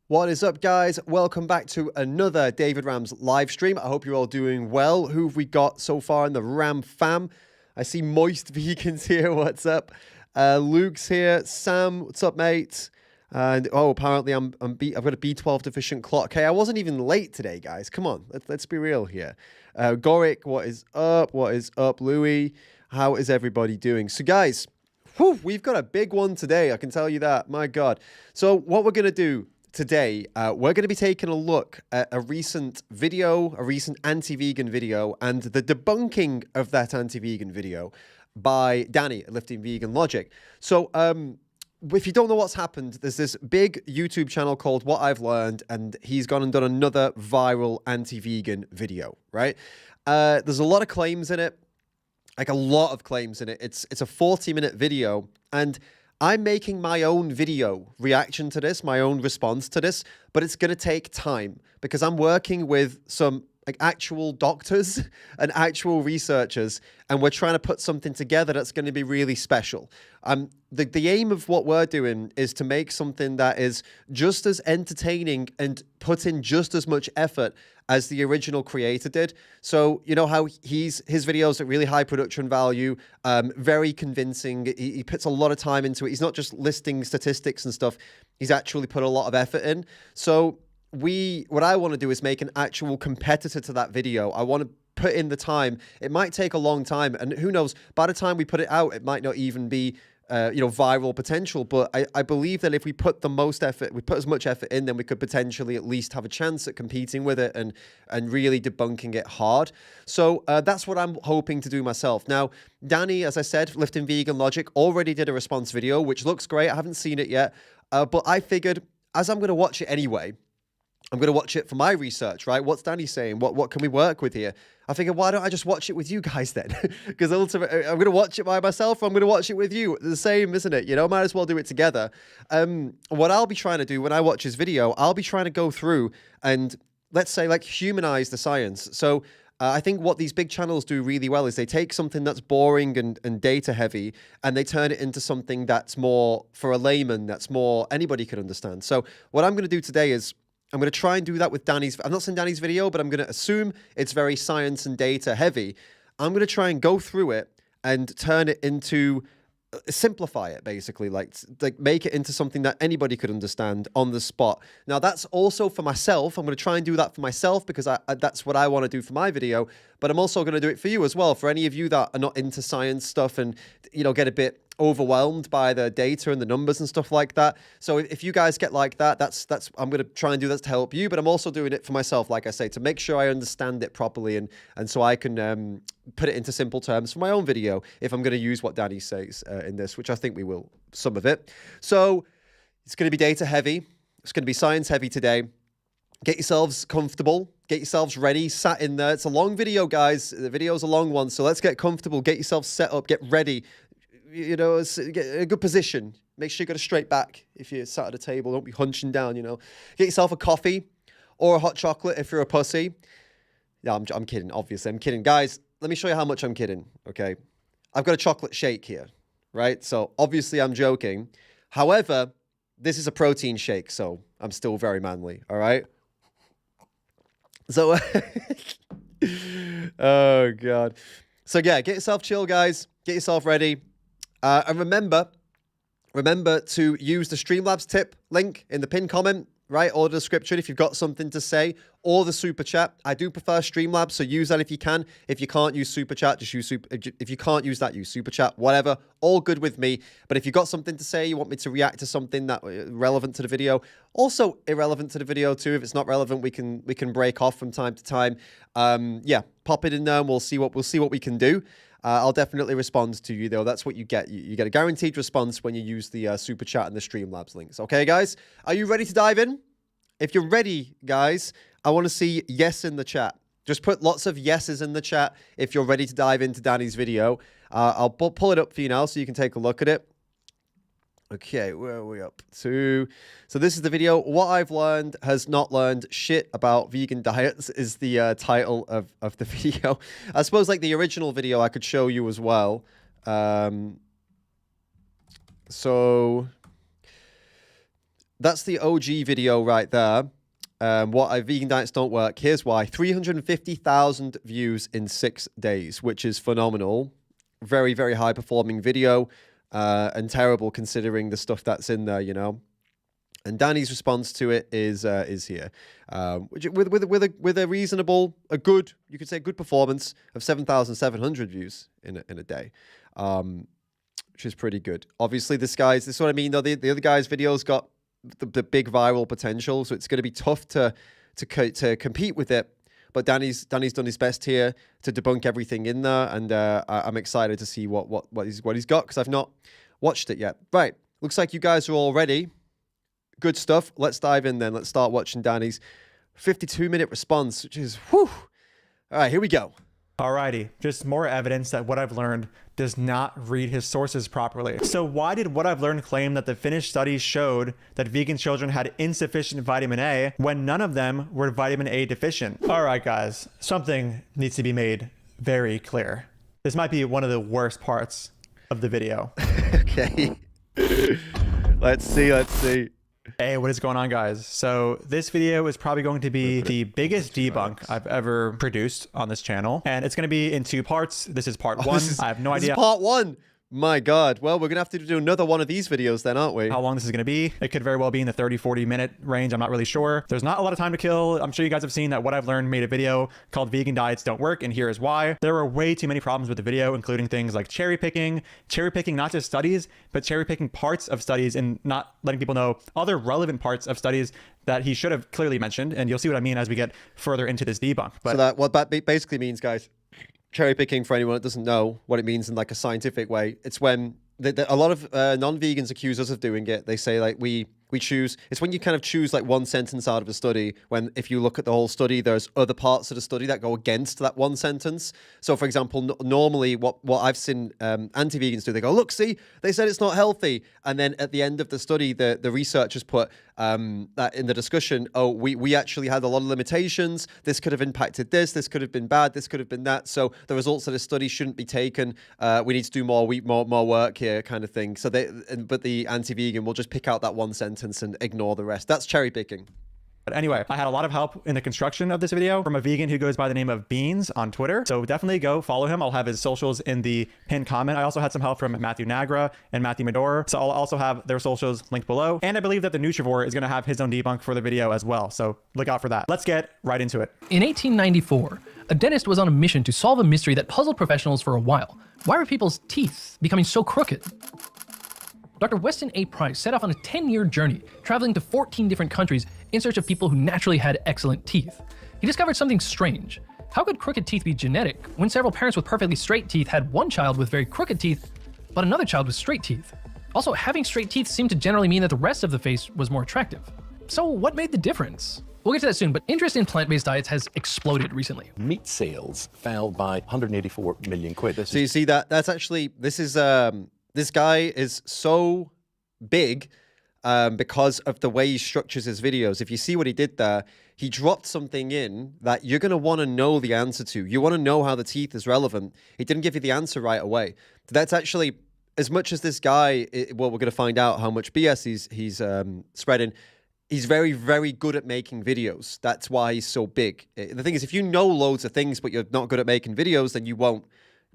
What is up, guys? Welcome back to another David Ram's live stream. I hope you're all doing well. Who have we got so far in the Ram fam? I see Moist Vegans here. What's up? Luke's here. Sam, what's up, mate? And oh, apparently I've got a B12 deficient clot. Okay, I wasn't even late today, guys. Come on, let's be real here. Goric, what is up? What is up, Louis? How is everybody doing? So, guys, we've got a big one today. I can tell you that. My God. So, what we're gonna do today, we're going to be taking a look at a recent video, a recent anti-vegan video, and the debunking of that anti-vegan video by Danny at Lifting Vegan Logic. So, if you don't know what's happened, there's this big YouTube channel called What I've Learned, and he's gone and done another viral anti-vegan video, right? There's a lot of claims in it, like a lot of claims in it. It's a 40-minute video, and I'm making my own video reaction to this, my own response to this, but it's going to take time because I'm working with some like actual doctors and actual researchers, and we're trying to put something together that's going to be really special. The aim of what we're doing is to make something that is just as entertaining and put in just as much effort as the original creator did. So, you know how his videos are really high production value, very convincing. He puts a lot of time into it. He's not just listing statistics and stuff. He's actually put a lot of effort in. So what I want to do is make an actual competitor to that video. I want to put in the time. It might take a long time, and who knows, by the time we put it out, it might not even be viral potential. But I believe that if we put the most effort, we put as much effort in, then we could potentially at least have a chance at competing with it and really debunking it hard. So that's what I'm hoping to do myself. Now, Danny, as I said, Lifting Vegan Logic, already did a response video, which looks great. I haven't seen it yet, but I figured as I'm going to watch it anyway, I'm going to watch it for my research, right? What's Danny saying? What can we work with here? I figured, why don't I just watch it with you guys then? Because ultimately, I'm going to watch it by myself, or I'm going to watch it with you. The same, isn't it? You know, might as well do it together. What I'll be trying to do when I watch his video, I'll be trying to go through and, let's say, like, humanize the science. So I think what these big channels do really well is they take something that's boring and data heavy, and they turn it into something that's more for a layman, that's more anybody can understand. So what I'm going to do today is I'm going to try and do that with Danny's. I'm not saying Danny's video, but I'm going to assume it's very science and data heavy. I'm going to try and go through it and turn it into, simplify it basically, like make it into something that anybody could understand on the spot. Now that's also for myself. I'm going to try and do that for myself because that's what I want to do for my video, but I'm also going to do it for you as well. For any of you that are not into science stuff and, you know, get a bit overwhelmed by the data and the numbers and stuff like that. So if you guys get like that, that's I'm going to try and do that to help you, but I'm also doing it for myself, like I say, to make sure I understand it properly and so I can put it into simple terms for my own video if I'm going to use what Danny says in this, which I think we will, some of it. So it's going to be data heavy. It's going to be science heavy today. Get yourselves comfortable. Get yourselves ready, sat in there. It's a long video, guys. The video's a long one, so let's get comfortable. Get yourself set up. Get ready. You know, get a good position. Make sure you got a straight back if you're sat at a table. Don't be hunching down, you know. Get yourself a coffee or a hot chocolate if you're a pussy. Yeah, I'm kidding, obviously. I'm kidding. Guys, let me show you how much I'm kidding, okay? I've got a chocolate shake here, right? So, obviously, I'm joking. However, this is a protein shake, so I'm still very manly, all right? So, oh, God. So, yeah, get yourself chill, guys. Get yourself ready. And remember to use the Streamlabs tip link in the pinned comment, right, or the description if you've got something to say, or the super chat. I do prefer Streamlabs, so use that if you can. If you can't use super chat, just use if you can't use that, use super chat, whatever. All good with me. But if you've got something to say, you want me to react to something that relevant to the video, also irrelevant to the video too. If it's not relevant, we can break off from time to time. Yeah, pop it in there and we'll see what we can do. I'll definitely respond to you, though. That's what you get. You get a guaranteed response when you use the Super Chat and the Streamlabs links. Okay, guys? Are you ready to dive in? If you're ready, guys, I want to see yes in the chat. Just put lots of yeses in the chat if you're ready to dive into Danny's video. I'll pull it up for you now so you can take a look at it. Okay, where are we up to? So this is the video. What I've learned has not learned shit about vegan diets is the title of the video. I suppose like the original video I could show you as well. So that's the OG video right there. Why vegan diets don't work. Here's why. 350,000 views in 6 days, which is phenomenal. Very, very high performing video, and terrible considering the stuff that's in there, you know. And Danny's response to it is here, with a reasonable, a good, you could say, good performance of 7,700 views in a day, which is pretty good. Obviously, this is what I mean. Though the other guy's videos got the big viral potential, so it's going to be tough to compete with it. But Danny's done his best here to debunk everything in there, and I'm excited to see what he's got, because I've not watched it yet. Right, looks like you guys are all ready. Good stuff. Let's dive in then. Let's start watching Danny's 52-minute response, which is whew. All right, here we go. Alrighty, just more evidence that what I've learned does not read his sources properly. So why did what I've learned claim that the Finnish studies showed that vegan children had insufficient vitamin A when none of them were vitamin A deficient? All right, guys, something needs to be made very clear. This might be one of the worst parts of the video. Okay. Let's see. Hey, what is going on, guys? So this video is probably going to be the biggest debunk I've ever produced on this channel, and it's going to be in 2 parts. This is part 1. I have no idea. This is part 1. My God. Well, we're going to have to do another one of these videos then, aren't we? How long this is going to be. It could very well be in the 30-40 minute range. I'm not really sure. There's not a lot of time to kill. I'm sure you guys have seen that What I've Learned made a video called Vegan Diets Don't Work, and here is why. There were way too many problems with the video, including things like cherry picking not just studies, but cherry picking parts of studies and not letting people know other relevant parts of studies that he should have clearly mentioned. And you'll see what I mean as we get further into this debunk. But so what that basically means, guys, cherry picking, for anyone that doesn't know what it means in like a scientific way, it's when a lot of non-vegans accuse us of doing it. They say like we choose, it's when you kind of choose like one sentence out of a study, when if you look at the whole study, there's other parts of the study that go against that one sentence. So for example, normally what I've seen anti-vegans do, they go, look, see, they said it's not healthy. And then at the end of the study, the researchers put that in the discussion, oh, we actually had a lot of limitations. This could have impacted this could have been bad, this could have been that. So the results of this study shouldn't be taken. We need to do more work here, kind of thing. So but the anti-vegan will just pick out that one sentence and ignore the rest. That's cherry picking. But anyway, I had a lot of help in the construction of this video from a vegan who goes by the name of Beans on Twitter. So definitely go follow him. I'll have his socials in the pinned comment. I also had some help from Matthew Nagra and Matthew Medor. So I'll also have their socials linked below. And I believe that the Nutrivore is going to have his own debunk for the video as well. So look out for that. Let's get right into it. In 1894, a dentist was on a mission to solve a mystery that puzzled professionals for a while. Why were people's teeth becoming so crooked? Dr. Weston A. Price set off on a 10-year journey, traveling to 14 different countries in search of people who naturally had excellent teeth. He discovered something strange. How could crooked teeth be genetic when several parents with perfectly straight teeth had one child with very crooked teeth, but another child with straight teeth? Also, having straight teeth seemed to generally mean that the rest of the face was more attractive. So what made the difference? We'll get to that soon, but interest in plant-based diets has exploded recently. Meat sales fell by 184 million quid. So you see that's actually, this guy is so big because of the way he structures his videos. If you see what he did there, he dropped something in that you're going to want to know the answer to. You want to know how the teeth is relevant. He didn't give you the answer right away. That's actually, as much as this guy, well, we're going to find out how much BS he's spreading. He's very, very good at making videos. That's why he's so big. The thing is, if you know loads of things, but you're not good at making videos, then you won't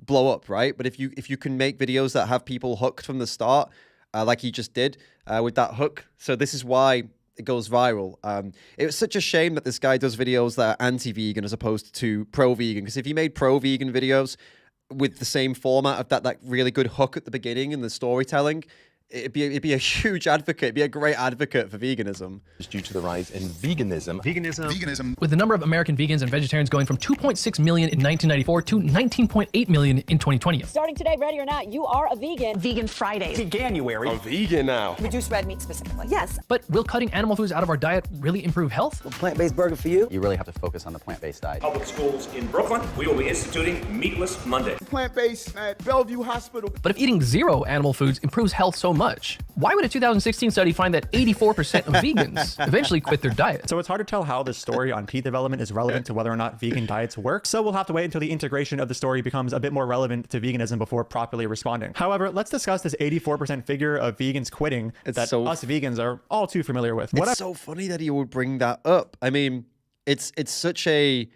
blow up, right? But if you can make videos that have people hooked from the start, like he just did with that hook, so this is why it goes viral. It was such a shame that this guy does videos that are anti-vegan as opposed to pro-vegan, because if he made pro-vegan videos with the same format of that really good hook at the beginning and the storytelling, it'd be a huge advocate. It'd be a great advocate for veganism. It's due to the rise in veganism. With the number of American vegans and vegetarians going from 2.6 million in 1994 to 19.8 million in 2020. Starting today, ready or not, you are a vegan. Vegan Fridays. January. I'm vegan now. Reduce red meat specifically. Yes. But will cutting animal foods out of our diet really improve health? A plant-based burger for you? You really have to focus on the plant-based diet. Public schools in Brooklyn, we will be instituting Meatless Monday. Plant-based at Bellevue Hospital. But if eating zero animal foods improves health so much, why would a 2016 study find that 84% of vegans eventually quit their diet? So it's hard to tell how this story on teeth development is relevant to whether or not vegan diets work. So we'll have to wait until the integration of the story becomes a bit more relevant to veganism before properly responding. However, let's discuss this 84% figure of vegans quitting that us vegans are all too familiar with. It's so funny that he would bring that up. I mean, it's such a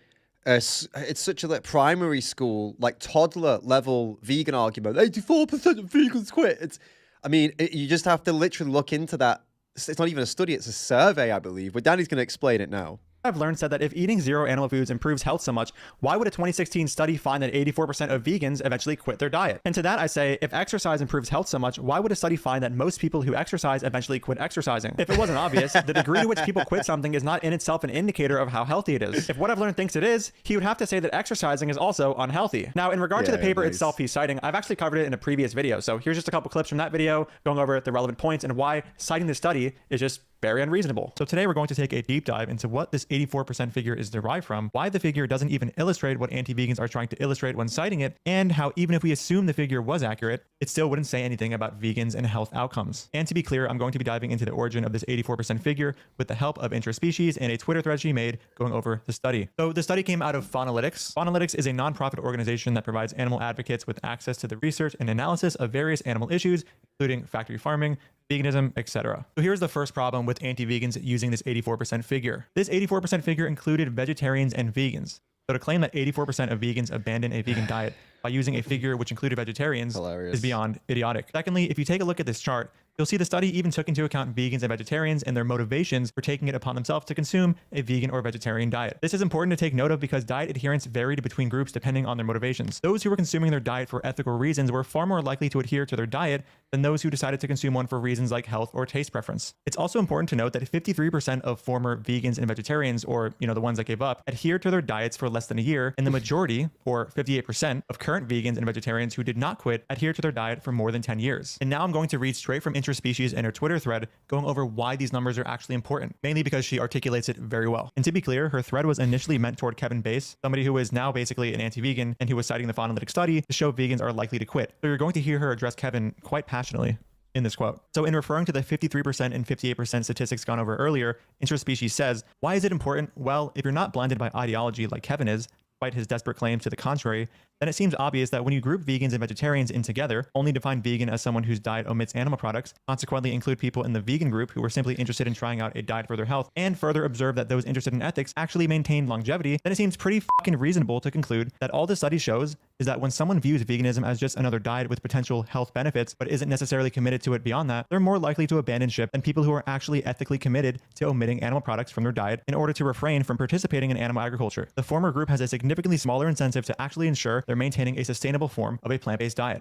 like primary school, like toddler level vegan argument. 84% of vegans quit. You just have to literally look into that. It's not even a study, it's a survey, I believe. But Danny's going to explain it now. I've learned said that if eating zero animal foods improves health so much, why would a 2016 study find that 84% of vegans eventually quit their diet? And to that I say, if exercise improves health so much, why would a study find that most people who exercise eventually quit exercising? If it wasn't obvious, the degree to which people quit something is not in itself an indicator of how healthy it is. If what I've learned thinks it is, he would have to say that exercising is also unhealthy. Now, in regard to the paper itself he's citing, I've actually covered it in a previous video. So here's just a couple clips from that video going over the relevant points and why citing the study is just very unreasonable. So today we're going to take a deep dive into what this 84% figure is derived from, why the figure doesn't even illustrate what anti-vegans are trying to illustrate when citing it, and how even if we assume the figure was accurate, it still wouldn't say anything about vegans and health outcomes. And to be clear, I'm going to be diving into the origin of this 84% figure with the help of Interspecies and a Twitter thread she made going over the study. So the study came out of Faunalytics. Faunalytics is a nonprofit organization that provides animal advocates with access to the research and analysis of various animal issues, including factory farming, veganism, etc. So here's the first problem with anti-vegans using this 84% figure. This 84% figure included vegetarians and vegans. So to claim that 84% of vegans abandon a vegan diet by using a figure which included vegetarians is beyond idiotic. Secondly, if you take a look at this chart, you'll see the study even took into account vegans and vegetarians and their motivations for taking it upon themselves to consume a vegan or vegetarian diet. This is important to take note of because diet adherence varied between groups depending on their motivations. Those who were consuming their diet for ethical reasons were far more likely to adhere to their diet than those who decided to consume one for reasons like health or taste preference. It's also important to note that 53% of former vegans and vegetarians, or the ones that gave up, adhered to their diets for less than a year, and the majority, or 58%, of current vegans and vegetarians who did not quit adhered to their diet for more than 10 years. And now I'm going to read straight from Interspecies and her Twitter thread going over why these numbers are actually important, mainly because she articulates it very well. And to be clear, her thread was initially meant toward Kevin Bass, somebody who is now basically an anti-vegan and who was citing the Faunalytics study to show vegans are likely to quit. So you're going to hear her address Kevin quite passionately in this quote. So in referring to the 53% and 58% statistics gone over earlier, Interspecies says, why is it important? Well, if you're not blinded by ideology like Kevin is, despite his desperate claims to the contrary, then it seems obvious that when you group vegans and vegetarians in together, only define vegan as someone whose diet omits animal products, consequently include people in the vegan group who were simply interested in trying out a diet for their health, and further observe that those interested in ethics actually maintain longevity, then it seems pretty fucking reasonable to conclude that all this study shows is that when someone views veganism as just another diet with potential health benefits, but isn't necessarily committed to it beyond that, they're more likely to abandon ship than people who are actually ethically committed to omitting animal products from their diet in order to refrain from participating in animal agriculture. The former group has a significantly smaller incentive to actually ensure they're maintaining a sustainable form of a plant-based diet.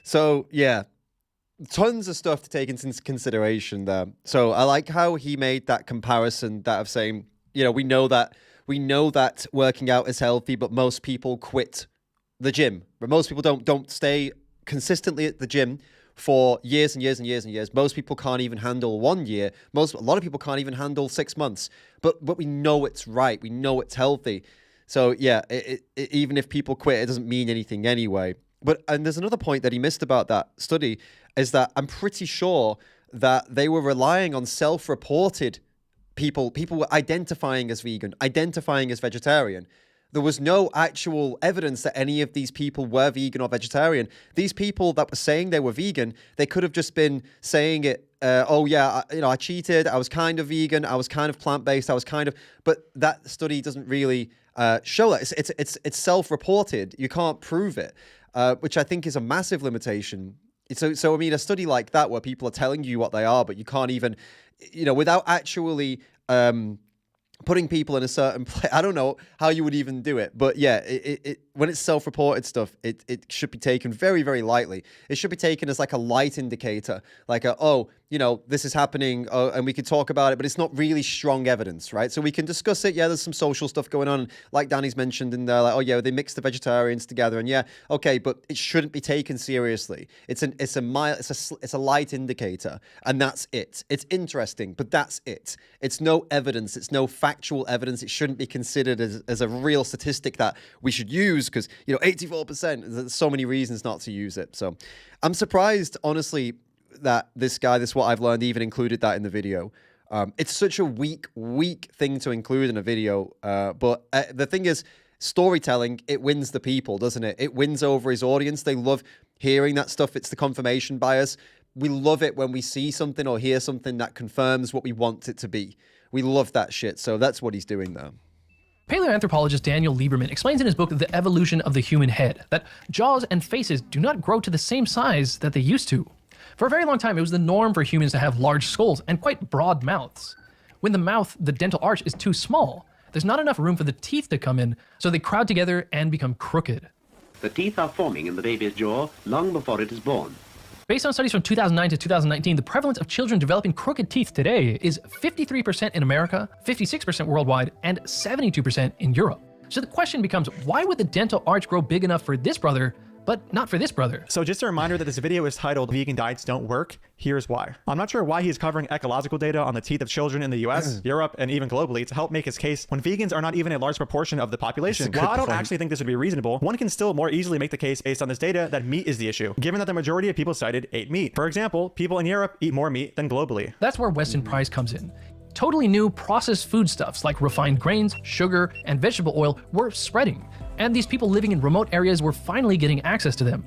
So yeah, tons of stuff to take into consideration there. So I like how he made that comparison that of saying, we know that working out is healthy, but most people quit the gym. But most people don't stay consistently at the gym for years and years and years and years. Most people can't even handle 1 year. A lot of people can't even handle 6 months. But we know it's right. We know it's healthy. So yeah, even if people quit, it doesn't mean anything anyway. And there's another point that he missed about that study is that I'm pretty sure that they were relying on self-reported people were identifying as vegan, identifying as vegetarian. There was no actual evidence that any of these people were vegan or vegetarian. These people that were saying they were vegan, they could have just been saying it, I cheated, I was kind of vegan, I was kind of plant-based, but that study doesn't really show that. It's self-reported. You can't prove it, which I think is a massive limitation. So I mean, a study like that where people are telling you what they are, but you can't even, without actually putting people in a certain place. I don't know how you would even do it, but yeah, when it's self-reported stuff, it should be taken very, very lightly. It should be taken as like a light indicator, like this is happening, and we could talk about it, but it's not really strong evidence, right? So we can discuss it. Yeah, there's some social stuff going on, like Danny's mentioned in there, like, they mix the vegetarians together, and yeah, okay, but it shouldn't be taken seriously. It's a light indicator, and that's it. It's interesting, but that's it. It's no evidence. It's no factual evidence. It shouldn't be considered as a real statistic that we should use because 84%. There's so many reasons not to use it. So I'm surprised, honestly. that this guy, this is what I've learned, even included that in the video. It's such a weak thing to include in a video. But the thing is, storytelling, it wins the people, doesn't it? It wins over his audience. They love hearing that stuff. It's the confirmation bias. We love it when we see something or hear something that confirms what we want it to be. We love that shit. So that's what he's doing there. Paleoanthropologist Daniel Lieberman explains in his book The Evolution of the Human Head that jaws and faces do not grow to the same size that they used to. For a very long time, it was the norm for humans to have large skulls and quite broad mouths. When the mouth, the dental arch, is too small, there's not enough room for the teeth to come in, so they crowd together and become crooked. The teeth are forming in the baby's jaw long before it is born. Based on studies from 2009 to 2019, the prevalence of children developing crooked teeth today is 53% in America, 56% worldwide, and 72% in Europe. So the question becomes, why would the dental arch grow big enough for this brother, but not for this brother? So just a reminder that this video is titled Vegan Diets Don't Work. Here's why. I'm not sure why he's covering ecological data on the teeth of children in the US, Europe, and even globally to help make his case when vegans are not even a large proportion of the population. While I don't actually think this would be reasonable, one can still more easily make the case based on this data that meat is the issue, given that the majority of people cited ate meat. For example, people in Europe eat more meat than globally. That's where Weston Price comes in. Totally new processed foodstuffs like refined grains, sugar, and vegetable oil were spreading, and these people living in remote areas were finally getting access to them.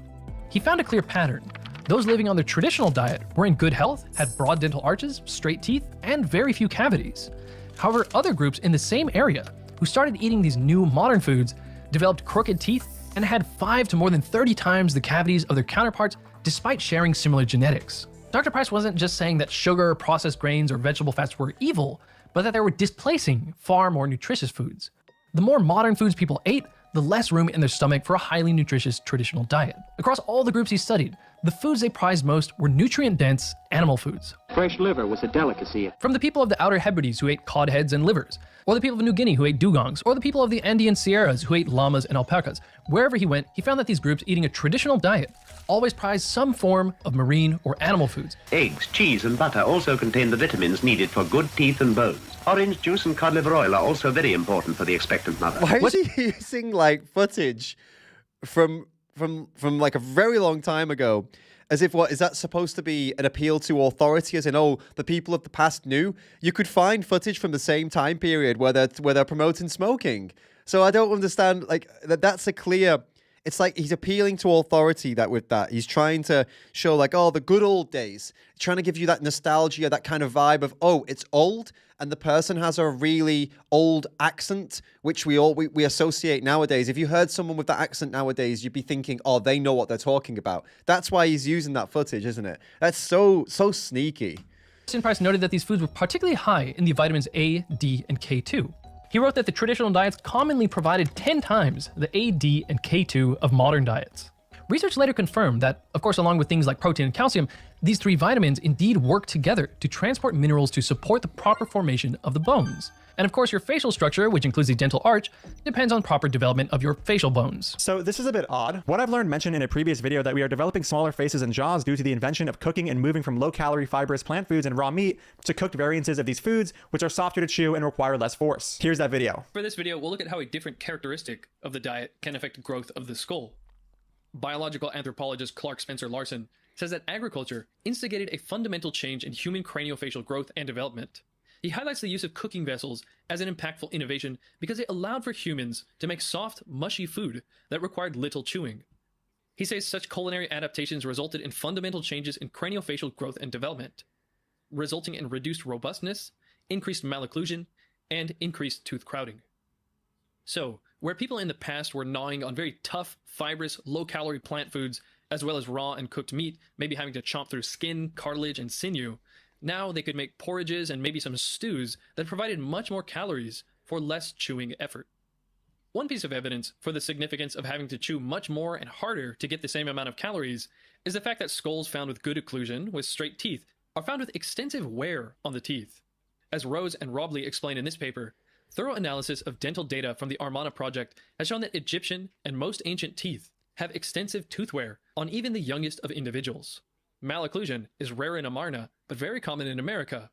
He found a clear pattern. Those living on the traditional diet were in good health, had broad dental arches, straight teeth, and very few cavities. However, other groups in the same area who started eating these new modern foods developed crooked teeth and had 5 to more than 30 times the cavities of their counterparts despite sharing similar genetics. Dr. Price wasn't just saying that sugar, processed grains, or vegetable fats were evil, but that they were displacing far more nutritious foods. The more modern foods people ate, the less room in their stomach for a highly nutritious traditional diet. Across all the groups he studied, the foods they prized most were nutrient-dense animal foods. Fresh liver was a delicacy. From the people of the Outer Hebrides who ate cod heads and livers, or the people of New Guinea who ate dugongs, or the people of the Andean Sierras who ate llamas and alpacas. Wherever he went, he found that these groups eating a traditional diet always prized some form of marine or animal foods. Eggs, cheese, and butter also contain the vitamins needed for good teeth and bones. Orange juice and cod liver oil are also very important for the expectant mother. Why is he using like footage from like a very long time ago? As if, what, is that supposed to be an appeal to authority? As in, oh, the people of the past knew? You could find footage from the same time period where they're promoting smoking. So I don't understand, like, that's a clear... It's like he's appealing to authority that with that. He's trying to show like, oh, the good old days. Trying to give you that nostalgia, that kind of vibe of, oh, it's old and the person has a really old accent, which we associate nowadays. If you heard someone with that accent nowadays, you'd be thinking, oh, they know what they're talking about. That's why he's using that footage, isn't it? That's so sneaky. Weston Price noted that these foods were particularly high in the vitamins A, D, and K2. He wrote that the traditional diets commonly provided 10 times the A, D, and K2 of modern diets. Research later confirmed that, of course, along with things like protein and calcium, these 3 vitamins indeed work together to transport minerals to support the proper formation of the bones. And of course, your facial structure, which includes the dental arch, depends on proper development of your facial bones. So this is a bit odd. What I've learned mentioned in a previous video that we are developing smaller faces and jaws due to the invention of cooking and moving from low-calorie fibrous plant foods and raw meat to cooked variances of these foods, which are softer to chew and require less force. Here's that video. For this video, we'll look at how a different characteristic of the diet can affect growth of the skull. Biological anthropologist Clark Spencer Larson says that agriculture instigated a fundamental change in human craniofacial growth and development. He highlights the use of cooking vessels as an impactful innovation because it allowed for humans to make soft, mushy food that required little chewing. He says such culinary adaptations resulted in fundamental changes in craniofacial growth and development, resulting in reduced robustness, increased malocclusion, and increased tooth crowding. So, where people in the past were gnawing on very tough, fibrous, low-calorie plant foods, as well as raw and cooked meat, maybe having to chomp through skin, cartilage, and sinew, now they could make porridges and maybe some stews that provided much more calories for less chewing effort. One piece of evidence for the significance of having to chew much more and harder to get the same amount of calories is the fact that skulls found with good occlusion, with straight teeth, are found with extensive wear on the teeth. As Rose and Robley explain in this paper, thorough analysis of dental data from the Armana project has shown that Egyptian and most ancient teeth have extensive tooth wear on even the youngest of individuals. Malocclusion is rare in Amarna, but very common in America.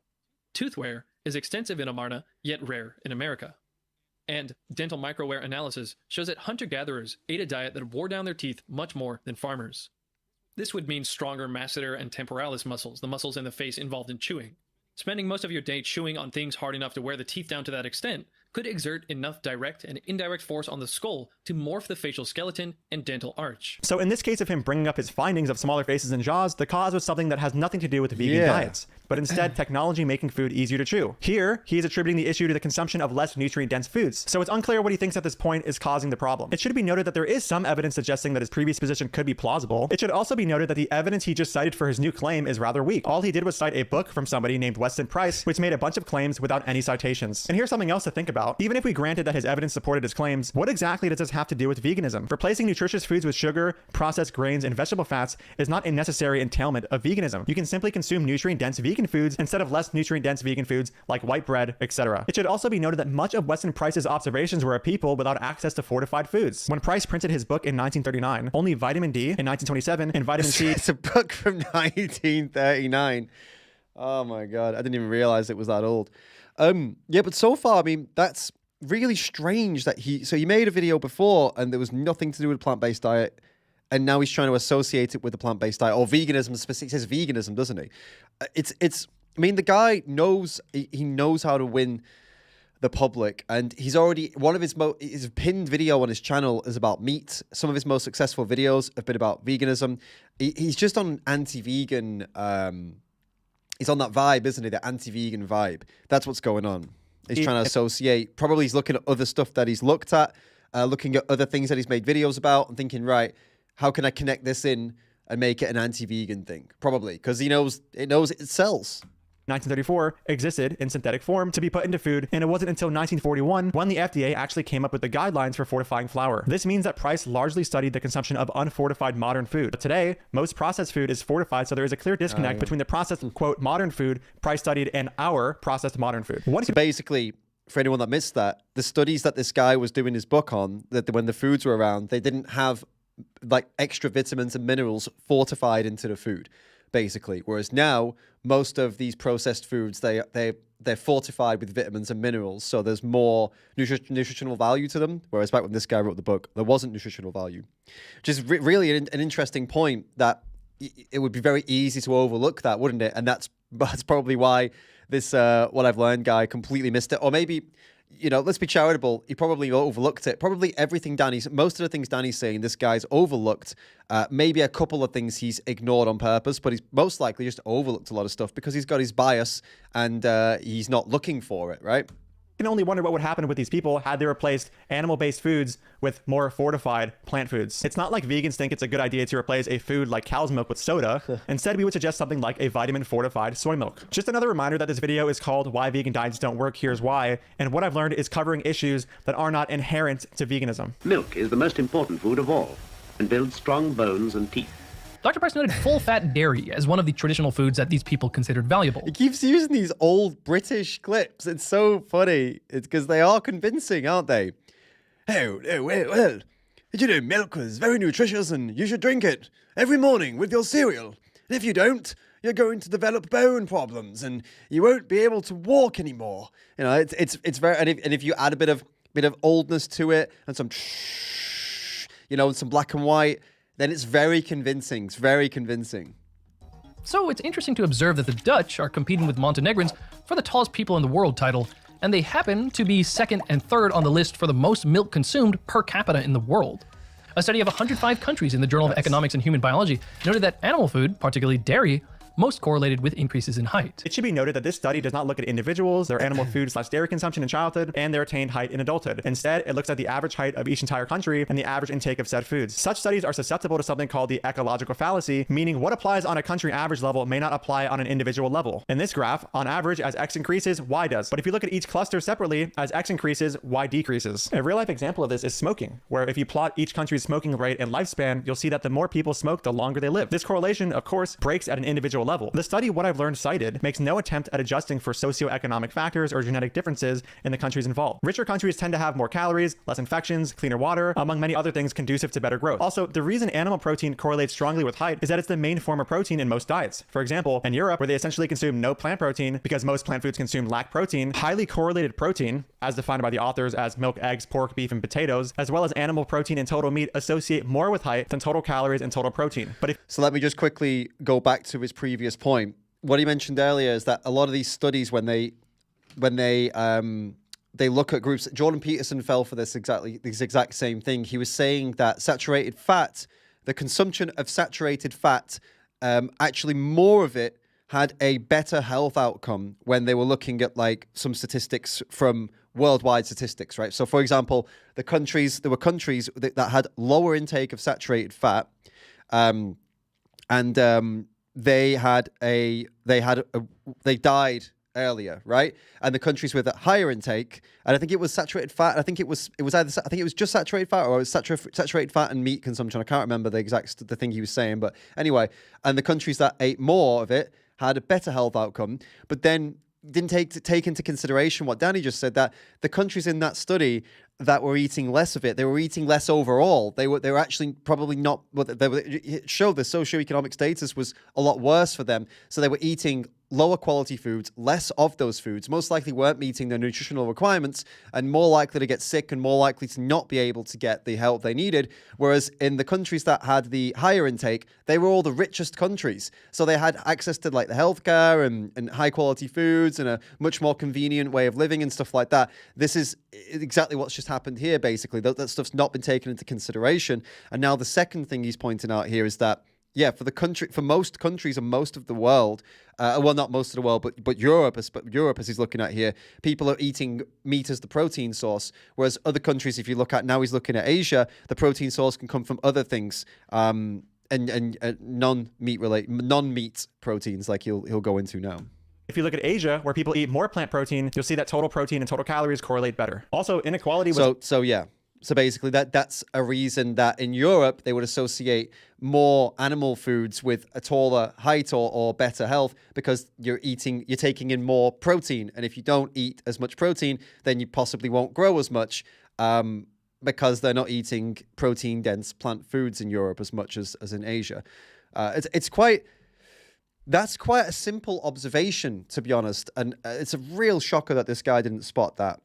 Tooth wear is extensive in Amarna, yet rare in America. And dental microwear analysis shows that hunter-gatherers ate a diet that wore down their teeth much more than farmers. This would mean stronger masseter and temporalis muscles, the muscles in the face involved in chewing. Spending most of your day chewing on things hard enough to wear the teeth down to that extent could exert enough direct and indirect force on the skull to morph the facial skeleton and dental arch. So in this case of him bringing up his findings of smaller faces and jaws, the cause was something that has nothing to do with the vegan diets, but instead technology making food easier to chew. Here, he is attributing the issue to the consumption of less nutrient-dense foods. So it's unclear what he thinks at this point is causing the problem. It should be noted that there is some evidence suggesting that his previous position could be plausible. It should also be noted that the evidence he just cited for his new claim is rather weak. All he did was cite a book from somebody named Weston Price, which made a bunch of claims without any citations. And here's something else to think about. Even if we granted that his evidence supported his claims, what exactly does this have to do with veganism? Replacing nutritious foods with sugar, processed grains, and vegetable fats is not a necessary entailment of veganism. You can simply consume nutrient-dense vegan foods instead of less nutrient-dense vegan foods like white bread, etc. It should also be noted that much of Weston Price's observations were of people without access to fortified foods. When Price printed his book in 1939, only vitamin D in 1927 and vitamin C... It's a book from 1939. Oh my God, I didn't even realize it was that old. Yeah, but so far, I mean, that's really strange that he made a video before and there was nothing to do with a plant-based diet, and now he's trying to associate it with the plant-based diet or veganism. Specifically, he says veganism, doesn't he? I mean, the guy knows, he knows how to win the public, and he's already, one of his pinned video on his channel is about meat. Some of his most successful videos have been about veganism. He's just on anti-vegan, he's on that vibe, isn't he? The anti-vegan vibe. That's what's going on. He's trying to associate, probably he's looking at other stuff that he's looked at, looking at other things that he's made videos about and thinking, right, how can I connect this in and make it an anti-vegan thing? Probably, because he knows it sells. 1934 existed in synthetic form to be put into food, and it wasn't until 1941 when the FDA actually came up with the guidelines for fortifying flour. This means that Price largely studied the consumption of unfortified modern food. But today, most processed food is fortified, so there is a clear disconnect between the processed, quote, modern food Price studied and our processed modern food. So basically, for anyone that missed that, the studies that this guy was doing his book on, that when the foods were around, they didn't have like extra vitamins and minerals fortified into the food, basically. Whereas now, most of these processed foods, they're fortified with vitamins and minerals, so there's more nutritional value to them. Whereas back when this guy wrote the book, there wasn't nutritional value. Which is really an interesting point, that it would be very easy to overlook that, wouldn't it? And that's probably why this What I've Learned guy completely missed it. Or maybe, you know, let's be charitable, he probably overlooked it. Probably most of the things Danny's saying, this guy's overlooked. Maybe a couple of things he's ignored on purpose, but he's most likely just overlooked a lot of stuff because he's got his bias and he's not looking for it, right? You can only wonder what would happen with these people had they replaced animal-based foods with more fortified plant foods. It's not like vegans think it's a good idea to replace a food like cow's milk with soda. Instead, we would suggest something like a vitamin-fortified soy milk. Just another reminder that this video is called Why Vegan Diets Don't Work, Here's Why, and what I've learned is covering issues that are not inherent to veganism. Milk is the most important food of all and builds strong bones and teeth. Dr. Price noted full-fat dairy as one of the traditional foods that these people considered valuable. He keeps using these old British clips. It's so funny. It's because they are convincing, aren't they? Well, did you know milk was very nutritious and you should drink it every morning with your cereal? And if you don't, you're going to develop bone problems and you won't be able to walk anymore. You know, it's very, and if you add a bit of oldness to it and some, you know, and some black and white, then it's very convincing. It's very convincing. So it's interesting to observe that the Dutch are competing with Montenegrins for the tallest people in the world title, and they happen to be second and third on the list for the most milk consumed per capita in the world. A study of 105 countries in the Journal of Economics and Human Biology noted that animal food, particularly dairy, most correlated with increases in height. It should be noted that this study does not look at individuals, their animal food/dairy consumption in childhood, and their attained height in adulthood. Instead, it looks at the average height of each entire country and the average intake of said foods. Such studies are susceptible to something called the ecological fallacy, meaning what applies on a country average level may not apply on an individual level. In this graph, on average, as X increases, Y does. But if you look at each cluster separately, as X increases, Y decreases. A real-life example of this is smoking, where if you plot each country's smoking rate and lifespan, you'll see that the more people smoke, the longer they live. This correlation, of course, breaks at an individual level. The study What I've Learned cited makes no attempt at adjusting for socioeconomic factors or genetic differences in the countries involved. Richer countries tend to have more calories, less infections, cleaner water, among many other things conducive to better growth. Also, the reason animal protein correlates strongly with height is that it's the main form of protein in most diets. For example, in Europe, where they essentially consume no plant protein because most plant foods consume lack protein, highly correlated protein, as defined by the authors as milk, eggs, pork, beef, and potatoes, as well as animal protein and total meat associate more with height than total calories and total protein. So let me just quickly go back to his previous point. What he mentioned earlier is that a lot of these studies, when they look at groups, Jordan Peterson fell for this exact same thing. He was saying that saturated fat, the consumption of saturated fat, actually more of it had a better health outcome when they were looking at like some statistics from worldwide statistics, right? So for example, there were countries that had lower intake of saturated fat, and they died earlier, right? And the countries with a higher intake, and I think it was saturated fat. I think it was just saturated fat, or it was saturated fat and meat consumption. I can't remember the thing he was saying, but anyway. And the countries that ate more of it had a better health outcome, but then didn't take into consideration what Danny just said, that the countries in that study that were eating less of it, they were eating less overall. They were actually probably not. It showed the socioeconomic status was a lot worse for them, so they were eating lower quality foods, less of those foods, most likely weren't meeting their nutritional requirements, and more likely to get sick and more likely to not be able to get the help they needed. Whereas in the countries that had the higher intake, they were all the richest countries. So they had access to like the healthcare and high quality foods and a much more convenient way of living and stuff like that. This is exactly what's just happened here, basically. That stuff's not been taken into consideration. And now the second thing he's pointing out here is that, yeah, for most countries and most of the world, well, not most of the world, but Europe, as he's looking at here, people are eating meat as the protein source. Whereas other countries, if you look at now, he's looking at Asia, the protein source can come from other things, and non-meat proteins, like he'll go into now. If you look at Asia, where people eat more plant protein, you'll see that total protein and total calories correlate better. Also, inequality was... So basically, that's a reason that in Europe, they would associate more animal foods with a taller height or better health, because you're taking in more protein. And if you don't eat as much protein, then you possibly won't grow as much, because they're not eating protein-dense plant foods in Europe as much as in Asia. That's quite a simple observation, to be honest. And it's a real shocker that this guy didn't spot that.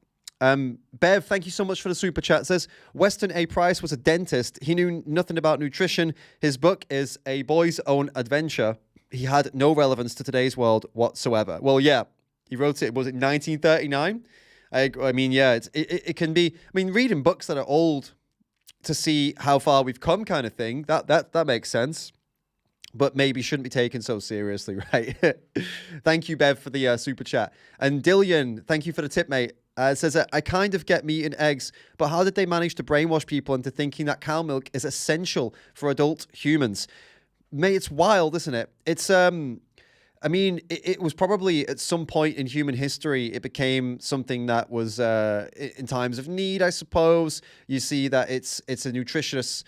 Bev, thank you so much for the super chat. Says, Weston A. Price was a dentist. He knew nothing about nutrition. His book is A Boy's Own Adventure. He had no relevance to today's world whatsoever. Well, yeah, he wrote it, was it 1939? I mean, yeah, it can be, I mean, reading books that are old to see how far we've come kind of thing, that makes sense. But maybe shouldn't be taken so seriously, right? Thank you, Bev, for the super chat. And Dillian, thank you for the tip, mate. Says, I kind of get meat and eggs, but how did they manage to brainwash people into thinking that cow milk is essential for adult humans? Mate, it's wild, isn't it? It's, I mean, it was probably at some point in human history, it became something that was in times of need, I suppose. You see that it's a nutritious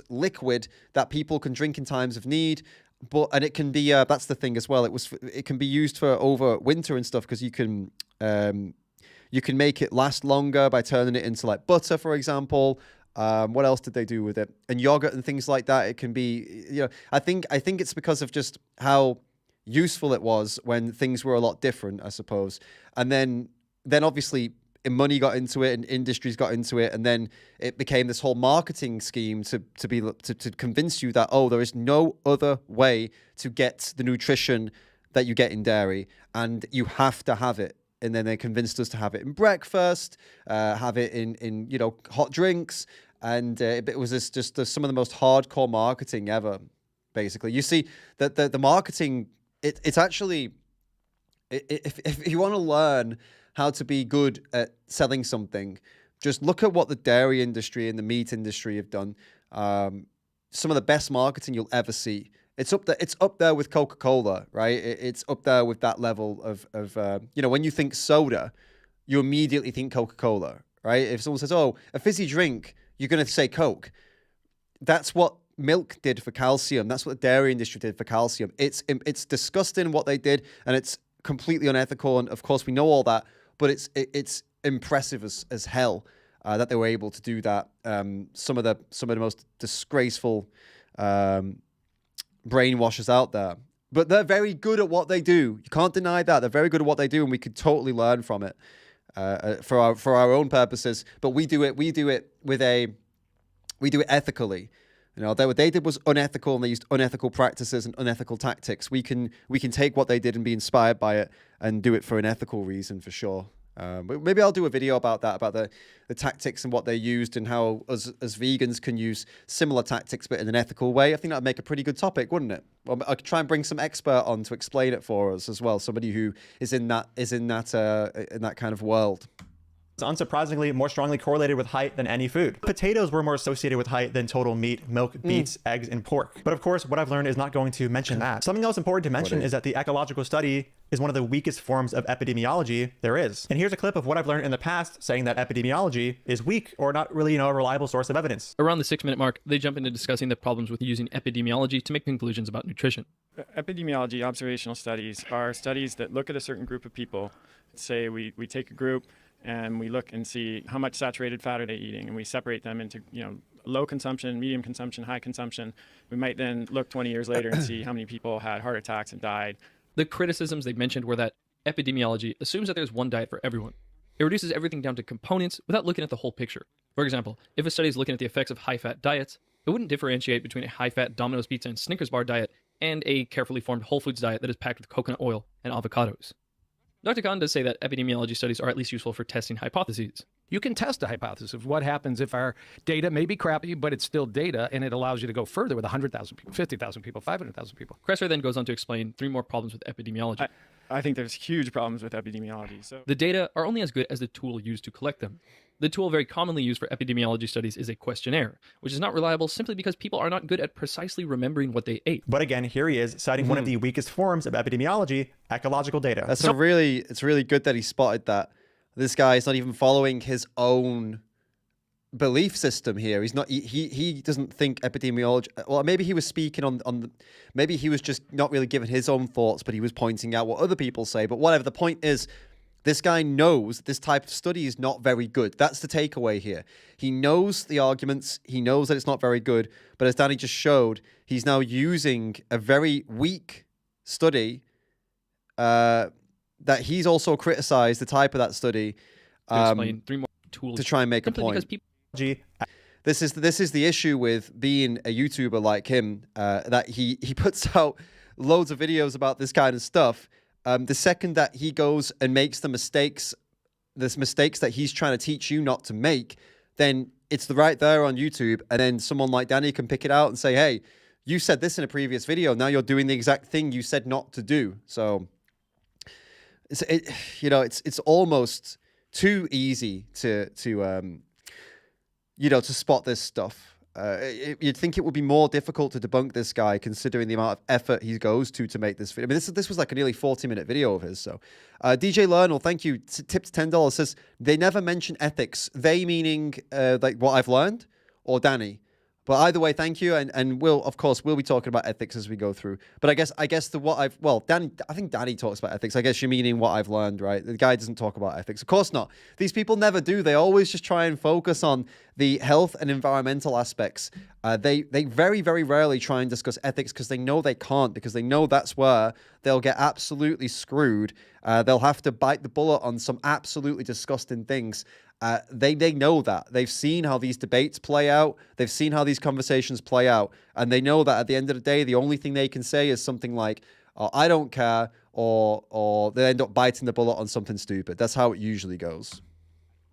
liquid that people can drink in times of need. And it can be that's the thing as well. It can be used for over winter and stuff, because you can make it last longer by turning it into like butter, for example. What else did they do with it? And yogurt and things like that. It can be, I think it's because of just how useful it was when things were a lot different, I suppose. And then obviously money got into it and industries got into it, and then it became this whole marketing scheme to convince you that, oh, there is no other way to get the nutrition that you get in dairy, and you have to have it. And then they convinced us to have it in breakfast, have it in hot drinks, and it was just some of the most hardcore marketing ever. Basically, you see that the marketing, it's actually, if you want to learn how to be good at selling something, just look at what the dairy industry and the meat industry have done. Some of the best marketing you'll ever see. It's up there with Coca-Cola, right? It's up there with that level of when you think soda, you immediately think Coca-Cola, right? If someone says, oh, a fizzy drink, you're going to say Coke. That's what milk did for calcium. That's what the dairy industry did for calcium. It's disgusting what they did, and it's completely unethical. And of course, we know all that, but it's impressive as hell that they were able to do that. Some of the most disgraceful brainwashers out there, but they're very good at what they do. You can't deny that. They're very good at what they do, and we could totally learn from it for our own purposes. But we do it ethically. You know, what they did was unethical, and they used unethical practices and unethical tactics. We can take what they did and be inspired by it and do it for an ethical reason, for sure. But maybe I'll do a video about that, about the tactics and what they used, and how as vegans can use similar tactics but in an ethical way. I think that'd make a pretty good topic, wouldn't it? Well, I could try and bring some expert on to explain it for us as well, somebody who is in that kind of world. Unsurprisingly, more strongly correlated with height than any food. Potatoes were more associated with height than total meat, milk, beets, eggs, and pork. But of course, what I've learned is not going to mention that. Something else important to mention is that the ecological study is one of the weakest forms of epidemiology there is. And here's a clip of what I've learned in the past saying that epidemiology is weak or not really, a reliable source of evidence. Around the 6-minute mark, they jump into discussing the problems with using epidemiology to make conclusions about nutrition. Epidemiology, observational studies, are studies that look at a certain group of people. Say we take a group and we look and see how much saturated fat are they eating, and we separate them into low consumption, medium consumption, high consumption. We might then look 20 years later and see how many people had heart attacks and died. The criticisms they mentioned were that epidemiology assumes that there's one diet for everyone. It reduces everything down to components without looking at the whole picture. For example, if a study is looking at the effects of high-fat diets, it wouldn't differentiate between a high-fat Domino's pizza and Snickers bar diet and a carefully formed whole foods diet that is packed with coconut oil and avocados. Dr. Khan does say that epidemiology studies are at least useful for testing hypotheses. You can test a hypothesis of what happens if our data may be crappy, but it's still data, and it allows you to go further with 100,000 people, 50,000 people, 500,000 people. Kresser then goes on to explain 3 more problems with epidemiology. I think there's huge problems with epidemiology. So the data are only as good as the tool used to collect them. The tool very commonly used for epidemiology studies is a questionnaire, which is not reliable simply because people are not good at precisely remembering what they ate. But again, here he is citing one of the weakest forms of epidemiology, ecological data. It's really good that he spotted that. This guy is not even following his own belief system here. He's not. He doesn't think epidemiology. Well, maybe he was speaking on maybe he was just not really giving his own thoughts, but he was pointing out what other people say. But whatever, the point is, this guy knows this type of study is not very good. That's the takeaway here. He knows the arguments. He knows that it's not very good. But as Danny just showed, he's now using a very weak study that he's also criticized, the type of that study, to explain 3 more tools to try and make a point. This is the issue with being a YouTuber like him, that he puts out loads of videos about this kind of stuff. The second that he goes and makes the mistakes that he's trying to teach you not to make, then it's right there on YouTube, and then someone like Danny can pick it out and say, hey, you said this in a previous video, now you're doing the exact thing you said not to do. So it's almost too easy to spot this stuff. You'd think it would be more difficult to debunk this guy, considering the amount of effort he goes to make this video. I mean, this was like a nearly 40-minute video of his. So, DJ Lernal, thank you. Tipped $10, says they never mention ethics. They meaning like what I've learned, or Danny. But either way, thank you, and we'll be talking about ethics as we go through. But I guess I think Danny talks about ethics. I guess you're meaning what I've learned, right? The guy doesn't talk about ethics. Of course not. These people never do. They always just try and focus on the health and environmental aspects. They very, very rarely try and discuss ethics because they know they can't, because they know that's where they'll get absolutely screwed. They'll have to bite the bullet on some absolutely disgusting things. They know that. They've seen how these debates play out. They've seen how these conversations play out. And they know that at the end of the day, the only thing they can say is something like, oh, I don't care, or they end up biting the bullet on something stupid. That's how it usually goes.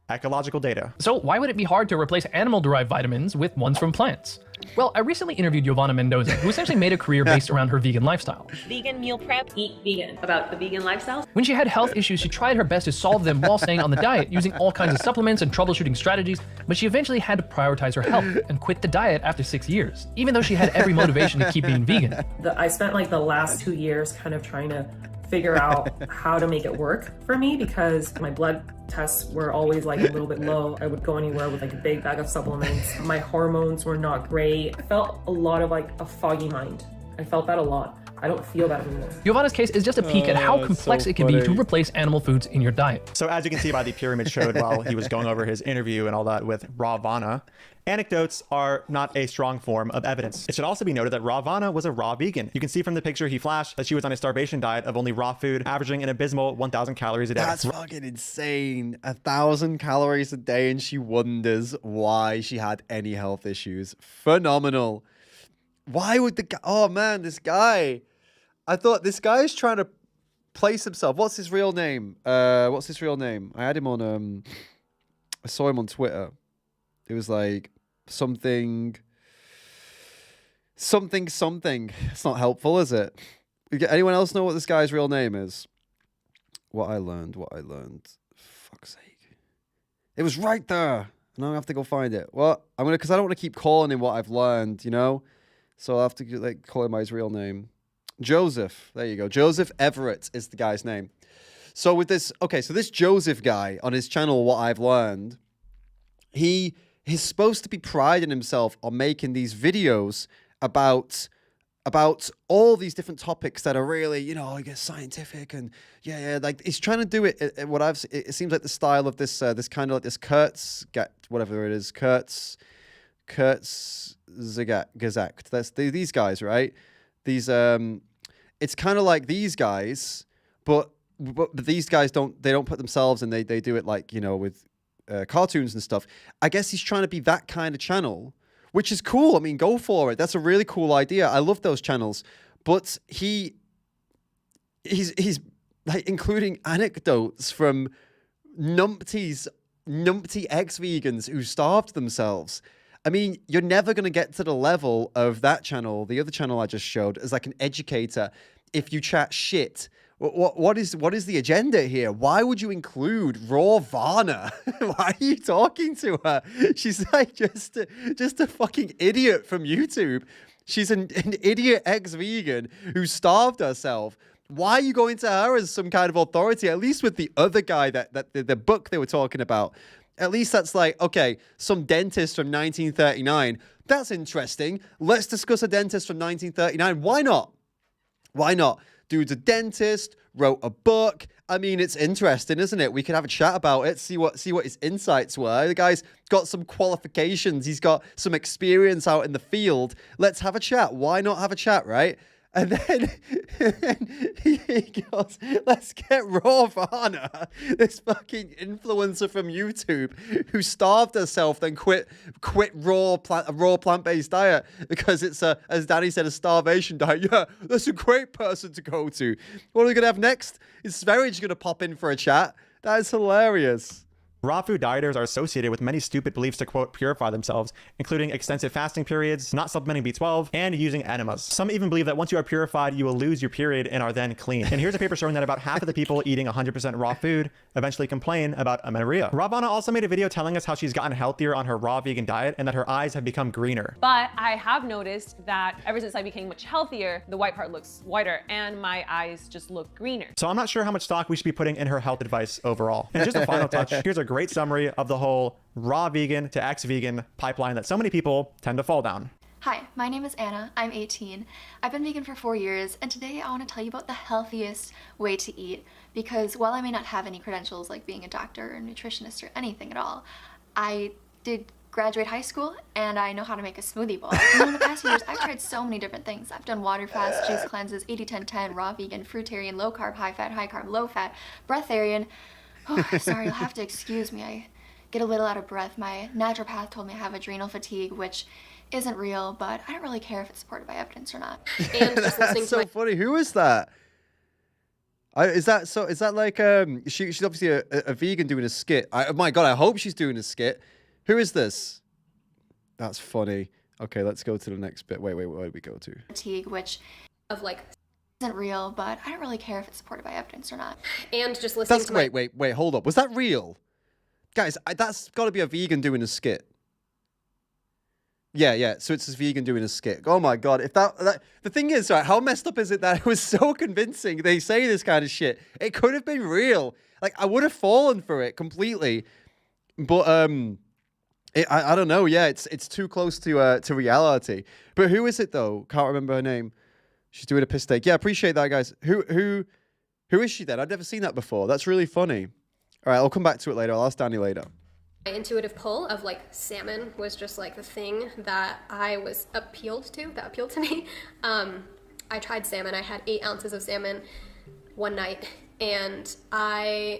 Ecological data. So why would it be hard to replace animal-derived vitamins with ones from plants? Well, I recently interviewed Giovanna Mendoza, who essentially made a career based around her vegan lifestyle. Vegan meal prep, eat vegan. About the vegan lifestyle? When she had health issues, she tried her best to solve them while staying on the diet, using all kinds of supplements and troubleshooting strategies, but she eventually had to prioritize her health and quit the diet after 6 years, even though she had every motivation to keep being vegan. I spent like the last 2 years kind of trying to figure out how to make it work for me because my blood tests were always like a little bit low. I would go anywhere with like a big bag of supplements. My hormones were not great. I felt a lot of like a foggy mind. I felt that a lot. I don't feel that anymore. Giovanna's case is just a peek at how complex it can be to replace animal foods in your diet. So as you can see by the pyramid showed while he was going over his interview and all that with Ravana, anecdotes are not a strong form of evidence. It should also be noted that Ravana was a raw vegan. You can see from the picture he flashed that she was on a starvation diet of only raw food, averaging an abysmal 1,000 calories a day. That's fucking insane. 1,000 calories a day, and she wonders why she had any health issues. Phenomenal. Why would the guy... Oh, man, this guy... I thought this guy is trying to place himself. What's his real name? I had him on... I saw him on Twitter. It was like something. It's not helpful, is it? Anyone else know what this guy's real name is? What I learned. Fuck's sake. It was right there. And I have to go find it. Well, because I don't want to keep calling him what I've learned, you know? So I'll have to call him by his real name. Joseph. There you go. Joseph Everett is the guy's name. So with this, so this Joseph guy on his channel, What I've Learned, he's supposed to be priding himself on making these videos about all these different topics that are really, I guess, scientific and like he's trying to do it. It seems like the style of this kind of like this Kurtz, whatever it is, Kurtz Gesagt. That's these guys, right? These it's kind of like these guys, but these guys don't put themselves and they do it like with cartoons and stuff. I guess he's trying to be that kind of channel, which is cool. I mean, go for it. That's a really cool idea. I love those channels. But he's like including anecdotes from numpty ex-vegans who starved themselves. I mean, you're never going to get to the level of that channel, the other channel I just showed, as like an educator, if you chat shit. What is the agenda here? Why would you include Ravana? Why are you talking to her? She's like just a fucking idiot from YouTube. She's an idiot ex-vegan who starved herself. Why are you going to her as some kind of authority? At least with the other guy that the book they were talking about. At least that's like, okay, some dentist from 1939. That's interesting. Let's discuss a dentist from 1939. Why not? Why not? Dude's a dentist, wrote a book. I mean, it's interesting, isn't it? We could have a chat about it, see what his insights were. The guy's got some qualifications. He's got some experience out in the field. Let's have a chat. Why not have a chat, right? And then he goes, let's get Ravana, this fucking influencer from YouTube who starved herself, then quit raw plant-based diet because it's as Danny said, a starvation diet. Yeah, that's a great person to go to. What are we gonna have next? Is Sverige gonna pop in for a chat? That is hilarious. Raw food dieters are associated with many stupid beliefs to, quote, purify themselves, including extensive fasting periods, not supplementing B12, and using enemas. Some even believe that once you are purified, you will lose your period and are then clean. And here's a paper showing that about half of the people eating 100% raw food eventually complain about amenorrhea. Ravana also made a video telling us how she's gotten healthier on her raw vegan diet and that her eyes have become greener. But I have noticed that ever since I became much healthier, the white part looks whiter and my eyes just look greener. So I'm not sure how much stock we should be putting in her health advice overall. And just a final touch, here's a great summary of the whole raw vegan to ex-vegan pipeline that so many people tend to fall down. Hi, my name is Anna. I'm 18. I've been vegan for 4 years, and today I want to tell you about the healthiest way to eat, because while I may not have any credentials like being a doctor or nutritionist or anything at all, I did graduate high school and I know how to make a smoothie bowl. And in the past few years, I've tried so many different things. I've done water fast, juice cleanses, 80-10-10, raw vegan, fruitarian, low carb, high fat, high carb, low fat, breatharian. Oh, sorry, you'll have to excuse me. I get a little out of breath. My naturopath told me I have adrenal fatigue, which isn't real, but I don't really care if it's supported by evidence or not. And just That's so funny. Who is that? Is that like she's obviously a vegan doing a skit. Oh my god, I hope she's doing a skit. Who is this? That's funny. Okay, let's go to the next bit. Wait, where did we go to? Fatigue, which isn't real, but I don't really care if it's supported by evidence or not. And just listening to wait, hold up. Was that real? Guys, that's got to be a vegan doing a skit. Yeah. So it's this vegan doing a skit. Oh my God. If that the thing is, right, how messed up is it that it was so convincing they say this kind of shit? It could have been real. Like, I would have fallen for it completely. But I don't know. Yeah, it's too close to reality. But who is it though? Can't remember her name. She's doing a piss take. Yeah, appreciate that, guys. Who is she then? I've never seen that before. That's really funny. All right, I'll come back to it later. I'll ask Danny later. My intuitive pull of like salmon was just like the thing that I was appealed to me. I tried salmon. I had 8 ounces of salmon one night, and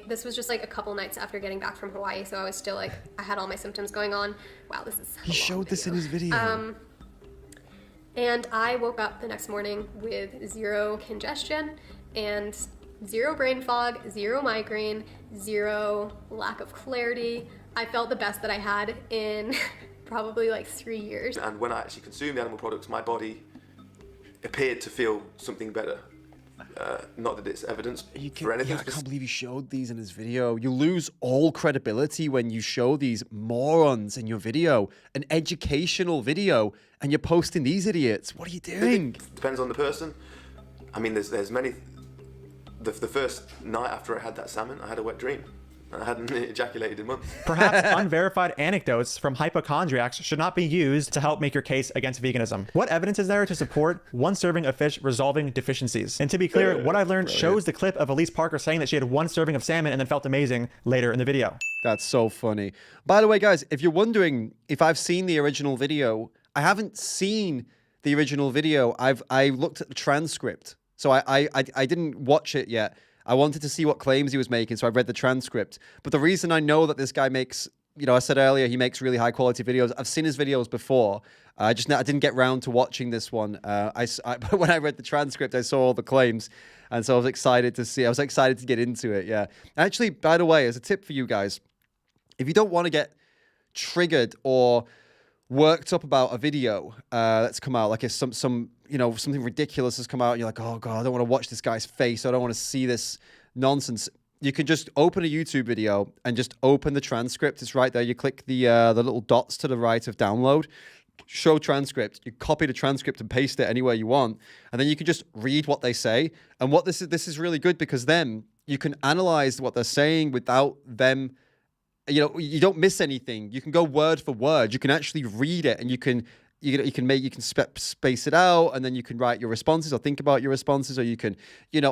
this was just like a couple nights after getting back from Hawaii, so I was still like, I had all my symptoms going on. Wow, this is He showed this in his video. And I woke up the next morning with 0 congestion and 0 brain fog, 0 migraine, 0 lack of clarity. I felt the best that I had in probably like 3 years. And when I actually consumed the animal products, my body appeared to feel something better. Not that it's evidence for anything. I can't believe he showed these in his video. You lose all credibility when you show these morons in your video, an educational video, and you're posting these idiots. What are you doing? Depends on the person. I mean, there's many. The first night after I had that salmon, I had a wet dream. I hadn't ejaculated in months. Perhaps unverified anecdotes from hypochondriacs should not be used to help make your case against veganism. What evidence is there to support one serving of fish resolving deficiencies? And to be clear, what I've learned shows the clip of Elise Parker saying that she had 1 serving of salmon and then felt amazing later in the video. That's so funny. By the way, guys, if you're wondering if I've seen the original video, I haven't seen the original video. I looked at the transcript. So I didn't watch it yet. I wanted to see what claims he was making, so I read the transcript. But the reason I know that this guy makes, I said earlier, he makes really high quality videos. I've seen his videos before. I didn't get round to watching this one. But when I read the transcript, I saw all the claims. And so I was excited to get into it, yeah. Actually, by the way, as a tip for you guys, if you don't want to get triggered or worked up about a video that's come out, like if something ridiculous has come out and you're like, oh God, I don't want to watch this guy's face. I don't want to see this nonsense. You can just open a YouTube video and just open the transcript. It's right there. You click the little dots to the right of download, show transcript. You copy the transcript and paste it anywhere you want. And then you can just read what they say. And this is really good because then you can analyze what they're saying without them. You don't miss anything. You can go word for word. You can actually read it, and you can space it out, and then you can write your responses or think about your responses, or you can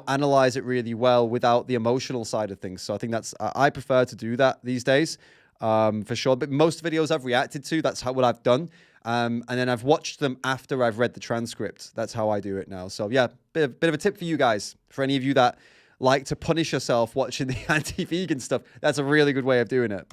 analyze it really well without the emotional side of things. So I think I prefer to do that these days, for sure. But most videos I've reacted to, that's what I've done, and then I've watched them after I've read the transcript. That's how I do it now. So yeah, bit of a tip for you guys, for any of you that like to punish yourself watching the anti-vegan stuff. That's a really good way of doing it.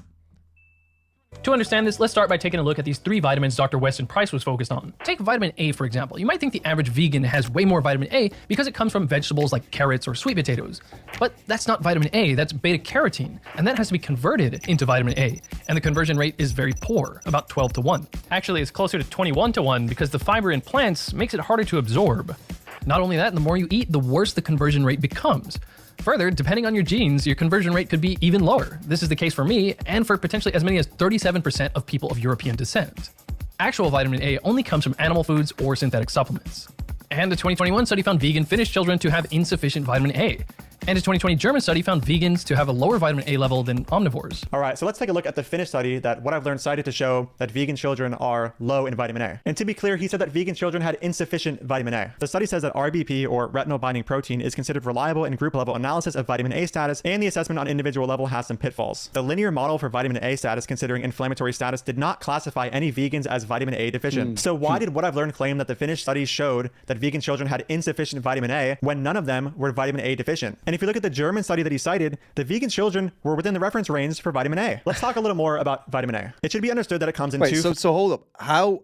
To understand this, let's start by taking a look at these 3 vitamins Dr. Weston Price was focused on. Take vitamin A, for example. You might think the average vegan has way more vitamin A because it comes from vegetables like carrots or sweet potatoes. But that's not vitamin A, that's beta-carotene, and that has to be converted into vitamin A. And the conversion rate is very poor, about 12 to 1. Actually, it's closer to 21 to 1 because the fiber in plants makes it harder to absorb. Not only that, the more you eat, the worse the conversion rate becomes. Further, depending on your genes, your conversion rate could be even lower. This is the case for me, and for potentially as many as 37% of people of European descent. Actual vitamin A only comes from animal foods or synthetic supplements. And a 2021 study found vegan Finnish children to have insufficient vitamin A. And a 2020 German study found vegans to have a lower vitamin A level than omnivores. All right, so let's take a look at the Finnish study that What I've Learned cited to show that vegan children are low in vitamin A. And to be clear, he said that vegan children had insufficient vitamin A. The study says that RBP, or retinol binding protein, is considered reliable in group level analysis of vitamin A status, and the assessment on individual level has some pitfalls. The linear model for vitamin A status, considering inflammatory status, did not classify any vegans as vitamin A deficient. So why did What I've Learned claim that the Finnish study showed that vegan children had insufficient vitamin A when none of them were vitamin A deficient? And if you look at the German study that he cited, the vegan children were within the reference range for vitamin A. Let's talk a little more about vitamin A. It should be understood that it comes in two... So hold up. How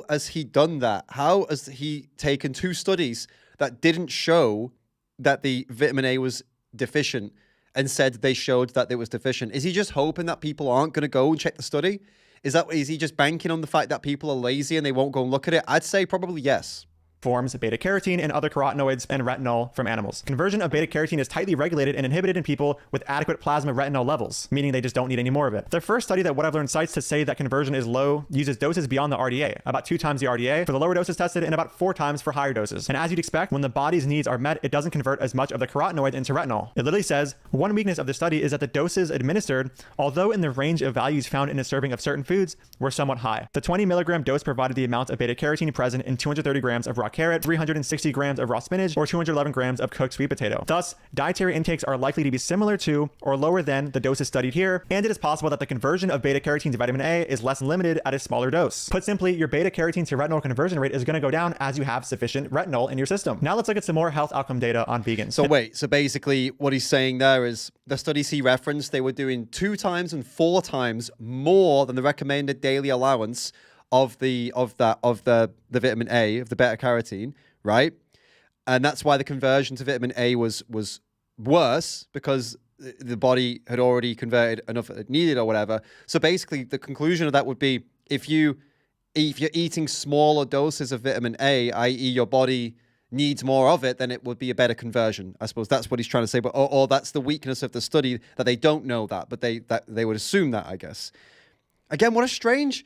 has he done that? How has he taken 2 studies that didn't show that the vitamin A was deficient and said they showed that it was deficient? Is he just hoping that people aren't going to go and check the study? Is he just banking on the fact that people are lazy and they won't go and look at it? I'd say probably yes. forms beta carotene and other carotenoids and retinol from animals. Conversion of beta carotene is tightly regulated and inhibited in people with adequate plasma retinol levels, meaning they just don't need any more of it. The first study that What I've Learned cites to say that conversion is low uses doses beyond the RDA, about 2 times the RDA for the lower doses tested and about 4 times for higher doses. And as you'd expect, when the body's needs are met, it doesn't convert as much of the carotenoid into retinol. It literally says, one weakness of the study is that the doses administered, although in the range of values found in a serving of certain foods, were somewhat high. The 20 milligram dose provided the amount of beta carotene present in 230 grams of raw carrot, 360 grams of raw spinach, or 211 grams of cooked sweet potato. Thus, dietary intakes are likely to be similar to or lower than the doses studied here, and it is possible that the conversion of beta carotene to vitamin A is less limited at a smaller dose. Put simply, your beta carotene to retinol conversion rate is going to go down as you have sufficient retinol in your system. Now let's look at some more health outcome data on vegans. So wait, so basically what he's saying there is the studies he referenced, they were doing 2 times and 4 times more than the recommended daily allowance of the vitamin A, of the beta carotene, right? And that's why the conversion to vitamin A was worse, because the body had already converted enough it needed or whatever. So basically the conclusion of that would be if you're eating smaller doses of vitamin A, i.e. your body needs more of it, then it would be a better conversion. I suppose that's what he's trying to say. But or that's the weakness of the study, that they don't know that, but they would assume that, I guess. Again, what a strange.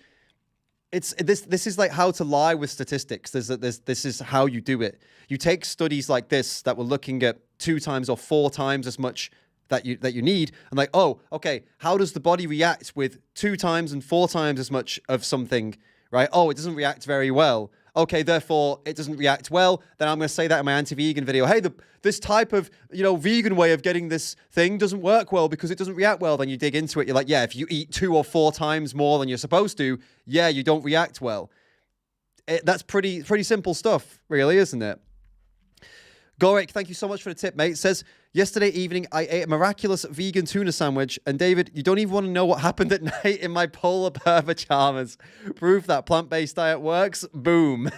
This is like how to lie with statistics. This is how you do it. You take studies like this that were looking at 2 times or 4 times as much that you need, and like, oh, okay, how does the body react with 2 times and 4 times as much of something, right? Oh, it doesn't react very well. Okay, therefore it doesn't react well. Then I'm going to say that in my anti-vegan video. Hey, this type of vegan way of getting this thing doesn't work well because it doesn't react well. Then you dig into it. You're like, yeah, if you eat 2 or 4 times more than you're supposed to, yeah, you don't react well. That's pretty simple stuff, really, isn't it? Gorik, thank you so much for the tip, mate. It says, yesterday evening, I ate a miraculous vegan tuna sandwich. And David, you don't even want to know what happened at night in my polar bear pajamas. Proof that plant-based diet works. Boom.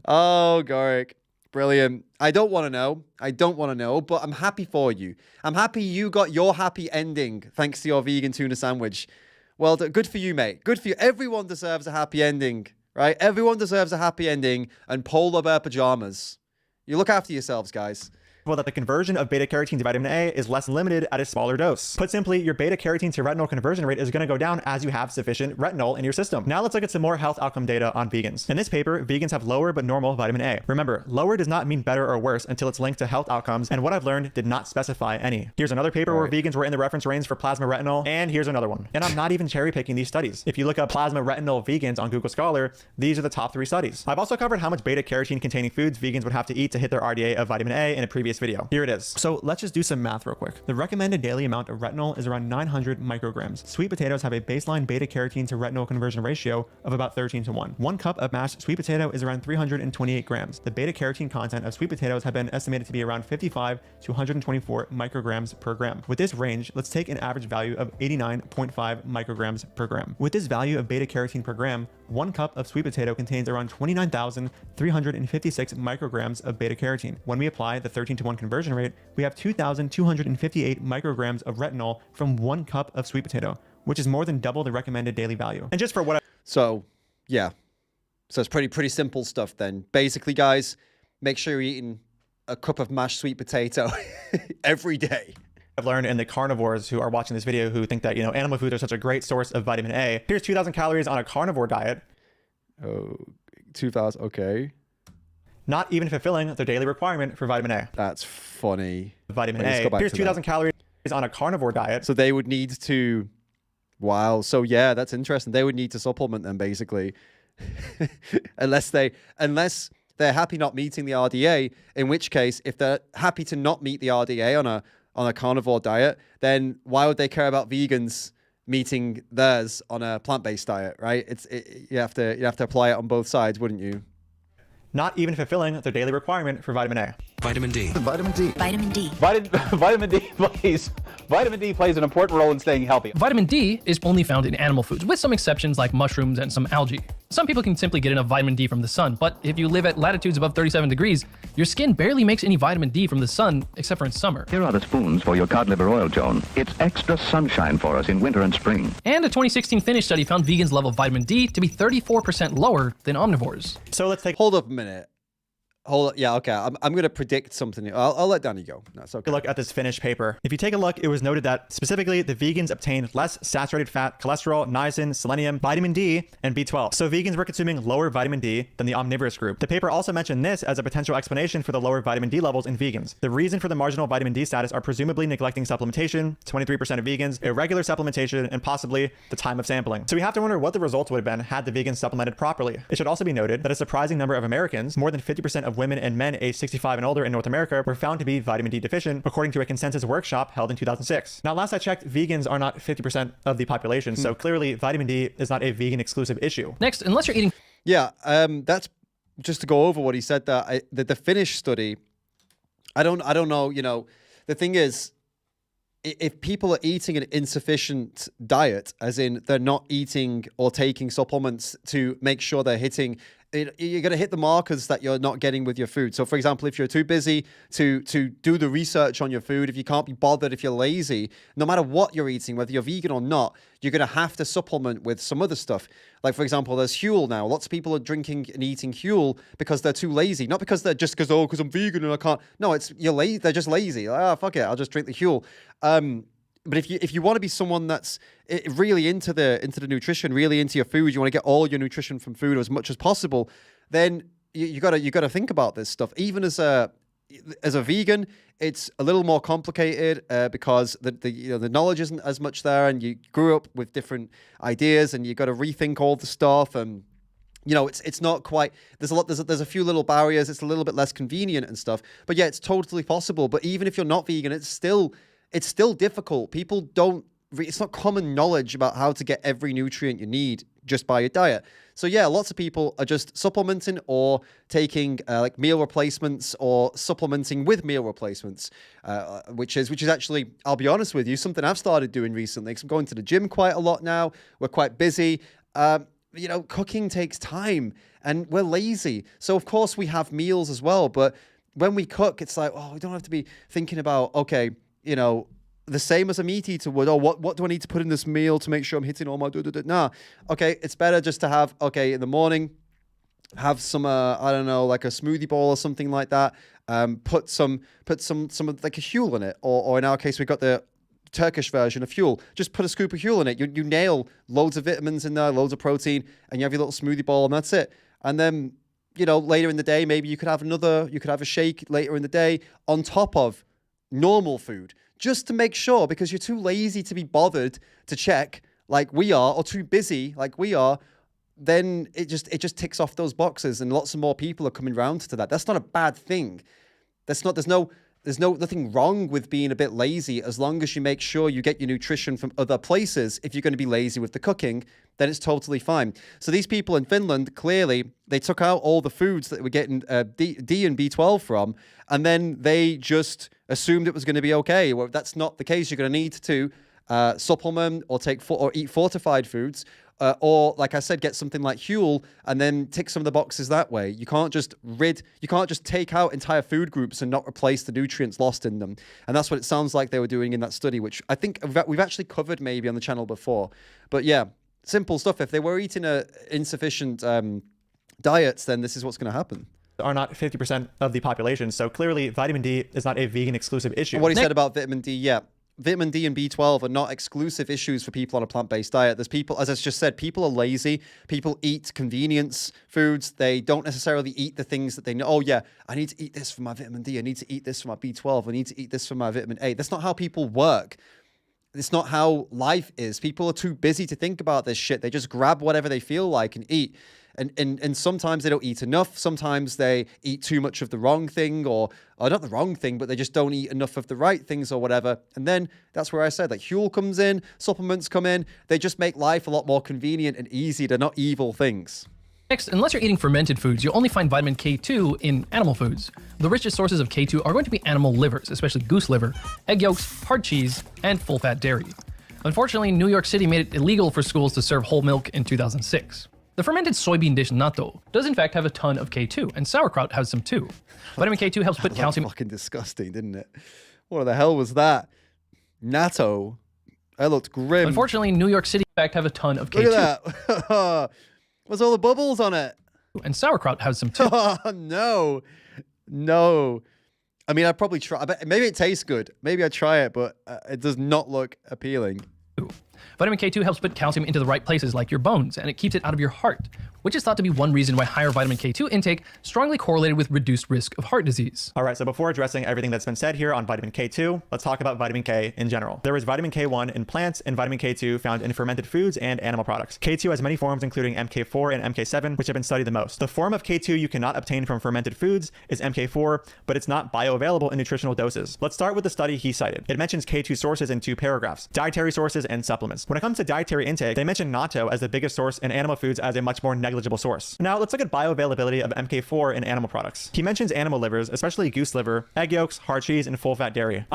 Oh, Gorik. Brilliant. I don't want to know, but I'm happy for you. I'm happy you got your happy ending thanks to your vegan tuna sandwich. Well, good for you, mate. Good for you. Everyone deserves a happy ending. Right? Everyone deserves a happy ending and polar bear pajamas. You look after yourselves, guys. Well, that the conversion of beta carotene to vitamin A is less limited at a smaller dose. Put simply, your beta carotene to retinol conversion rate is going to go down as you have sufficient retinol in your system. Now let's look at some more health outcome data on vegans. In this paper, vegans have lower but normal vitamin A. Remember, lower does not mean better or worse until it's linked to health outcomes, and What I've Learned did not specify any. Here's another paper where vegans were in the reference range for plasma retinol, and here's another one. And I'm not even cherry picking these studies. If you look up plasma retinol vegans on Google Scholar, these are the top 3 studies. I've also covered how much beta carotene containing foods vegans would have to eat to hit their RDA of vitamin A in a previous video. Here it is. So let's just do some math real quick. The recommended daily amount of retinol is around 900 micrograms. Sweet potatoes have a baseline beta carotene to retinol conversion ratio of about 13:1. 1 cup of mashed sweet potato is around 328 grams. The beta carotene content of sweet potatoes have been estimated to be around 55 to 124 micrograms per gram. With this range, let's take an average value of 89.5 micrograms per gram. With this value of beta carotene per gram, 1 cup of sweet potato contains around 29,356 micrograms of beta carotene. When we apply the 13:1 conversion rate, we have 2,258 micrograms of retinol from 1 cup of sweet potato, which is more than double the recommended daily value. And just for what So, yeah. So it's pretty simple stuff then. Basically, guys, make sure you're eating a cup of mashed sweet potato every day. I've learned, and the carnivores who are watching this video who think that, animal foods are such a great source of vitamin A. Here's 2,000 calories on a carnivore diet. Oh, 2,000, okay. Not even fulfilling their daily requirement for vitamin A. That's funny. Vitamin A. Here's 2,000 calories on a carnivore diet. So they would need to... Wow. So yeah, that's interesting. They would need to supplement them, basically. unless they're happy not meeting the RDA, in which case, if they're happy to not meet the RDA on a carnivore diet, then why would they care about vegans meeting theirs on a plant-based diet, right? You have to apply it on both sides, wouldn't you? Not even fulfilling their daily requirement for vitamin A. Vitamin D. Vitamin D. Vitamin D. Vitamin D plays an important role in staying healthy. Vitamin D is only found in animal foods, with some exceptions like mushrooms and some algae. Some people can simply get enough vitamin D from the sun, but if you live at latitudes above 37 degrees, your skin barely makes any vitamin D from the sun, except for in summer. Here are the spoons for your cod liver oil, Joan. It's extra sunshine for us in winter and spring. And a 2016 Finnish study found vegans' level of vitamin D to be 34% lower than omnivores. So let's take... Hold up a minute. Hold up. Yeah, okay. I'm going to predict something. I'll let Danny go. That's okay. Look at this Finnish paper. If you take a look, it was noted that specifically the vegans obtained less saturated fat, cholesterol, niacin, selenium, vitamin D, and B12. So vegans were consuming lower vitamin D than the omnivorous group. The paper also mentioned this as a potential explanation for the lower vitamin D levels in vegans. The reason for the marginal vitamin D status are presumably neglecting supplementation, 23% of vegans, irregular supplementation, and possibly the time of sampling. So we have to wonder what the results would have been had the vegans supplemented properly. It should also be noted that a surprising number of Americans, more than 50% of women and men aged 65 and older in North America, were found to be vitamin D deficient, according to a consensus workshop held in 2006. Now, last I checked, vegans are not 50% of the population, so clearly vitamin D is not a vegan exclusive issue. Next, unless you're eating... Yeah, that's just to go over what he said there. The Finnish study, I don't know, you know, the thing is, if people are eating an insufficient diet, as in they're not eating or taking supplements to make sure they're hitting, you're going to hit the markers that you're not getting with your food. So, for example, if you're too busy to do the research on your food, if you can't be bothered, if you're lazy, no matter what you're eating, whether you're vegan or not, you're going to have to supplement with some other stuff. Like, for example, there's Huel now. Lots of people are drinking and eating Huel because they're too lazy. Not because they're just because I'm vegan and I can't. No, it's you're lazy. They're just lazy. Like, fuck it, I'll just drink the Huel. But if you want to be someone that's really into the nutrition, really into your food, you want to get all your nutrition from food as much as possible, then you gotta think about this stuff. Even as a vegan, it's a little more complicated because the knowledge isn't as much there, and you grew up with different ideas, and you got to rethink all the stuff, and you know it's not quite. There's a few little barriers. It's a little bit less convenient and stuff. But yeah, it's totally possible. But even if you're not vegan, it's still difficult. People don't, it's not common knowledge about how to get every nutrient you need just by your diet. So yeah, lots of people are just supplementing or taking like meal replacements or supplementing with meal replacements, which is actually, I'll be honest with you, something I've started doing recently, because I'm going to the gym quite a lot now. We're quite busy. You know, cooking takes time and we're lazy. So of course we have meals as well. But when we cook, it's like, oh, we don't have to be thinking about, okay, you know, the same as a meat eater would. Oh, what do I need to put in this meal to make sure I'm hitting all my Nah. Okay, it's better just to have, okay, in the morning, have some, I don't know, like a smoothie bowl or something like that. Put some like a Huel in it. Or in our case, we got the Turkish version of Huel. Just put a scoop of Huel in it. You nail loads of vitamins in there, loads of protein, and you have your little smoothie bowl, and that's it. And then, you know, later in the day, maybe you could have a shake later in the day on top of normal food, just to make sure, because you're too lazy to be bothered to check like we are, or too busy like we are, then it just ticks off those boxes, and lots of more people are coming around to that. That's not a bad thing. There's nothing wrong with being a bit lazy, as long as you make sure you get your nutrition from other places. If you're going to be lazy with the cooking, then it's totally fine. So these people in Finland, clearly, they took out all the foods that we're getting D and B12 from, and then they just assumed it was going to be okay. Well, that's not the case. You're going to need to supplement or eat fortified foods, or like I said, get something like Huel and then tick some of the boxes that way. You can't just take out entire food groups and not replace the nutrients lost in them. And that's what it sounds like they were doing in that study, which I think we've actually covered maybe on the channel before. But yeah, simple stuff. If they were eating insufficient diets, then this is what's going to happen. Are not 50% of the population. So clearly vitamin D is not a vegan exclusive issue. And what he said about vitamin D, yeah. Vitamin D and B12 are not exclusive issues for people on a plant-based diet. There's people, as I just said, people are lazy. People eat convenience foods. They don't necessarily eat the things that they know. Oh yeah, I need to eat this for my vitamin D. I need to eat this for my B12. I need to eat this for my vitamin A. That's not how people work. It's not how life is. People are too busy to think about this shit. They just grab whatever they feel like and eat. And sometimes they don't eat enough. Sometimes they eat too much of the wrong thing, or not the wrong thing, but they just don't eat enough of the right things or whatever. And then that's where I said, like, Huel comes in, supplements come in. They just make life a lot more convenient and easy. They're not evil things. Next, unless you're eating fermented foods, you'll only find vitamin K2 in animal foods. The richest sources of K2 are going to be animal livers, especially goose liver, egg yolks, hard cheese, and full-fat dairy. Unfortunately, New York City made it illegal for schools to serve whole milk in 2006. The fermented soybean dish natto does in fact have a ton of K2, and sauerkraut has some too. Vitamin K2 helps put calcium... Fucking disgusting, didn't it? What the hell was that? Natto? That looked grim. Unfortunately, New York City in fact have a ton of K2. Look at that. What's all the bubbles on it? And sauerkraut has some too. Oh, no. No. I mean, I'd probably try. Maybe it tastes good. Maybe I'd try it, but it does not look appealing. Vitamin K2 helps put calcium into the right places like your bones, and it keeps it out of your heart, which is thought to be one reason why higher vitamin K2 intake strongly correlated with reduced risk of heart disease. All right, so before addressing everything that's been said here on vitamin K2, let's talk about vitamin K in general. There is vitamin K1 in plants and vitamin K2 found in fermented foods and animal products. K2 has many forms, including MK4 and MK7, which have been studied the most. The form of K2 you cannot obtain from fermented foods is MK4, but it's not bioavailable in nutritional doses. Let's start with the study he cited. It mentions K2 sources in 2 paragraphs, dietary sources and supplements. When it comes to dietary intake, they mention natto as the biggest source and animal foods as a much more negligible source. Now let's look at bioavailability of MK4 in animal products. He mentions animal livers, especially goose liver, egg yolks, hard cheese, and full-fat dairy.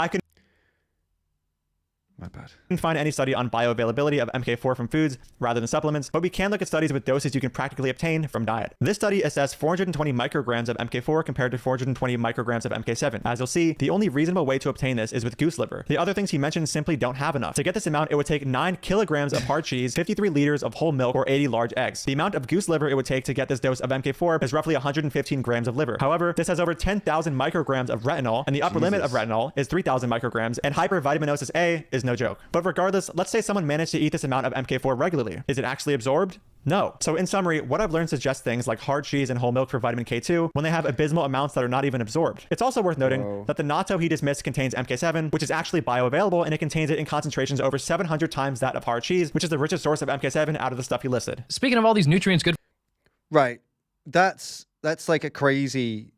My bad. Couldn't find any study on bioavailability of MK4 from foods rather than supplements, but we can look at studies with doses you can practically obtain from diet. This study assessed 420 micrograms of MK4 compared to 420 micrograms of MK7. As you'll see, the only reasonable way to obtain this is with goose liver. The other things he mentioned simply don't have enough. To get this amount, it would take 9 kilograms of hard cheese, 53 liters of whole milk, or 80 large eggs. The amount of goose liver it would take to get this dose of MK4 is roughly 115 grams of liver. However, this has over 10,000 micrograms of retinol, and the upper limit of retinol is 3,000 micrograms, and hypervitaminosis A is no joke. But regardless, let's say someone managed to eat this amount of MK4 regularly. Is it actually absorbed? No. So in summary, what I've learned suggests things like hard cheese and whole milk for vitamin K2 when they have abysmal amounts that are not even absorbed. It's also worth noting that the natto he dismissed contains MK7, which is actually bioavailable, and it contains it in concentrations over 700 times that of hard cheese, which is the richest source of MK7 out of the stuff he listed. Speaking of all these nutrients good... Right. That's like a crazy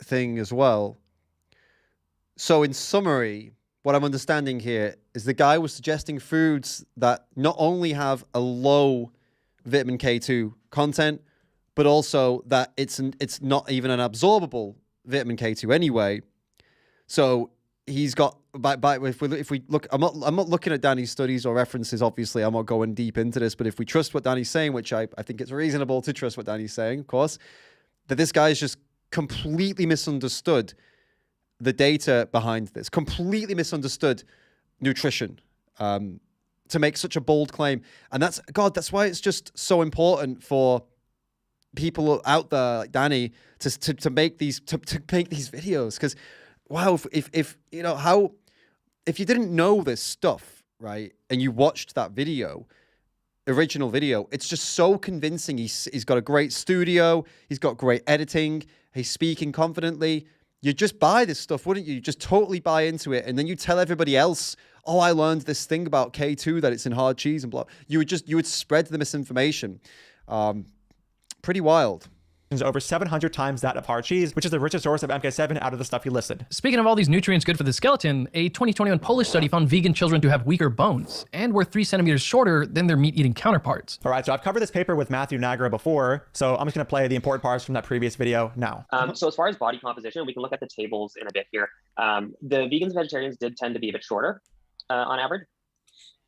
thing as well. So in summary, what I'm understanding here is the guy was suggesting foods that not only have a low vitamin K2 content, but also that it's not even an absorbable vitamin K2 anyway. So he's got if we look, I'm not looking at Danny's studies or references. Obviously, I'm not going deep into this. But if we trust what Danny's saying, which I think it's reasonable to trust what Danny's saying, of course, that this guy's just completely misunderstood the data behind this, completely misunderstood nutrition to make such a bold claim. And that's why it's just so important for people out there like Danny to make these videos. Because wow, if you know how, if you didn't know this stuff, right, and you watched that original video, it's just so convincing. He's got a great studio, he's got great editing, he's speaking confidently. You'd just buy this stuff, wouldn't you? You just totally buy into it. And then you tell everybody else, oh, I learned this thing about K2, that it's in hard cheese and blah. You would spread the misinformation. Pretty wild. Over 700 times that of hard cheese, which is the richest source of MK7 out of the stuff he listed. Speaking of all these nutrients good for the skeleton, a 2021 Polish study found vegan children to have weaker bones and were 3 centimeters shorter than their meat-eating counterparts. All right, so I've covered this paper with Matthew Nagra before, so I'm just going to play the important parts from that previous video now. So as far as body composition, we can look at the tables in a bit here. The vegans and vegetarians did tend to be a bit shorter on average.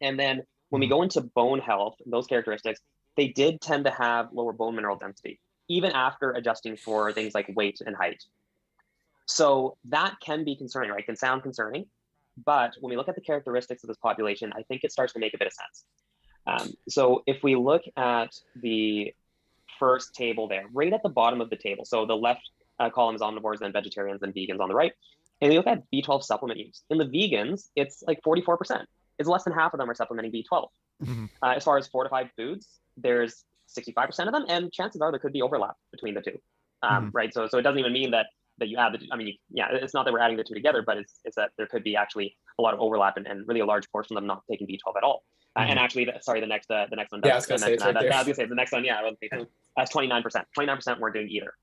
And then when we go into bone health, those characteristics, they did tend to have lower bone mineral density, even after adjusting for things like weight and height. So that can be concerning, right? Can sound concerning, but when we look at the characteristics of this population, I think it starts to make a bit of sense. So if we look at the first table there, right at the bottom of the table, so the left column is omnivores, then vegetarians, then vegans on the right, and we look at B12 supplement use. In the vegans, it's like 44%. It's less than half of them are supplementing B12. As far as fortified foods, there's 65% of them, and chances are there could be overlap between the two, right? So it doesn't even mean that you add the two. I mean, yeah, it's not that we're adding the two together, but it's that there could be actually a lot of overlap and really a large portion of them not taking B12 at all. And actually, the next one. Yeah, I was gonna say it's right there. I was gonna say the next one. Yeah, that's 29%. 29% weren't doing either.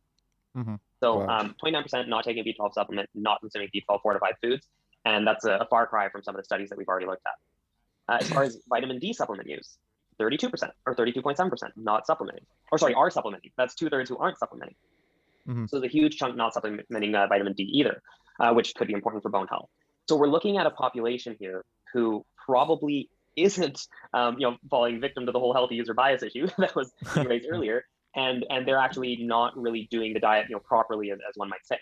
So 29% not taking B12 supplement, not consuming B12 fortified foods, and that's a far cry from some of the studies that we've already looked at. As far as vitamin D supplement use, 32% or 32.7% not supplementing. Or sorry, are supplementing. That's 2/3 who aren't supplementing. So there's a huge chunk not supplementing vitamin D either, which could be important for bone health. So we're looking at a population here who probably isn't, falling victim to the whole healthy user bias issue that was raised earlier, and they're actually not really doing the diet, properly as one might say,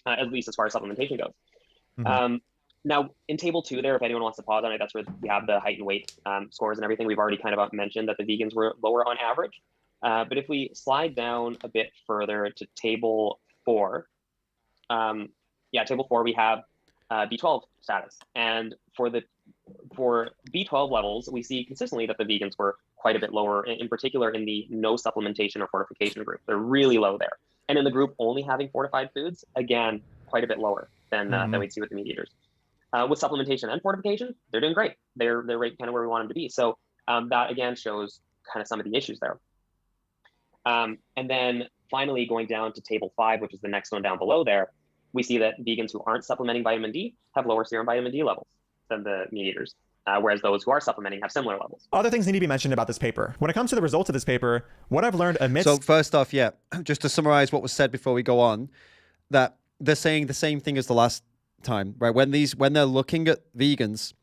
at least as far as supplementation goes. Now, in table 2 there, if anyone wants to pause on it, that's where we have the height and weight scores and everything. We've already kind of mentioned that the vegans were lower on average. But if we slide down a bit further to table 4, table 4, we have B12 status. And for B12 levels, we see consistently that the vegans were quite a bit lower, in particular in the no supplementation or fortification group. They're really low there. And in the group only having fortified foods, again, quite a bit lower than we'd see with the meat eaters. With supplementation and fortification, they're doing great. They're right kind of where we want them to be. So that again shows kind of some of the issues there. And then finally going down to table 5, which is the next one down below there, we see that vegans who aren't supplementing vitamin D have lower serum vitamin D levels than the meat eaters, whereas those who are supplementing have similar levels. Other things need to be mentioned about this paper. When it comes to the results of this paper, what I've learned amidst... So first off, just to summarize what was said before we go on, that they're saying the same thing as the last time, right? When they're looking at vegans,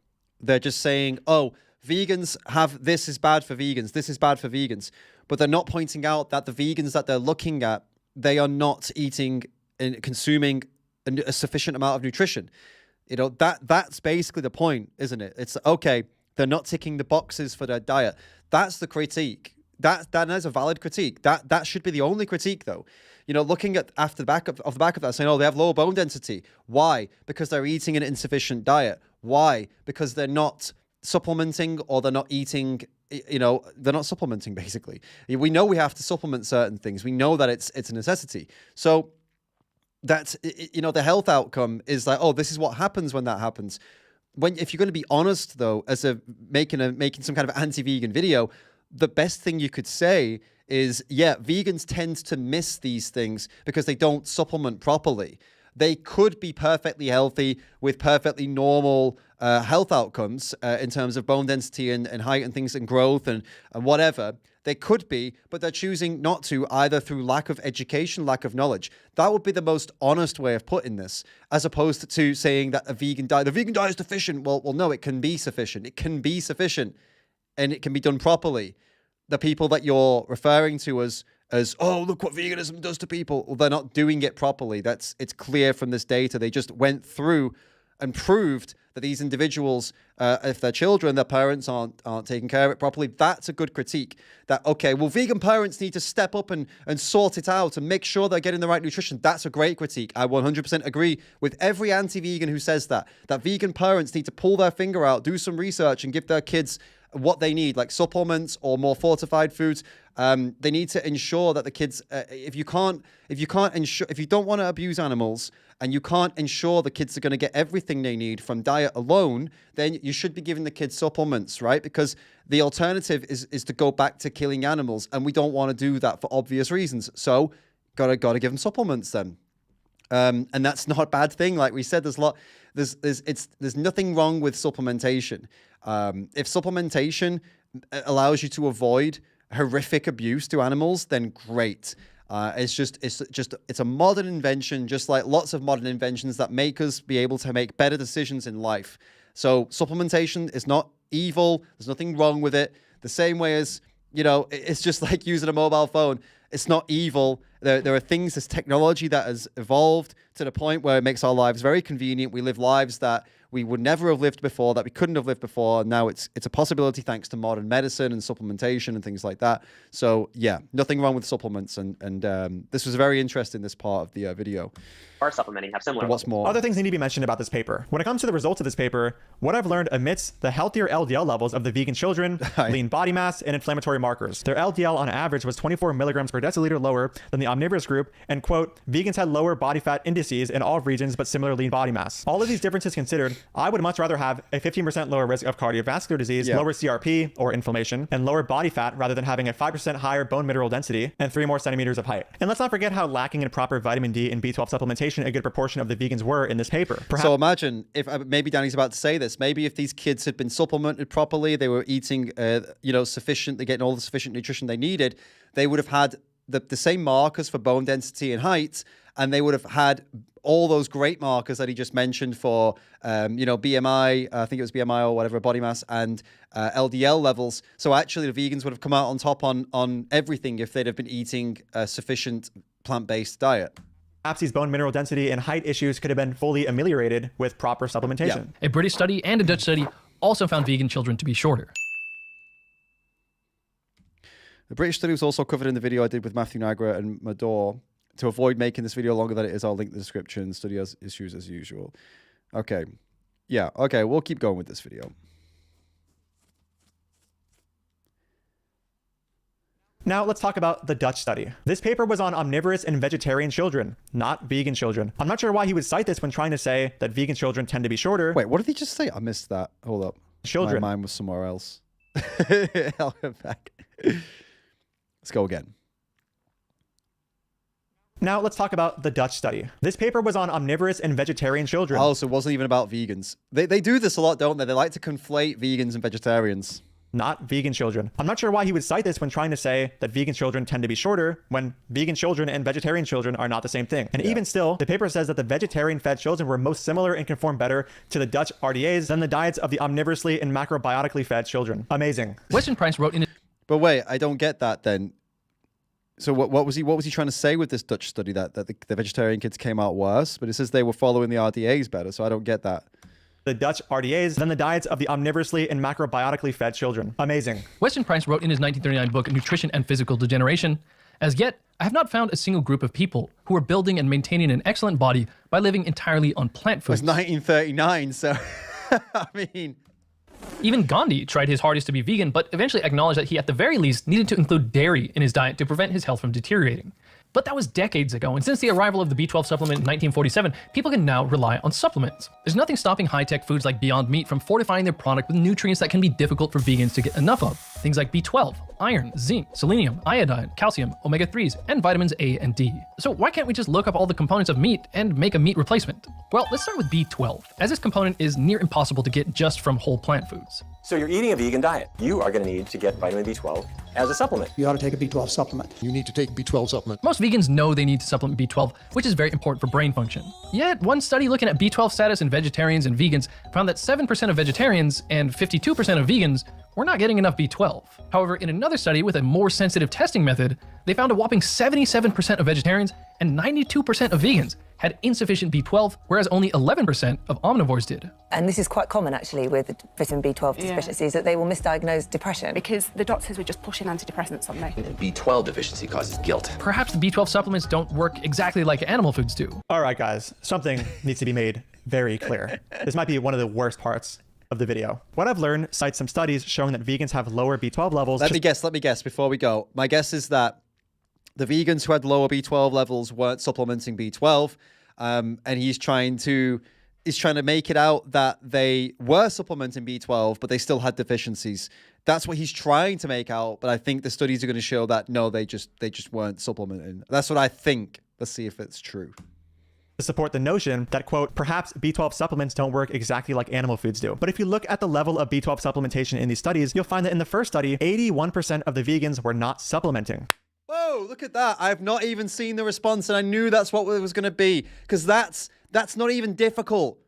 they're just saying, oh, vegans have, this is bad for vegans, this is bad for vegans. But they're not pointing out that the vegans that they're looking at, they are not eating and consuming a sufficient amount of nutrition. That's basically the point, isn't it? It's okay, they're not ticking the boxes for their diet. That's the critique. That is a valid critique. That should be the only critique, though. Looking at off the back of that, saying, oh, they have lower bone density. Why? Because they're eating an insufficient diet. Why? Because they're not supplementing, or they're not eating, they're not supplementing, basically. We know we have to supplement certain things. We know that it's a necessity. So that's, the health outcome is like, oh, this is what happens when that happens. If you're going to be honest, though, as making some kind of anti-vegan video, the best thing you could say is, vegans tend to miss these things because they don't supplement properly. They could be perfectly healthy with perfectly normal health outcomes in terms of bone density and height and things and growth and whatever. They could be, but they're choosing not to, either through lack of education, lack of knowledge. That would be the most honest way of putting this, as opposed to saying that the vegan diet is deficient. Well, no, it can be sufficient. It can be sufficient, and it can be done properly. The people that you're referring to as oh, look what veganism does to people, well, they're not doing it properly. It's clear from this data. They just went through and proved that these individuals, if their children, their parents aren't taking care of it properly, that's a good critique. That, okay, well, vegan parents need to step up and sort it out and make sure they're getting the right nutrition. That's a great critique. I 100% agree with every anti-vegan who says that vegan parents need to pull their finger out, do some research, and give their kids what they need, like supplements or more fortified foods. They need to ensure that the kids, if you don't want to abuse animals and you can't ensure the kids are going to get everything they need from diet alone, then you should be giving the kids supplements, right? Because the alternative is to go back to killing animals, and we don't want to do that for obvious reasons. So gotta give them supplements then. And that's not a bad thing. Like we said, there's nothing wrong with supplementation. If supplementation allows you to avoid horrific abuse to animals, then great. It's a modern invention, just like lots of modern inventions that make us be able to make better decisions in life. So supplementation is not evil. There's nothing wrong with it. The same way as, it's just like using a mobile phone. It's not evil. There are things, there's technology that has evolved to the point where it makes our lives very convenient. We live lives that we would never have lived before, that we couldn't have lived before. And now it's a possibility thanks to modern medicine and supplementation and things like that. So yeah, nothing wrong with supplements. And this was very interesting, this part of the video. Are supplementing have similar. But what's more? Other things need to be mentioned about this paper. When it comes to the results of this paper, what I've learned amidst the healthier LDL levels of the vegan children, lean body mass, and inflammatory markers. Their LDL on average was 24 milligrams per deciliter lower than the omnivorous group, and quote, vegans had lower body fat indices in all regions but similar lean body mass. All of these differences considered, I would much rather have a 15% lower risk of cardiovascular disease, lower CRP or inflammation, and lower body fat rather than having a 5% higher bone mineral density and 3 more centimeters of height. And let's not forget how lacking in proper vitamin D and B12 supplementation supplementation a good proportion of the vegans were in this paper. So imagine if maybe Danny's about to say this. Maybe if these kids had been supplemented properly, they were eating, sufficient, they're getting all the sufficient nutrition they needed, they would have had the same markers for bone density and height, and they would have had all those great markers that he just mentioned for, BMI, I think it was BMI or whatever, body mass, and LDL levels. So actually, the vegans would have come out on top on everything if they'd have been eating a sufficient plant-based diet. Perhaps these bone mineral density and height issues could have been fully ameliorated with proper supplementation. A British study and a Dutch study also found vegan children to be shorter. The British study was also covered in the video I did with Matthew Nigra and Mador. To avoid making this video longer than it is, I'll link the description. Study has issues as usual. Okay. Yeah, okay, we'll keep going with this video. Now let's talk about the Dutch study. This paper was on omnivorous and vegetarian children, not vegan children. I'm not sure why he would cite this when trying to say that vegan children tend to be shorter. Wait, what did he just say? I missed that. Hold up. Children. My mind was somewhere else. I'll get back. Let's go again. Now let's talk about the Dutch study. This paper was on omnivorous and vegetarian children. Oh, so it wasn't even about vegans. They do this a lot, don't they? They like to conflate vegans and vegetarians. Not vegan children. I'm not sure why he would cite this when trying to say that vegan children tend to be shorter when vegan children and vegetarian children are not the same thing. And even still, the paper says that the vegetarian-fed children were most similar and conform better to the Dutch RDAs than the diets of the omnivorously and macrobiotically fed children. Amazing. Weston Price wrote in it. But wait, I don't get that then. So what was he trying to say with this Dutch study that the vegetarian kids came out worse? But it says they were following the RDAs better, so I don't get that. The Dutch RDAs than the diets of the omnivorously and macrobiotically fed children. Amazing. Weston Price wrote in his 1939 book, Nutrition and Physical Degeneration, "As yet, I have not found a single group of people who are building and maintaining an excellent body by living entirely on plant foods." It was 1939, so I mean... Even Gandhi tried his hardest to be vegan, but eventually acknowledged that he at the very least needed to include dairy in his diet to prevent his health from deteriorating. But that was decades ago, and since the arrival of the B12 supplement in 1947, people can now rely on supplements. There's nothing stopping high-tech foods like Beyond Meat from fortifying their product with nutrients that can be difficult for vegans to get enough of. Things like B12, iron, zinc, selenium, iodine, calcium, omega-3s, and vitamins A and D. So why can't we just look up all the components of meat and make a meat replacement? Well, let's start with B12, as this component is near impossible to get just from whole plant foods. So you're eating a vegan diet. You are going to need to get vitamin B12 as a supplement. You ought to take a B12 supplement. You need to take a B12 supplement. Most vegans know they need to supplement B12, which is very important for brain function. Yet, one study looking at B12 status in vegetarians and vegans found that 7% of vegetarians and 52% of vegans were not getting enough B12. However, in another study with a more sensitive testing method, they found a whopping 77% of vegetarians and 92% of vegans had insufficient B12, whereas only 11% of omnivores did. And this is quite common actually with vitamin B12 deficiencies, that they will misdiagnose depression. Because the doctors were just pushing antidepressants on me. B12 deficiency causes guilt. Perhaps the B12 supplements don't work exactly like animal foods do. All right, guys, something needs to be made very clear. This might be one of the worst parts of the video. What I've learned cites some studies showing that vegans have lower B12 levels. Let me guess before we go. My guess is that the vegans who had lower B12 levels weren't supplementing B12, and he's trying to make it out that they were supplementing B12, but they still had deficiencies. That's what he's trying to make out, but I think the studies are going to show that no, they just weren't supplementing. That's what I think. Let's see if it's true. To support the notion that, quote, perhaps B12 supplements don't work exactly like animal foods do. But if you look at the level of B12 supplementation in these studies, you'll find that in the first study, 81% of the vegans were not supplementing. Whoa, look at that. I've not even seen the response, and I knew that's what it was going to be, because that's not even difficult.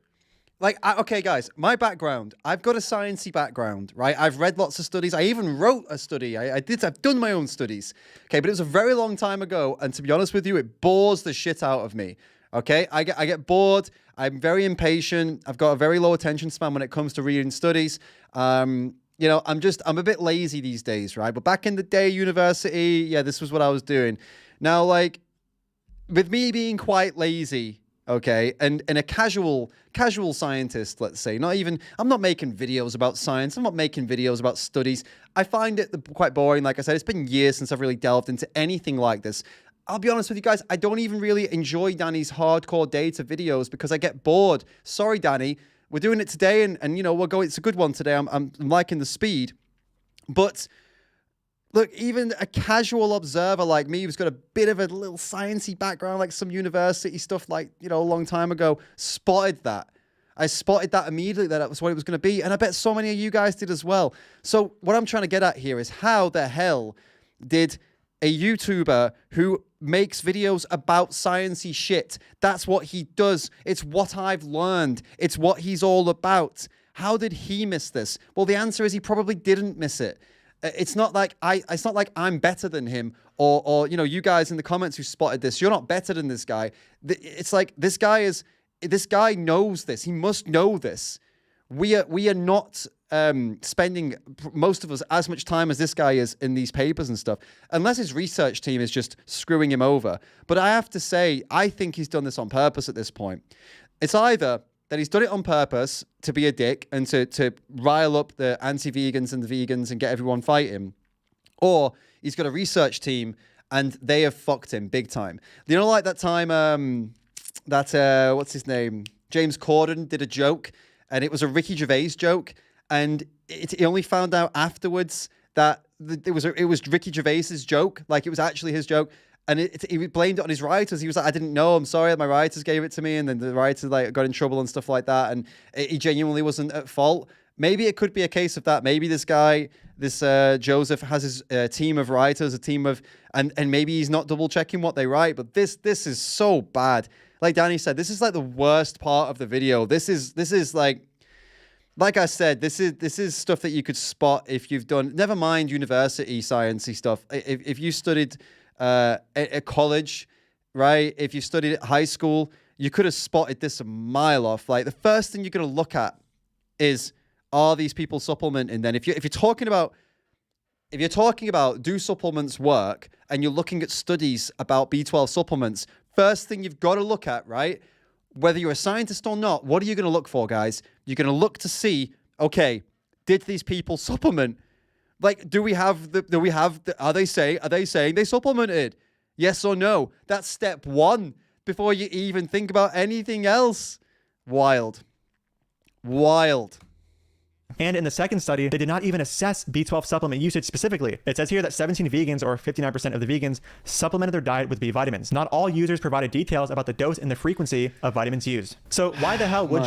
Like, okay, guys, my background, I've got a sciencey background, right? I've read lots of studies. I even wrote a study. I've done my own studies. Okay, but it was a very long time ago, and to be honest with you, it bores the shit out of me. Okay, I get bored. I'm very impatient. I've got a very low attention span when it comes to reading studies. I'm a bit lazy these days, right? But back in the day, university, yeah, this was what I was doing. Now, like, with me being quite lazy, okay, and a casual scientist, let's say, I'm not making videos about science. I'm not making videos about studies. I find it quite boring. Like I said, it's been years since I've really delved into anything like this. I'll be honest with you guys, I don't even really enjoy Danny's hardcore data videos because I get bored. Sorry, Danny. We're doing it today and it's a good one today. I'm liking the speed. But Look, even a casual observer like me who's got a bit of a little sciencey background, like some university stuff, like, you know, a long time ago, spotted that. I spotted that immediately, that was what it was going to be. And I bet so many of you guys did as well. So what I'm trying to get at here is how the hell did a YouTuber who makes videos about sciencey shit, that's what he does. It's what I've learned. It's what he's all about. How did he miss this? Well, the answer is he probably didn't miss it. It's not like I'm better than him, or you know, you guys in the comments who spotted this, you're not better than this guy. It's like this guy knows this. He must know this. We are not spending, most of us, as much time as this guy is in these papers and stuff, unless his research team is just screwing him over. But I have to say, I think he's done this on purpose at this point. It's either that he's done it on purpose to be a dick and to rile up the anti-vegans and the vegans and get everyone fighting, or he's got a research team and they have fucked him big time. You know, like that time what's his name? James Corden did a joke, and it was a Ricky Gervais joke, and he only found out afterwards that it was Ricky Gervais's joke, like it was actually his joke. And he blamed it on his writers. He was like, I didn't know. I'm sorry. My writers gave it to me. And then the writers like got in trouble and stuff like that. And he genuinely wasn't at fault. Maybe it could be a case of that. Maybe this guy, Joseph, has his team of writers, and maybe he's not double checking what they write. But this is so bad. Like Danny said, this is like the worst part of the video. This is like I said, this is stuff that you could spot if you've done, never mind university sciencey stuff. If you studied at college, right? If you studied at high school, you could have spotted this a mile off. Like the first thing you're going to look at is, are these people supplementing? Then if you're talking about do supplements work, and you're looking at studies about B12 supplements, first thing you've got to look at, right? Whether you're a scientist or not, what are you going to look for, guys? You're going to look to see, okay, did these people supplement? Like, are they saying they supplemented? Yes or no? That's step one before you even think about anything else. Wild. And in the second study, they did not even assess B12 supplement usage specifically. It says here that 17 vegans, or 59% of the vegans, supplemented their diet with B vitamins. Not all users provided details about the dose and the frequency of vitamins used. So why the hell would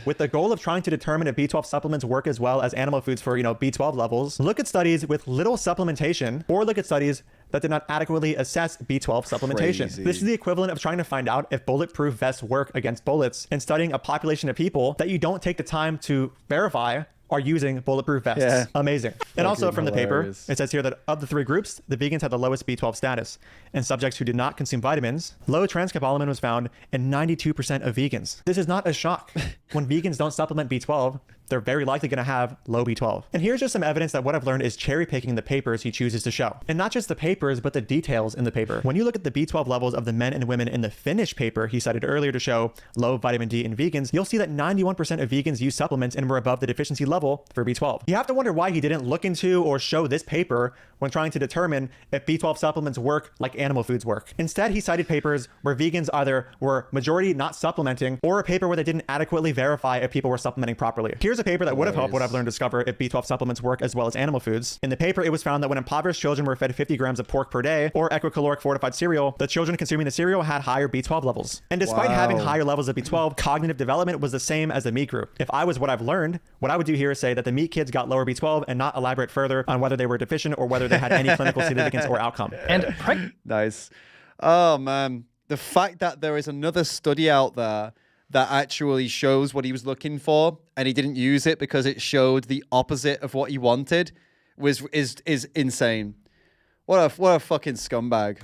with the goal of trying to determine if B12 supplements work as well as animal foods for, B12 levels, look at studies with little supplementation, or look at studies that did not adequately assess B12 supplementation. Crazy. This is the equivalent of trying to find out if bulletproof vests work against bullets and studying a population of people that you don't take the time to verify are using bulletproof vests. Yeah. Amazing. And also from the paper, it says here that of the three groups, the vegans had the lowest B12 status. And subjects who did not consume vitamins, low transcobalamin was found in 92% of vegans. This is not a shock. When vegans don't supplement B12, they're very likely going to have low B12. And here's just some evidence that what I've learned is cherry picking the papers he chooses to show. And not just the papers, but the details in the paper. When you look at the B12 levels of the men and women in the Finnish paper he cited earlier to show low vitamin D in vegans, you'll see that 91% of vegans use supplements and were above the deficiency level for B12. You have to wonder why he didn't look into or show this paper when trying to determine if B12 supplements work like animal foods work. Instead, he cited papers where vegans either were majority not supplementing, or a paper where they didn't adequately verify if people were supplementing properly. Here's a paper that would have helped what I've learned discover if B12 supplements work as well as animal foods. In the paper, it was found that when impoverished children were fed 50 grams of pork per day or equicaloric fortified cereal, the children consuming the cereal had higher B12 levels. And despite having higher levels of B12, cognitive development was the same as the meat group. If I was what I've learned, what I would do here is say that the meat kids got lower B12 and not elaborate further on whether they were deficient or whether they had any clinical significance or outcome. And nice. Oh man, the fact that there is another study out there that actually shows what he was looking for, and he didn't use it because it showed the opposite of what he wanted, is insane. What a fucking scumbag.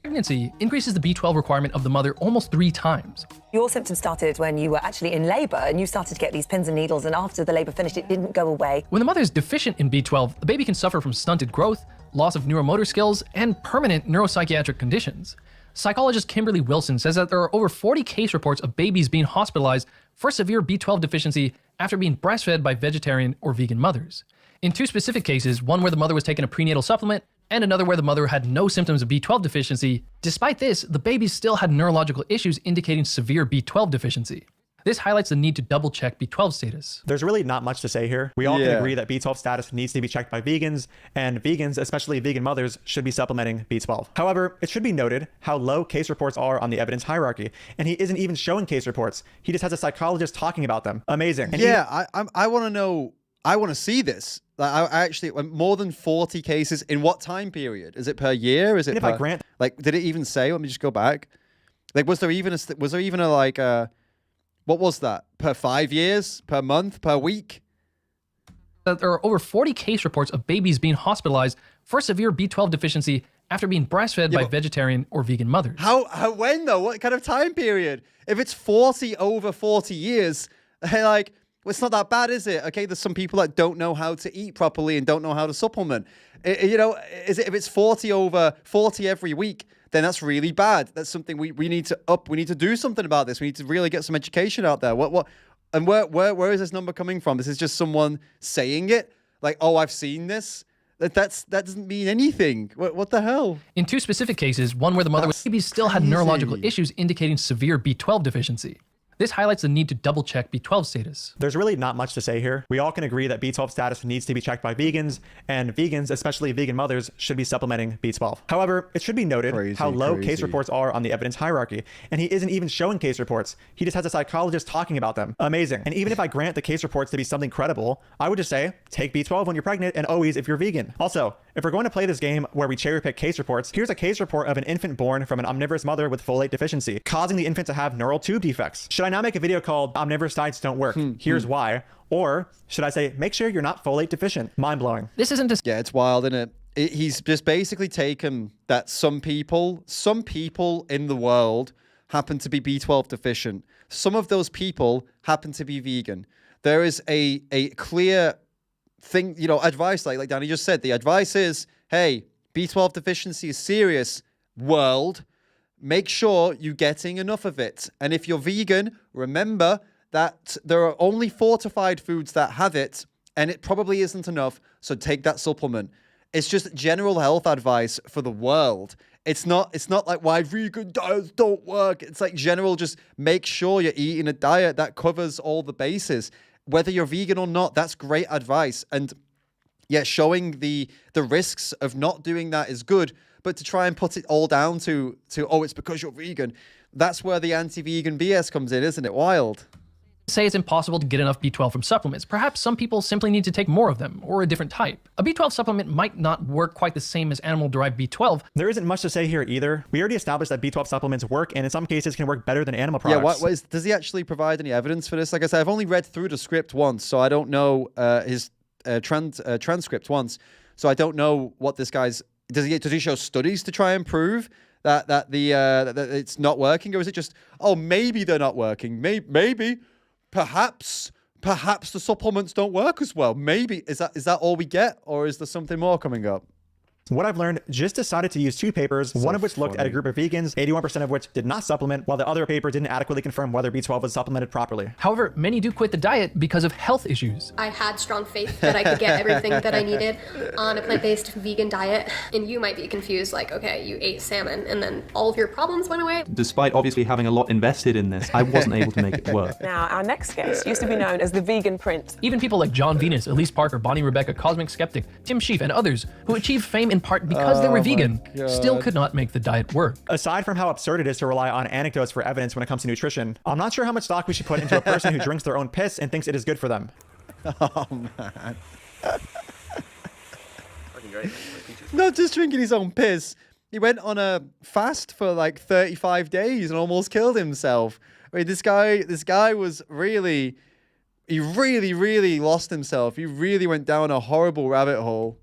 Pregnancy increases the B12 requirement of the mother almost 3 times. Your symptoms started when you were actually in labor, and you started to get these pins and needles, and after the labor finished, it didn't go away. When the mother is deficient in B12, the baby can suffer from stunted growth, loss of neuromotor skills, and permanent neuropsychiatric conditions. Psychologist Kimberly Wilson says that there are over 40 case reports of babies being hospitalized for severe B12 deficiency after being breastfed by vegetarian or vegan mothers. In 2 specific cases, one where the mother was taking a prenatal supplement and another where the mother had no symptoms of B12 deficiency, despite this, the babies still had neurological issues indicating severe B12 deficiency. This highlights the need to double check B12 status. There's really not much to say here. We all can agree that B12 status needs to be checked by vegans, and vegans, especially vegan mothers, should be supplementing B12. However, it should be noted how low case reports are on the evidence hierarchy, and he isn't even showing case reports. He just has a psychologist talking about them. Amazing. And I want to know. I want to see this. Like, I actually more than 40 cases in what time period? Is it per year? Is it? If I grant, like, did it even say? Let me just go back. Like, was there even a like what was that? Per 5 years? Per month? Per week? There are over 40 case reports of babies being hospitalized for severe B12 deficiency after being breastfed by vegetarian or vegan mothers. How when though? What kind of time period? If it's 40 over 40 years, like, well, it's not that bad, is it? Okay, there's some people that don't know how to eat properly and don't know how to supplement. You know, if it's 40 over 40 every week, then that's really bad. That's something we need to up. We need to do something about this. We need to really get some education out there. And where is this number coming from? This is just someone saying it, like, oh, I've seen this. That doesn't mean anything. What the hell? In 2 specific cases, one where the mother with babies still had neurological issues indicating severe B12 deficiency. This highlights the need to double check B12 status. There's really not much to say here. We all can agree that B12 status needs to be checked by vegans, and vegans, especially vegan mothers, should be supplementing B12. However, it should be noted how low case reports are on the evidence hierarchy, and he isn't even showing case reports. He just has a psychologist talking about them. Amazing. And even if I grant the case reports to be something credible, I would just say, take B12 when you're pregnant and always if you're vegan. Also, if we're going to play this game where we cherry pick case reports, here's a case report of an infant born from an omnivorous mother with folate deficiency, causing the infant to have neural tube defects. Should I now make a video called Omnivorous Diets Don't Work? Here's why. Or should I say, make sure you're not folate deficient? Mind blowing. This isn't just... Yeah, it's wild, isn't it? He's just basically taken that some people in the world happen to be B12 deficient. Some of those people happen to be vegan. There is a clear thing, you know, advice, like Danny just said. The advice is, hey, B12 deficiency is serious, world. Make sure you're getting enough of it. And if you're vegan, remember that there are only fortified foods that have it, and it probably isn't enough, so take that supplement. It's just general health advice for the world. It's not like why vegan diets don't work. It's like general, just make sure you're eating a diet that covers all the bases. Whether you're vegan or not, that's great advice. And yeah, showing the risks of not doing that is good. But to try and put it all down to oh, it's because you're vegan, that's where the anti-vegan BS comes in, isn't it? Wild. Say it's impossible to get enough B12 from supplements. Perhaps some people simply need to take more of them, or a different type. A B12 supplement might not work quite the same as animal-derived B12. There isn't much to say here either. We already established that B12 supplements work, and in some cases can work better than animal products. Yeah, does he actually provide any evidence for this? Like I said, I've only read through the script once, so I don't know his transcript once, so I don't know what this guy's... Does he show studies to try and prove that that it's not working, or is it just, oh, maybe they're not working, maybe perhaps the supplements don't work as well? Maybe is that all we get, or is there something more coming up? What I've learned, just decided to use 2 papers, one of which looked at a group of vegans, 81% of which did not supplement, while the other paper didn't adequately confirm whether B12 was supplemented properly. However, many do quit the diet because of health issues. I had strong faith that I could get everything that I needed on a plant-based vegan diet. And you might be confused, like, okay, you ate salmon and then all of your problems went away. Despite obviously having a lot invested in this, I wasn't able to make it work. Now, our next guest used to be known as the Vegan Prince. Even people like John Venus, Elise Parker, Bonnie Rebecca, Cosmic Skeptic, Tim Sheaf, and others who achieved fame in part because they were vegan, still could not make the diet work. Aside from how absurd it is to rely on anecdotes for evidence when it comes to nutrition, I'm not sure how much stock we should put into a person who drinks their own piss and thinks it is good for them. Oh, man. Not just drinking his own piss. He went on a fast for like 35 days and almost killed himself. I mean, this guy was really, he really lost himself. He really went down a horrible rabbit hole.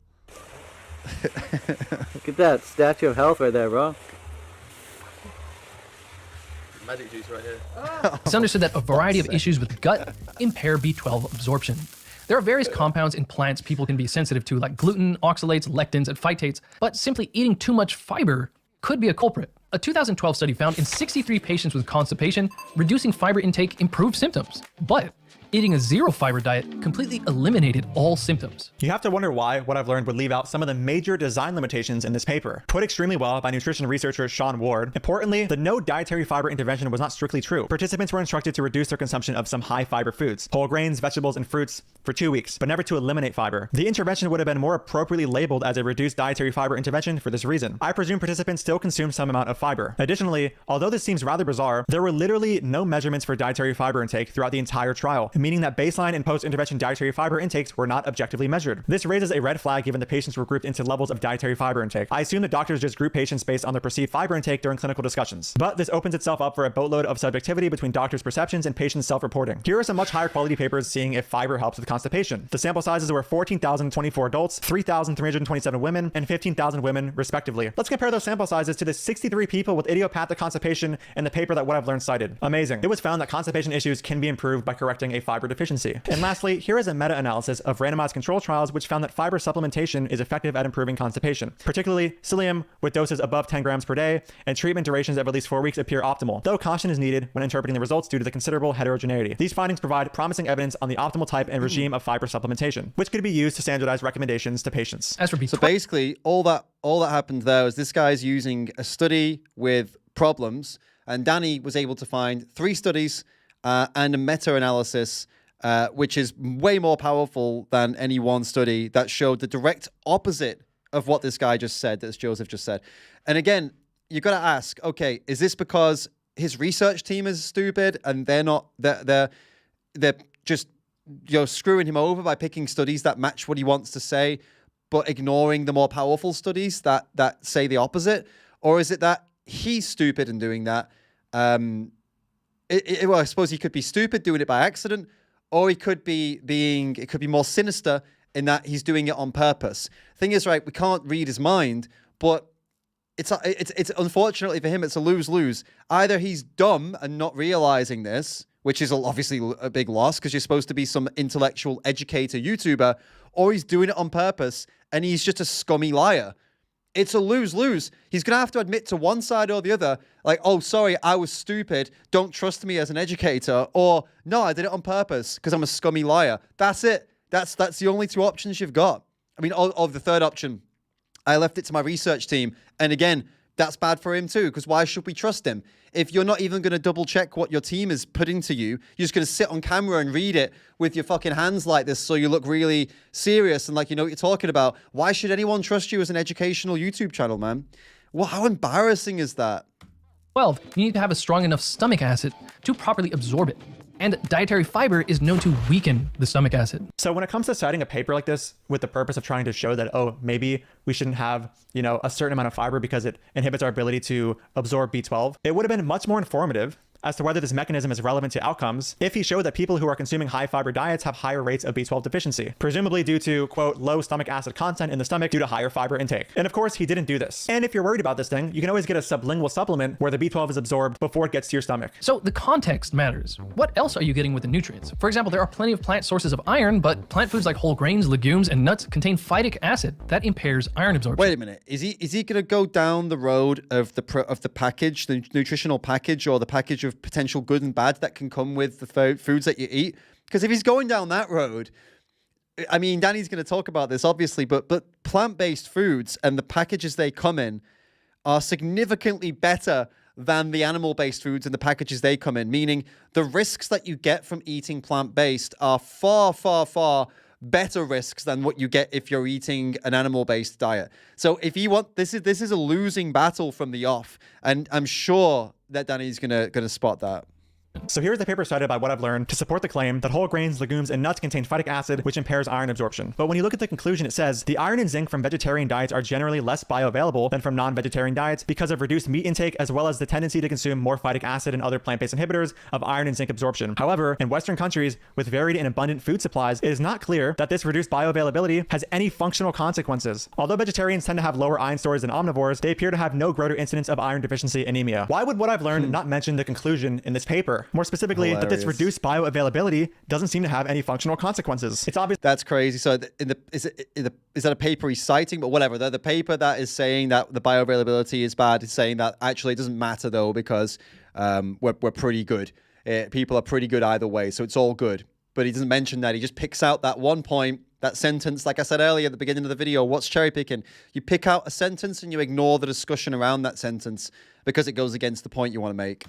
Look at that statue of health right there, bro. Magic juice right here. It's understood that a variety of issues with gut impair B12 absorption. There are various compounds in plants people can be sensitive to, like gluten, oxalates, lectins, and phytates, but simply eating too much fiber could be a culprit. A 2012 study found in 63 patients with constipation, reducing fiber intake improved symptoms. But Eating a zero fiber diet completely eliminated all symptoms. You have to wonder why what I've learned would leave out some of the major design limitations in this paper. Put extremely well by nutrition researcher Sean Ward. Importantly, the no dietary fiber intervention was not strictly true. Participants were instructed to reduce their consumption of some high fiber foods, whole grains, vegetables, and fruits for 2 weeks, but never to eliminate fiber. The intervention would have been more appropriately labeled as a reduced dietary fiber intervention for this reason. I presume participants still consume some amount of fiber. Additionally, although this seems rather bizarre, there were literally no measurements for dietary fiber intake throughout the entire trial, meaning that baseline and post-intervention dietary fiber intakes were not objectively measured. This raises a red flag given the patients were grouped into levels of dietary fiber intake. I assume that doctors just group patients based on their perceived fiber intake during clinical discussions. But this opens itself up for a boatload of subjectivity between doctors' perceptions and patients' self-reporting. Here are some much higher quality papers seeing if fiber helps with constipation. The sample sizes were 14,024 adults, 3,327 women, and 15,000 women, respectively. Let's compare those sample sizes to the 63 people with idiopathic constipation in the paper that What I've Learned cited. Amazing. It was found that constipation issues can be improved by correcting a fiber deficiency. And lastly, here is a meta-analysis of randomized control trials which found that fiber supplementation is effective at improving constipation. Particularly, psyllium with doses above 10 grams per day and treatment durations of at least 4 weeks appear optimal, though caution is needed when interpreting the results due to the considerable heterogeneity. These findings provide promising evidence on the optimal type and regime of fiber supplementation, which could be used to standardize recommendations to patients. So basically, all that happened there is this guy's using a study with problems, and Danny was able to find 3 studies and a meta-analysis which is way more powerful than any one study that showed the direct opposite of what this guy just said, that Joseph just said. And again, you got to ask, okay, is this because his research team is stupid and they're just screwing him over by picking studies that match what he wants to say, but ignoring the more powerful studies that say the opposite? Or is it that he's stupid in doing that? Well, I suppose he could be stupid doing it by accident, or he could be it could be more sinister in that he's doing it on purpose. Thing is, right, we can't read his mind, but it's unfortunately for him, it's a lose-lose. Either he's dumb and not realizing this, which is obviously a big loss because you're supposed to be some intellectual educator YouTuber, or he's doing it on purpose and he's just a scummy liar. It's a lose-lose. He's going to have to admit to one side or the other, like, oh, sorry, I was stupid. Don't trust me as an educator. Or, no, I did it on purpose because I'm a scummy liar. That's it. That's the only 2 options you've got. I mean, of the third option, I left it to my research team. And again, that's bad for him too, because why should we trust him? If you're not even going to double check what your team is putting to you, you're just going to sit on camera and read it with your fucking hands like this so you look really serious and like you know what you're talking about. Why should anyone trust you as an educational YouTube channel, man? Well, how embarrassing is that? 12, you need to have a strong enough stomach acid to properly absorb it. And dietary fiber is known to weaken the stomach acid. So when it comes to citing a paper like this with the purpose of trying to show that, oh, maybe we shouldn't have, a certain amount of fiber because it inhibits our ability to absorb B12, it would have been much more informative as to whether this mechanism is relevant to outcomes if he showed that people who are consuming high fiber diets have higher rates of B12 deficiency, presumably due to, quote, low stomach acid content in the stomach due to higher fiber intake. And of course, he didn't do this. And if you're worried about this thing, you can always get a sublingual supplement where the B12 is absorbed before it gets to your stomach. So the context matters. What else are you getting with the nutrients? For example, there are plenty of plant sources of iron, but plant foods like whole grains, legumes, and nuts contain phytic acid that impairs iron absorption. Wait a minute. Is he going to go down the road of the package, the nutritional package, or the package of potential good and bad that can come with the foods that you eat? Because if he's going down that road, I mean, Danny's going to talk about this obviously, but plant-based foods and the packages they come in are significantly better than the animal-based foods and the packages they come in, meaning the risks that you get from eating plant-based are far, far, far better risks than what you get if you're eating an animal-based diet. So if you want, this is a losing battle from the off, and I'm sure that Danny's gonna spot that. So here's the paper cited by What I've Learned to support the claim that whole grains, legumes, and nuts contain phytic acid, which impairs iron absorption. But when you look at the conclusion, it says the iron and zinc from vegetarian diets are generally less bioavailable than from non-vegetarian diets because of reduced meat intake, as well as the tendency to consume more phytic acid and other plant-based inhibitors of iron and zinc absorption. However, in Western countries with varied and abundant food supplies, it is not clear that this reduced bioavailability has any functional consequences. Although vegetarians tend to have lower iron stores than omnivores, they appear to have no greater incidence of iron deficiency anemia. Why would What I've Learned not mention the conclusion in this paper? More specifically, that this reduced bioavailability doesn't seem to have any functional consequences. It's obvious. That's crazy. So is that a paper he's citing? But whatever. The paper that is saying that the bioavailability is bad is saying that actually it doesn't matter though because we're pretty good. People are pretty good either way, so it's all good. but he doesn't mention that. He just picks out that one point, that sentence. Like I said earlier at the beginning of the video, what's cherry picking? You pick out a sentence and you ignore the discussion around that sentence because it goes against the point you want to make.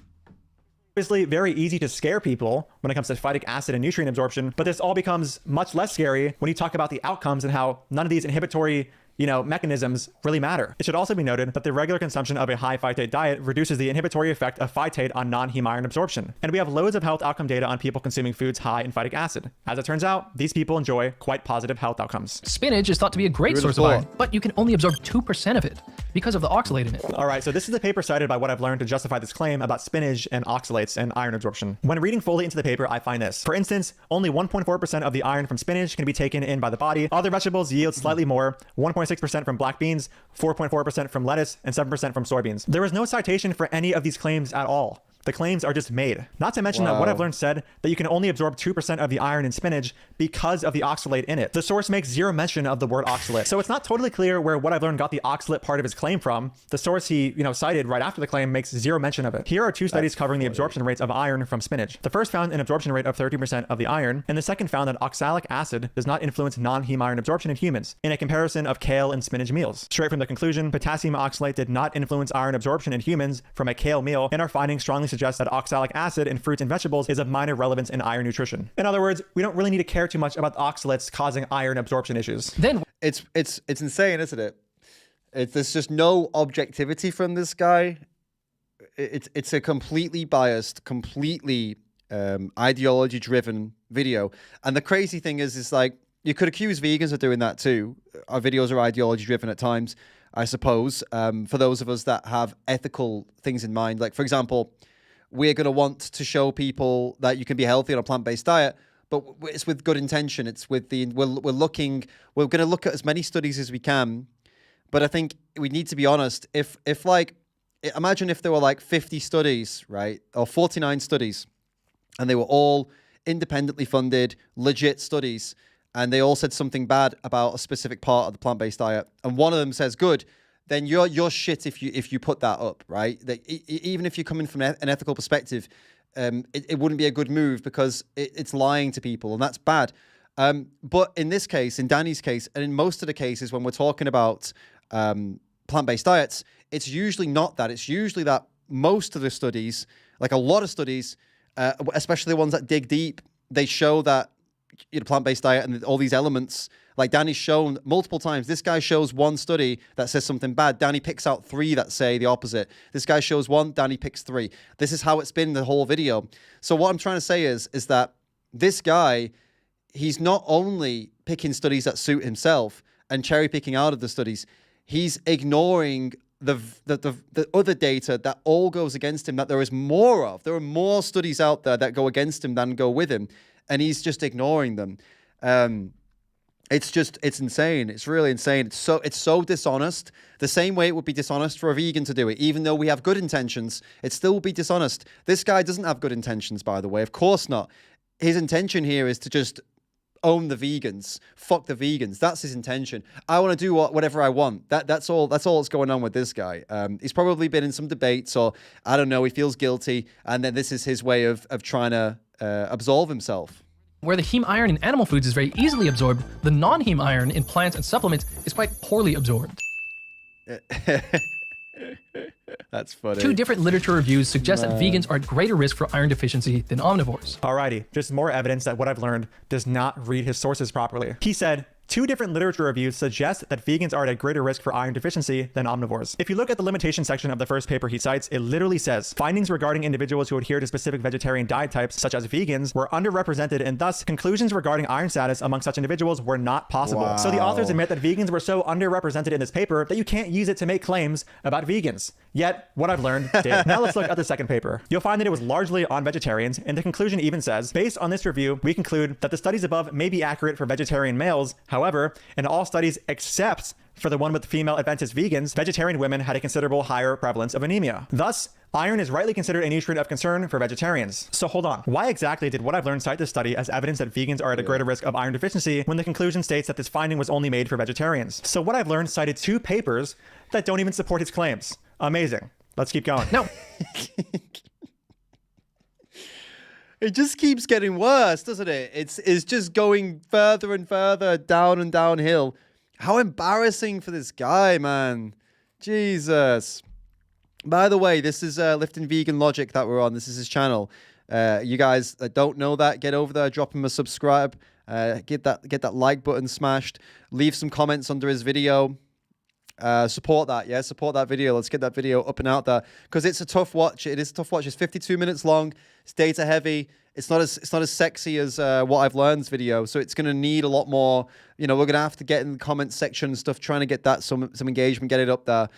Obviously very easy to scare people when it comes to phytic acid and nutrient absorption, but this all becomes much less scary when you talk about the outcomes and how none of these inhibitory mechanisms really matter. It should also be noted that the regular consumption of a high phytate diet reduces the inhibitory effect of phytate on non-heme iron absorption. And we have loads of health outcome data on people consuming foods high in phytic acid. As it turns out, these people enjoy quite positive health outcomes. Spinach is thought to be a great source of iron, but you can only absorb 2% of it because of the oxalate in it. All right, so this is the paper cited by What I've Learned to justify this claim about spinach and oxalates and iron absorption. When reading fully into the paper, I find this. For instance, only 1.4% of the iron from spinach can be taken in by the body. Other vegetables yield slightly more, 1.6% from black beans, 4.4% from lettuce, and 7% from soybeans. There is no citation for any of these claims at all. The claims are just made. Not to mention that What I've Learned said that you can only absorb 2% of the iron in spinach because of the oxalate in it. The source makes zero mention of the word oxalate. So it's not totally clear where What I've Learned got the oxalate part of his claim from. The source he cited right after the claim makes zero mention of it. Here are two studies covering the absorption rates of iron from spinach. The first found an absorption rate of 30% of the iron, and the second found that oxalic acid does not influence non-heme iron absorption in humans in a comparison of kale and spinach meals. Straight from the conclusion, potassium oxalate did not influence iron absorption in humans from a kale meal, and our findings strongly suggest that oxalic acid in fruits and vegetables is of minor relevance in iron nutrition. In other words, we don't really need to care too much about oxalates causing iron absorption issues. Then it's insane, isn't it? There's just no objectivity from this guy. It's a completely biased, completely ideology-driven video. And the crazy thing is like, you could accuse vegans of doing that too. Our videos are ideology-driven at times, I suppose, for those of us that have ethical things in mind. Like, for example, we're going to want to show people that you can be healthy on a plant-based diet, but it's with good intention. It's with we're going to look at as many studies as we can, but I think we need to be honest. If imagine if there were like 50 studies, right, or 49 studies, and they were all independently funded, legit studies, and they all said something bad about a specific part of the plant-based diet, and one of them says good, then you're shit if you put that up, right? Even if you're coming from an ethical perspective, it wouldn't be a good move because it's lying to people, and that's bad. But in this case, in Danny's case, and in most of the cases when we're talking about plant-based diets, it's usually not that. It's usually that most of the studies, like a lot of studies, especially the ones that dig deep, they show that plant-based diet and all these elements, like Danny's shown multiple times. This guy shows one study that says something bad. Danny picks out 3 that say the opposite. This guy shows 1, Danny picks 3. This is how it's been the whole video. So what I'm trying to say is that this guy, he's not only picking studies that suit himself and cherry picking out of the studies, he's ignoring the other data that all goes against him, that there is more of. There are more studies out there that go against him than go with him, and he's just ignoring them. It's insane. It's really insane. It's so dishonest. The same way it would be dishonest for a vegan to do it. Even though we have good intentions, it still would be dishonest. This guy doesn't have good intentions, by the way. Of course not. His intention here is to just own the vegans. Fuck the vegans. That's his intention. I want to do whatever I want. That's all that's going on with this guy. He's probably been in some debates, or I don't know, he feels guilty, and then this is his way of trying to absolve himself. Where the heme iron in animal foods is very easily absorbed, the non-heme iron in plants and supplements is quite poorly absorbed. That's funny. 2 different literature reviews suggest that vegans are at greater risk for iron deficiency than omnivores. Alrighty, just more evidence that What I've Learned does not read his sources properly. He said, 2 different literature reviews suggest that vegans are at a greater risk for iron deficiency than omnivores. If you look at the limitation section of the first paper he cites, it literally says, findings regarding individuals who adhere to specific vegetarian diet types, such as vegans, were underrepresented, and thus conclusions regarding iron status among such individuals were not possible. Wow. So the authors admit that vegans were so underrepresented in this paper that you can't use it to make claims about vegans. Yet, What I've Learned did. Now let's look at the second paper. You'll find that it was largely on vegetarians, and the conclusion even says, based on this review, we conclude that the studies above may be accurate for vegetarian males. However, in all studies except for the one with female Adventist vegans, vegetarian women had a considerable higher prevalence of anemia. Thus, iron is rightly considered a nutrient of concern for vegetarians. So hold on. Why exactly did What I've Learned cite this study as evidence that vegans are at a greater risk of iron deficiency when the conclusion states that this finding was only made for vegetarians? So What I've Learned cited 2 papers that don't even support his claims. Amazing. Let's keep going. No. It just keeps getting worse, doesn't it? It's just going further and further down and downhill. How embarrassing for this guy, man. Jesus. By the way, this is Lifting Vegan Logic that we're on. This is his channel. You guys that don't know that, get over there, drop him a subscribe. Get that like button smashed. Leave some comments under his video. Support that, yeah. Support that video. Let's get that video up and out there because it's a tough watch. It is a tough watch. It's 52 minutes long. It's data heavy. It's not as sexy as What I've Learned's video. So it's gonna need a lot more. You know, we're gonna have to get in the comment section and stuff, trying to get that some engagement, get it up there,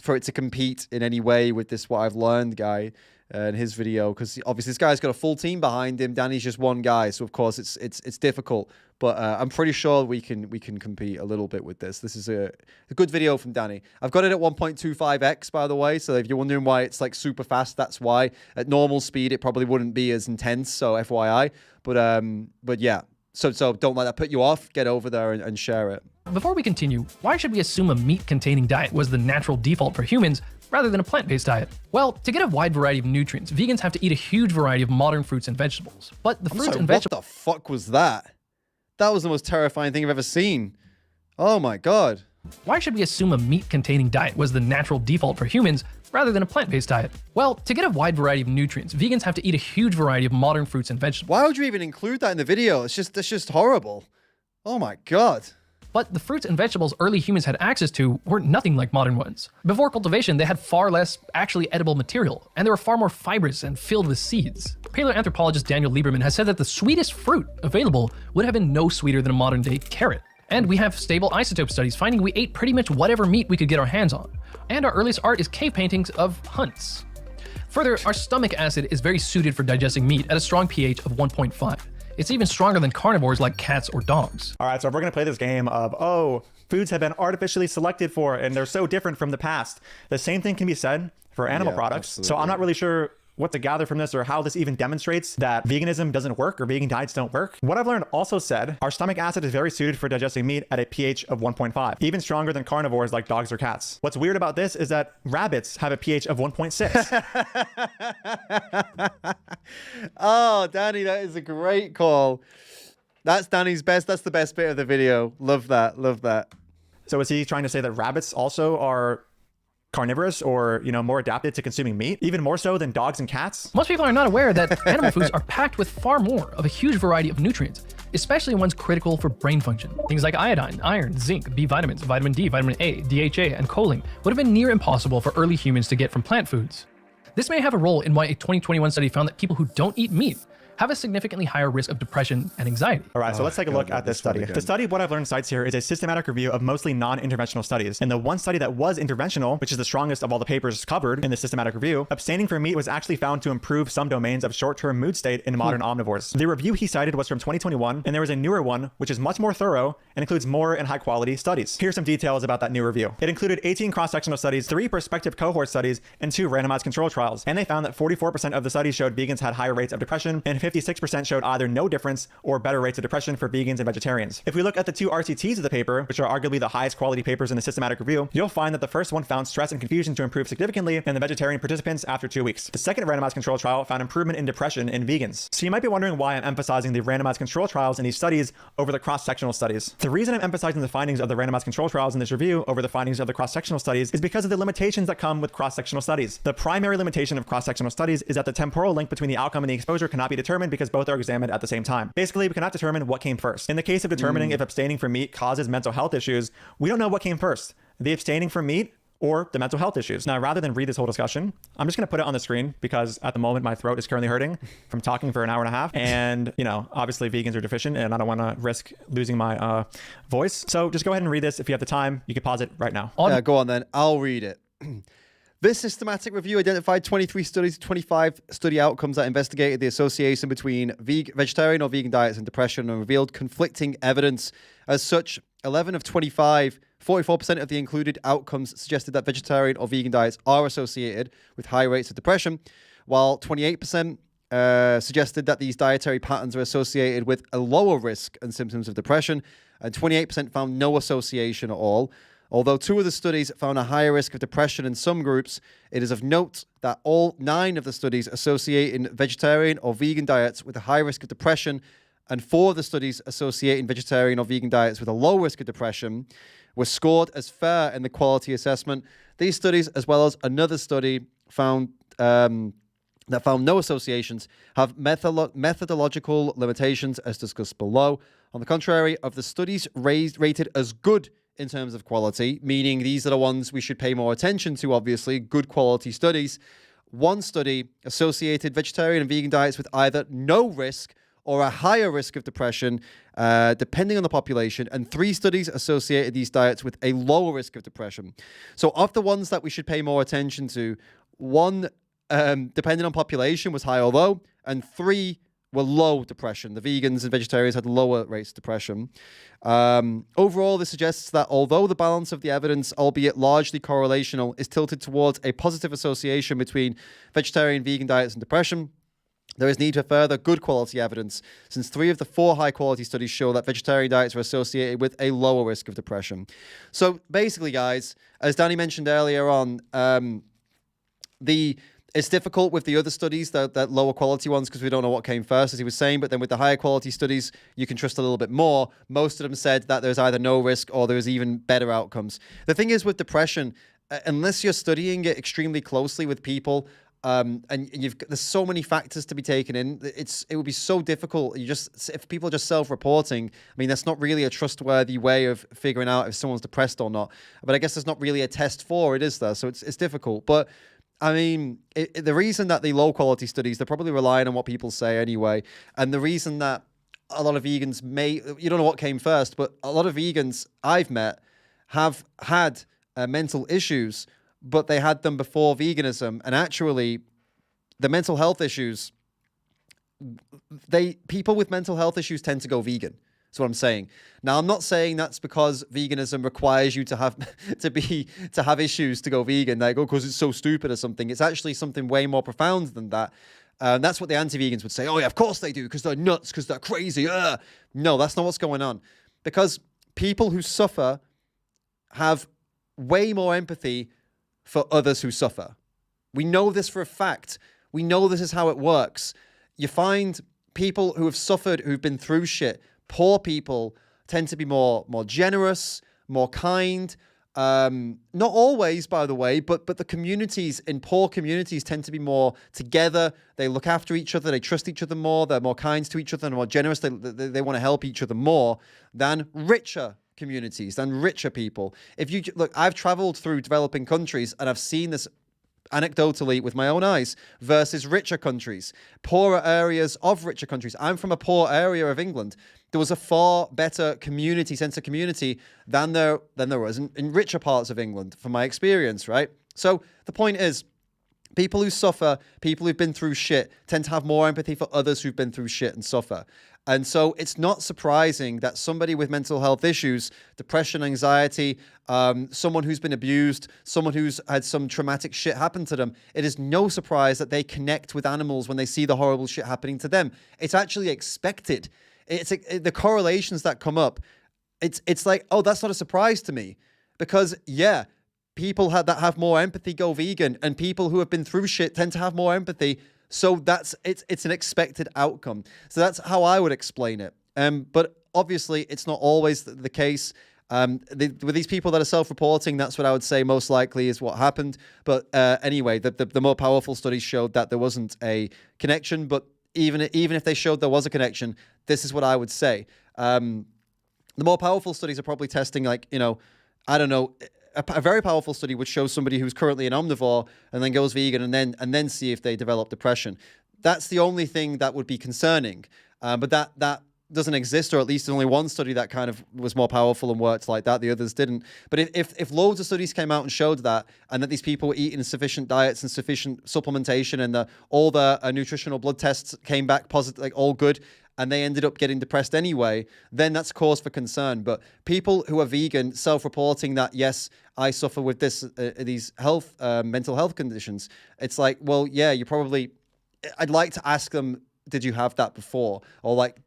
for it to compete in any way with this What I've Learned guy. In his video, because obviously this guy's got a full team behind him. Danny's just one guy, so of course it's difficult. But I'm pretty sure we can compete a little bit with this. This is a good video from Danny. I've got it at 1.25x, by the way. So if you're wondering why it's like super fast, that's why. At normal speed, it probably wouldn't be as intense. So FYI. But yeah. So don't let that put you off. Get over there and share it. Before we continue, why should we assume a meat-containing diet was the natural default for humans rather than a plant-based diet? Well, to get a wide variety of nutrients, vegans have to eat a huge variety of modern fruits and vegetables. But the fruits and vegetables... What the fuck was that? That was the most terrifying thing I've ever seen. Oh my god. Why should we assume a meat-containing diet was the natural default for humans rather than a plant-based diet? Well, to get a wide variety of nutrients, vegans have to eat a huge variety of modern fruits and vegetables. Why would you even include that in the video? It's just horrible. Oh my god. But the fruits and vegetables early humans had access to were nothing like modern ones. Before cultivation, they had far less actually edible material, and they were far more fibrous and filled with seeds. Paleoanthropologist Daniel Lieberman has said that the sweetest fruit available would have been no sweeter than a modern-day carrot. And we have stable isotope studies finding we ate pretty much whatever meat we could get our hands on. And our earliest art is cave paintings of hunts. Further, our stomach acid is very suited for digesting meat at a strong pH of 1.5. It's even stronger than carnivores like cats or dogs. All right, so if we're gonna play this game of, oh, foods have been artificially selected for and they're so different from the past, the same thing can be said for animal products. Absolutely. So I'm not really sure what to gather from this or how this even demonstrates that veganism doesn't work or vegan diets don't work. What I've learned also said, our stomach acid is very suited for digesting meat at a pH of 1.5, even stronger than carnivores like dogs or cats. What's weird about this is that rabbits have a pH of 1.6. Oh, Danny, that is a great call. That's Danny's best. That's the best bit of the video. Love that. Love that. So is he trying to say that rabbits also are carnivorous or, you know, more adapted to consuming meat, even more so than dogs and cats? Most people are not aware that animal foods are packed with far more of a huge variety of nutrients, especially ones critical for brain function. Things like iodine, iron, zinc, B vitamins, vitamin D, vitamin A, DHA, and choline would have been near impossible for early humans to get from plant foods. This may have a role in why a 2021 study found that people who don't eat meat have a significantly higher risk of depression and anxiety. All right, so let's take a look at this study. The study, What I've Learned cites here, is a systematic review of mostly non-interventional studies. And the one study that was interventional, which is the strongest of all the papers covered in the systematic review, abstaining from meat was actually found to improve some domains of short-term mood state in modern omnivores. The review he cited was from 2021, and there was a newer one, which is much more thorough and includes more and high-quality studies. Here's some details about that new review. It included 18 cross-sectional studies, 3 prospective cohort studies, and 2 randomized control trials. And they found that 44% of the studies showed vegans had higher rates of depression, and 56% showed either no difference or better rates of depression for vegans and vegetarians. If we look at the 2 RCTs of the paper, which are arguably the highest quality papers in the systematic review, you'll find that the first one found stress and confusion to improve significantly in the vegetarian participants after 2 weeks. The second randomized control trial found improvement in depression in vegans. So you might be wondering why I'm emphasizing the randomized control trials in these studies over the cross-sectional studies. The reason I'm emphasizing the findings of the randomized control trials in this review over the findings of the cross-sectional studies is because of the limitations that come with cross-sectional studies. The primary limitation of cross-sectional studies is that the temporal link between the outcome and the exposure cannot be determined because both are examined at the same time. Basically, we cannot determine what came first. In the case of determining if abstaining from meat causes mental health issues, we don't know what came first, the abstaining from meat or the mental health issues. Now, rather than read this whole discussion, I'm just going to put it on the screen because at the moment my throat is currently hurting from talking for an hour and a half. And, you know, obviously vegans are deficient and I don't want to risk losing my voice. So just go ahead and read this. If you have the time, you can pause it right now. Yeah, go on then. I'll read it. This systematic review identified 23 studies, 25 study outcomes that investigated the association between vegetarian or vegan diets and depression and revealed conflicting evidence. As such, 11 of 25, 44% of the included outcomes suggested that vegetarian or vegan diets are associated with high rates of depression, while 28% suggested that these dietary patterns are associated with a lower risk and symptoms of depression, and 28% found no association at all. Although 2 of the studies found a higher risk of depression in some groups, it is of note that all 9 of the studies associating vegetarian or vegan diets with a high risk of depression and 4 of the studies associating vegetarian or vegan diets with a low risk of depression were scored as fair in the quality assessment. These studies, as well as another study found that found no associations, have methodological limitations as discussed below. On the contrary, of the studies rated as good in terms of quality, meaning these are the ones we should pay more attention to, obviously, good quality studies, 1 study associated vegetarian and vegan diets with either no risk or a higher risk of depression, depending on the population, and 3 studies associated these diets with a lower risk of depression. So of the ones that we should pay more attention to, 1, depending on population, was high or low, and 3 were low depression. The vegans and vegetarians had lower rates of depression. Overall, this suggests that although the balance of the evidence, albeit largely correlational, is tilted towards a positive association between vegetarian vegan diets and depression, there is need for further good quality evidence, since 3 of the 4 high quality studies show that vegetarian diets are associated with a lower risk of depression. So basically, guys, as Danny mentioned earlier on, it's difficult with the other studies, that lower quality ones, because we don't know what came first, as he was saying. But then with the higher quality studies, you can trust a little bit more. Most of them said that there's either no risk or there's even better outcomes. The thing is with depression, unless you're studying it extremely closely with people, and there's so many factors to be taken in, it would be so difficult. If people are just self-reporting, I mean, that's not really a trustworthy way of figuring out if someone's depressed or not. But I guess there's not really a test for it, is there? So it's difficult. But I mean, the reason that the low quality studies, they're probably relying on what people say anyway. And the reason that a lot of vegans you don't know what came first, but a lot of vegans I've met have had mental issues, but they had them before veganism. And actually, the mental health issues, people with mental health issues tend to go vegan. That's what I'm saying. Now, I'm not saying that's because veganism requires you to have issues to go vegan, like, oh, because it's so stupid or something. It's actually something way more profound than that. That's what the anti-vegans would say. Oh, yeah, of course they do, because they're nuts, because they're crazy. No, that's not what's going on. Because people who suffer have way more empathy for others who suffer. We know this for a fact. We know this is how it works. You find people who have suffered, who've been through shit. Poor people tend to be more generous, more kind. Not always, by the way, but the communities in poor communities tend to be more together. They look after each other. They trust each other more. They're more kind to each other and more generous. They want to help each other more than richer communities, than richer people. If you look, I've traveled through developing countries and I've seen this anecdotally with my own eyes versus richer countries, poorer areas of richer countries. I'm from a poor area of England. There was a far better sense of community than there was in richer parts of England, from my experience, right? So the point is, people who suffer, people who've been through shit, tend to have more empathy for others who've been through shit and suffer. And so it's not surprising that somebody with mental health issues, depression, anxiety, someone who's been abused, someone who's had some traumatic shit happen to them, it is no surprise that they connect with animals when they see the horrible shit happening to them. It's actually expected. The correlations that come up, it's like, oh, that's not a surprise to me. Because, yeah, people that have more empathy go vegan, and people who have been through shit tend to have more empathy. So it's an expected outcome. So that's how I would explain it. But obviously, it's not always the case. With these people that are self-reporting, that's what I would say most likely is what happened. But anyway, the more powerful studies showed that there wasn't a connection. But even if they showed there was a connection, this is what I would say. The more powerful studies are probably testing, like, I don't know, a very powerful study would show somebody who's currently an omnivore and then goes vegan and then see if they develop depression. That's the only thing that would be concerning. But that doesn't exist, or at least only one study that kind of was more powerful and worked like that. The others didn't. But if loads of studies came out and showed that, and that these people were eating sufficient diets and sufficient supplementation, and all the nutritional blood tests came back positive, like all good, and they ended up getting depressed anyway, then that's cause for concern. But people who are vegan, self-reporting that, yes, I suffer with these mental health conditions, it's like, well, yeah, I'd like to ask them, did you have that before? Or like,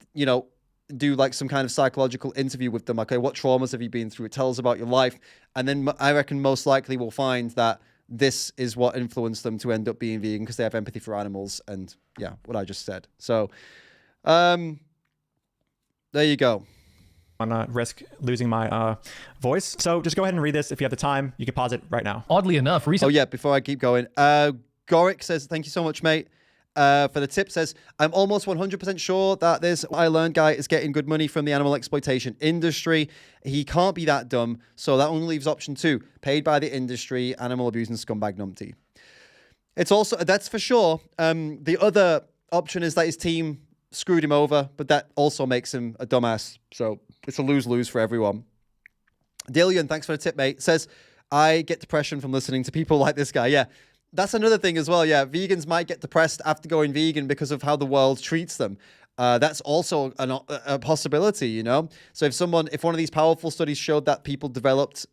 do like some kind of psychological interview with them. Okay, what traumas have you been through? It tells about your life. And then I reckon most likely we'll find that this is what influenced them to end up being vegan because they have empathy for animals and yeah, what I just said. So there you go. On risk losing my voice. So just go ahead and read this. If you have the time, you can pause it right now. Oddly enough, recently... Oh yeah, before I keep going. Gorick says, thank you so much, mate. For the tip, says, I'm almost 100% sure that this I Learned guy is getting good money from the animal exploitation industry. He can't be that dumb, so that only leaves option 2, paid by the industry, animal abusing scumbag numpty. It's also, that's for sure. The other option is that his team screwed him over, but that also makes him a dumbass. So it's a lose-lose for everyone. Dillian, thanks for the tip, mate, says, I get depression from listening to people like this guy. Yeah. That's another thing as well. Yeah, vegans might get depressed after going vegan because of how the world treats them. That's also a possibility, you know? So if one of these powerful studies showed that people developed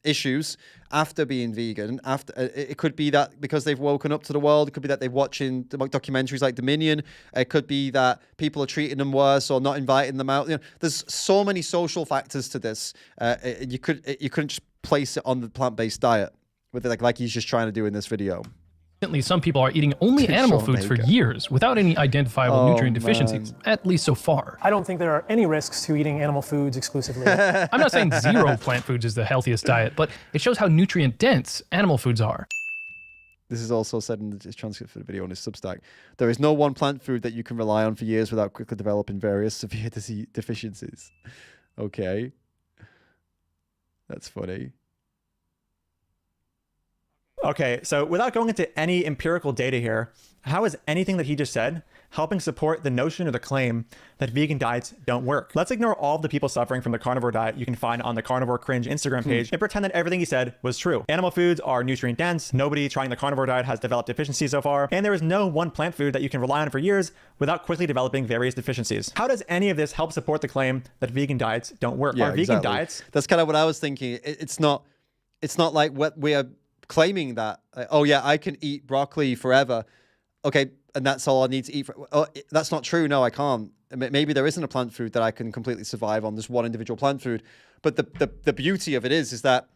issues after being vegan, it could be that because they've woken up to the world, it could be that they're watching documentaries like Dominion, it could be that people are treating them worse or not inviting them out. You know, there's so many social factors to this. You couldn't just place it on the plant-based diet. With like he's just trying to do in this video. Some people are eating only animal foods for years without any identifiable nutrient deficiencies, at least so far. I don't think there are any risks to eating animal foods exclusively. I'm not saying zero plant foods is the healthiest diet, but it shows how nutrient dense animal foods are. This is also said in the transcript for the video on his Substack. There is no one plant food that you can rely on for years without quickly developing various severe disease deficiencies. Okay. That's funny. Okay, so without going into any empirical data here, how is anything that he just said helping support the notion or the claim that vegan diets don't work? Let's ignore all of the people suffering from the carnivore diet you can find on the Carnivore Cringe Instagram page and pretend that everything he said was true. Animal foods are nutrient dense, nobody trying the carnivore diet has developed deficiencies so far, and there is no one plant food that you can rely on for years without quickly developing various deficiencies. How does any of this help support the claim that vegan diets don't work? Yeah, Are vegan diets... That's kind of what I was thinking. It's not like what we are claiming that, oh yeah, I can eat broccoli forever. Okay, and that's all I need to eat. That's not true. No, I can't. Maybe there isn't a plant food that I can completely survive on, this one individual plant food. But the beauty of it is that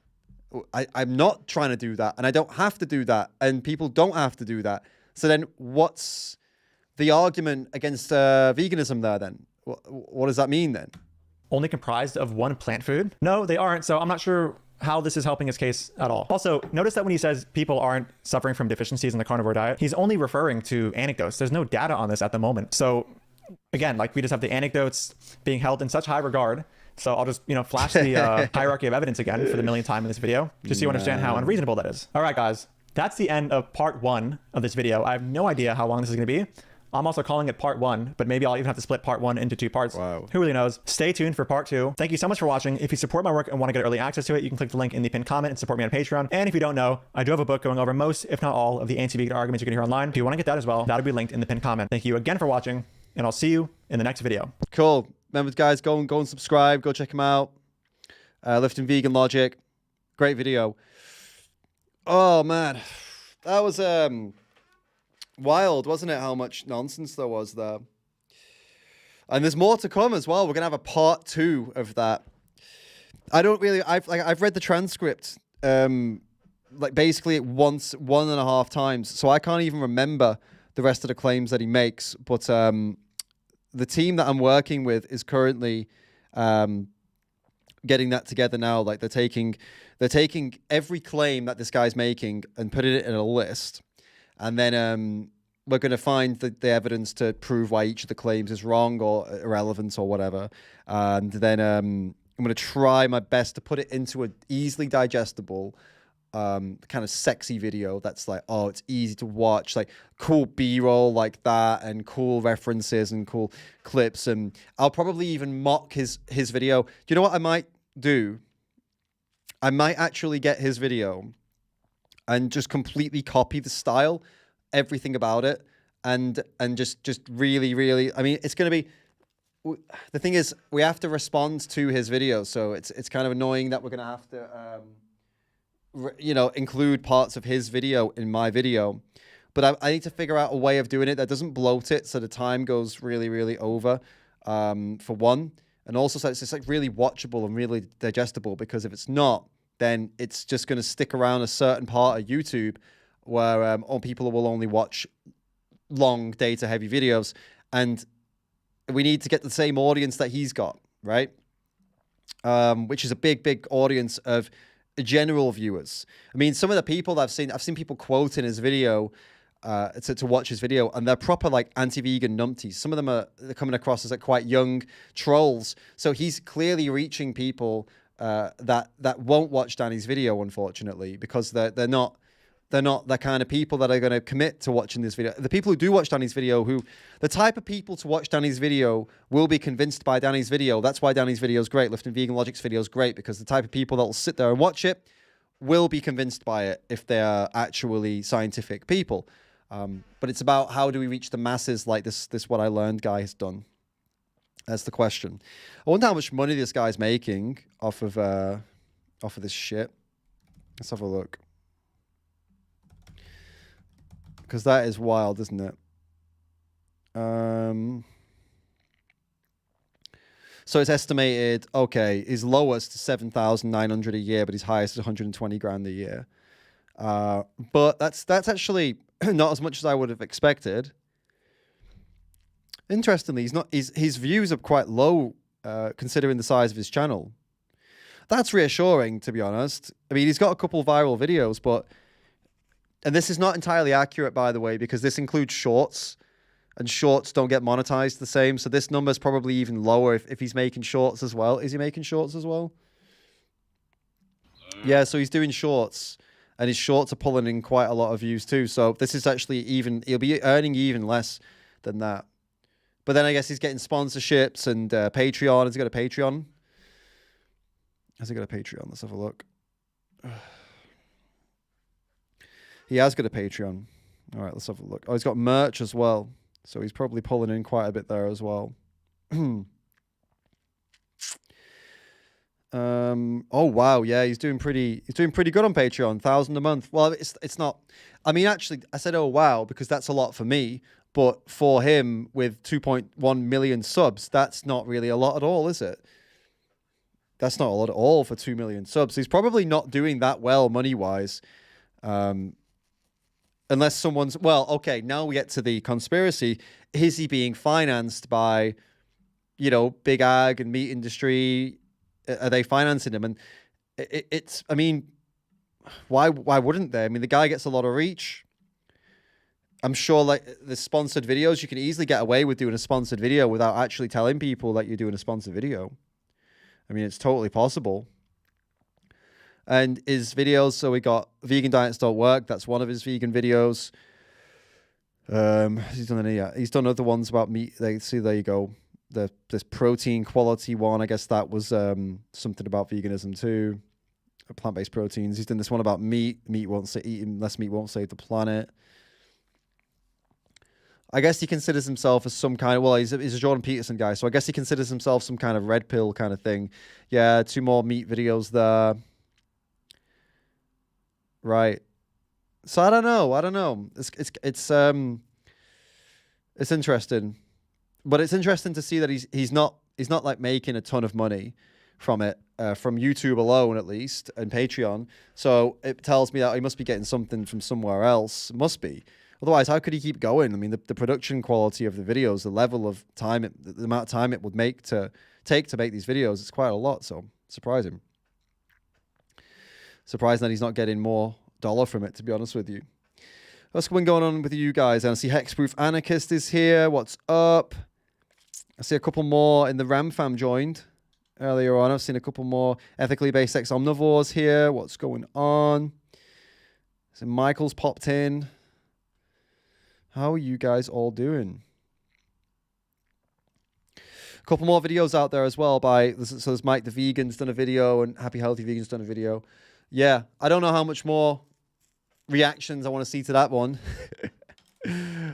I'm not trying to do that, and I don't have to do that, and people don't have to do that. So then what's the argument against veganism there then? What does that mean then? Only comprised of one plant food? No, they aren't. So I'm not sure how this is helping his case at all. Also, notice that when he says people aren't suffering from deficiencies in the carnivore diet, he's only referring to anecdotes. There's no data on this at the moment. So again, like we just have the anecdotes being held in such high regard. So I'll just, flash the hierarchy of evidence again for the millionth time in this video, just so you understand how unreasonable that is. All right, guys, that's the end of part 1 of this video. I have no idea how long this is gonna be. I'm also calling it part 1, but maybe I'll even have to split part 1 into 2 parts. Wow. Who really knows? Stay tuned for part 2. Thank you so much for watching. If you support my work and want to get early access to it, you can click the link in the pinned comment and support me on Patreon. And if you don't know, I do have a book going over most, if not all, of the anti-vegan arguments you're gonna hear online. If you want to get that as well, that'll be linked in the pinned comment. Thank you again for watching, and I'll see you in the next video. Cool. Remember, guys, go and subscribe. Go check him out. Lifting Vegan Logic. Great video. Oh, man. That was... wild, wasn't it, how much nonsense there was there? And there's more to come as well. We're gonna have a part 2 of that. I've read the transcript like basically once, 1.5 times, so I can't even remember the rest of the claims that he makes. But the team that I'm working with is currently getting that together now. Like they're taking every claim that this guy's making and putting it in a list. And then we're going to find the evidence to prove why each of the claims is wrong or irrelevant or whatever. And then I'm going to try my best to put it into an easily digestible, kind of sexy video that's like, oh, it's easy to watch, like cool B-roll like that and cool references and cool clips. And I'll probably even mock his video. Do you know what I might do? I might actually get his video and just completely copy the style, everything about it, and just really, really, I mean, it's going to be, the thing is, we have to respond to his video, so it's kind of annoying that we're going to have to, include parts of his video in my video, but I need to figure out a way of doing it that doesn't bloat it, so the time goes really, really over. for one. And also, so it's like really watchable and really digestible, because if it's not, then it's just going to stick around a certain part of YouTube where all people will only watch long data heavy videos. And we need to get the same audience that he's got, right? Which is a big audience of general viewers. I mean, some of the people that I've seen people quoting his video to watch his video, and they're proper like anti-vegan numpties. Some of them they're coming across as like quite young trolls. So he's clearly reaching people that won't watch Danny's video, unfortunately, because they're not the kind of people that are going to commit to watching this video. The people who do watch Danny's video, the type of people to watch Danny's video will be convinced by Danny's video. That's why Danny's video is great. Lifting Vegan Logic's video is great, because the type of people that will sit there and watch it will be convinced by it if they are actually scientific people. But it's about how do we reach the masses like this What I Learned guy has done. That's the question. I wonder how much money this guy's making off of this shit. Let's have a look. Because that is wild, isn't it? So it's estimated, okay, his lowest is 7,900 a year, but his highest is 120 grand a year. But that's actually not as much as I would have expected. Interestingly, his views are quite low considering the size of his channel. That's reassuring, to be honest. I mean, he's got a couple viral videos, but... And this is not entirely accurate, by the way, because this includes shorts, and shorts don't get monetized the same. So this number is probably even lower if he's making shorts as well. Is he making shorts as well? Yeah, so he's doing shorts, and his shorts are pulling in quite a lot of views too. So this is actually even, he'll be earning even less than that. But then I guess he's getting sponsorships and Patreon. Has he got a Patreon? Has he got a Patreon? Let's have a look. He has got a Patreon. All right, let's have a look. Oh, he's got merch as well. So he's probably pulling in quite a bit there as well. Oh wow, yeah, he's doing pretty good on Patreon. 1,000 a month. Well, it's not. I mean, actually, I said oh wow because that's a lot for me. But for him with 2.1 million subs, that's not really a lot at all, is it? That's not a lot at all for 2 million subs. He's probably not doing that well money-wise. Unless someone's... Well, okay, now we get to the conspiracy. Is he being financed by, big ag and meat industry? Are they financing him? And it's... I mean, why wouldn't they? I mean, the guy gets a lot of reach. I'm sure like the sponsored videos, you can easily get away with doing a sponsored video without actually telling people that you're doing a sponsored video. I mean, it's totally possible. And his videos, so we got Vegan Diets Don't Work. That's one of his vegan videos. He's done other ones about meat. See, there you go. This protein quality one. I guess that was something about veganism too. Plant-based proteins. He's done this one about meat. Eating less meat won't save the planet. I guess he considers himself as some kind of... Well, he's a Jordan Peterson guy, so I guess he considers himself some kind of red pill kind of thing. Yeah, 2 more meat videos there. Right. So I don't know. It's interesting, but it's interesting to see that he's not like making a ton of money from it, from YouTube alone at least, and Patreon. So it tells me that he must be getting something from somewhere else. Must be. Otherwise, how could he keep going? I mean, the production quality of the videos, the level of time, the amount of time it would take to make these videos, it's quite a lot. So surprising. Surprising that he's not getting more dollar from it, to be honest with you. What's been going on with you guys? I see Hexproof Anarchist is here. What's up? I see a couple more in the Ram fam joined earlier on. I've seen a couple more ethically based sex omnivores here. What's going on? So Michael's popped in. How are you guys all doing? A couple more videos out there as well so there's Mike the Vegan's done a video and Happy Healthy Vegan's done a video. Yeah, I don't know how much more reactions I want to see to that one.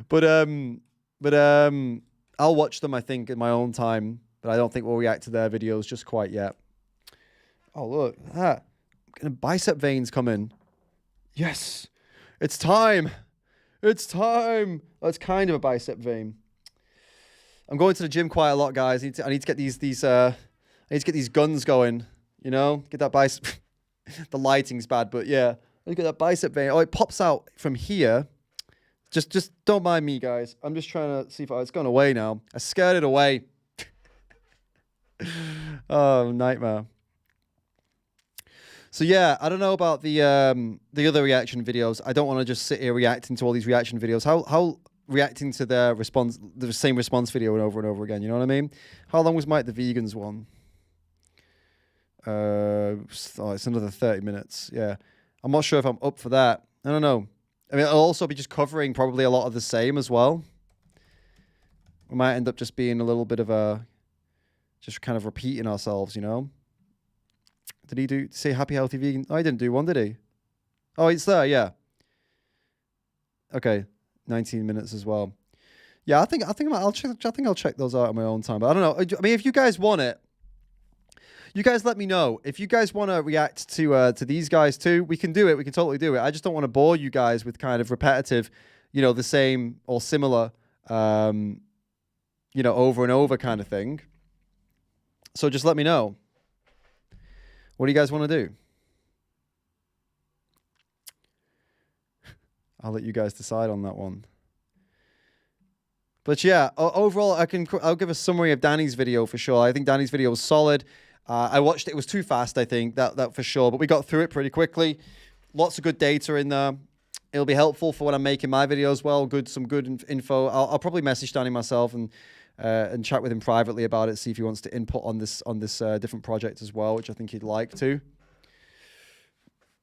but I'll watch them, I think, in my own time. But I don't think we'll react to their videos just quite yet. Oh, look. Ah, bicep veins come in. Yes. It's time. It's time. Oh, it's kind of a bicep vein. I'm going to the gym quite a lot, guys. I need to get these guns going. You know, get that bicep. The lighting's bad, but yeah, look at that bicep vein. Oh, it pops out from here. Just don't mind me, guys. I'm just trying to see if it's gone away now. I scared it away. Oh, nightmare. So yeah, I don't know about the other reaction videos. I don't want to just sit here reacting to all these reaction videos. How reacting to the same response video over and over again. You know what I mean? How long was Mike the Vegans one? It's another 30 minutes. Yeah, I'm not sure if I'm up for that. I don't know. I mean, I'll also be just covering probably a lot of the same as well. We might end up just being a little bit of just kind of repeating ourselves, you know? Did he say happy, healthy, vegan? Oh, he didn't do one, did he? Oh, it's there, yeah. Okay, 19 minutes as well. Yeah, I think I'll check those out on my own time. But I don't know. I mean, if you guys want it, you guys let me know. If you guys want to react to these guys too, we can do it. We can totally do it. I just don't want to bore you guys with kind of repetitive, you know, the same or similar, you know, over and over kind of thing. So just let me know. What do you guys want to do? I'll let you guys decide on that one. But yeah, overall, I'll give a summary of Danny's video for sure. I think Danny's video was solid. I watched it. It was too fast, I think, that for sure. But we got through it pretty quickly. Lots of good data in there. It'll be helpful for when I'm making my video as well. Some good info. I'll probably message Danny myself and chat with him privately about it. See if he wants to input on this different project as well, which I think he'd like to.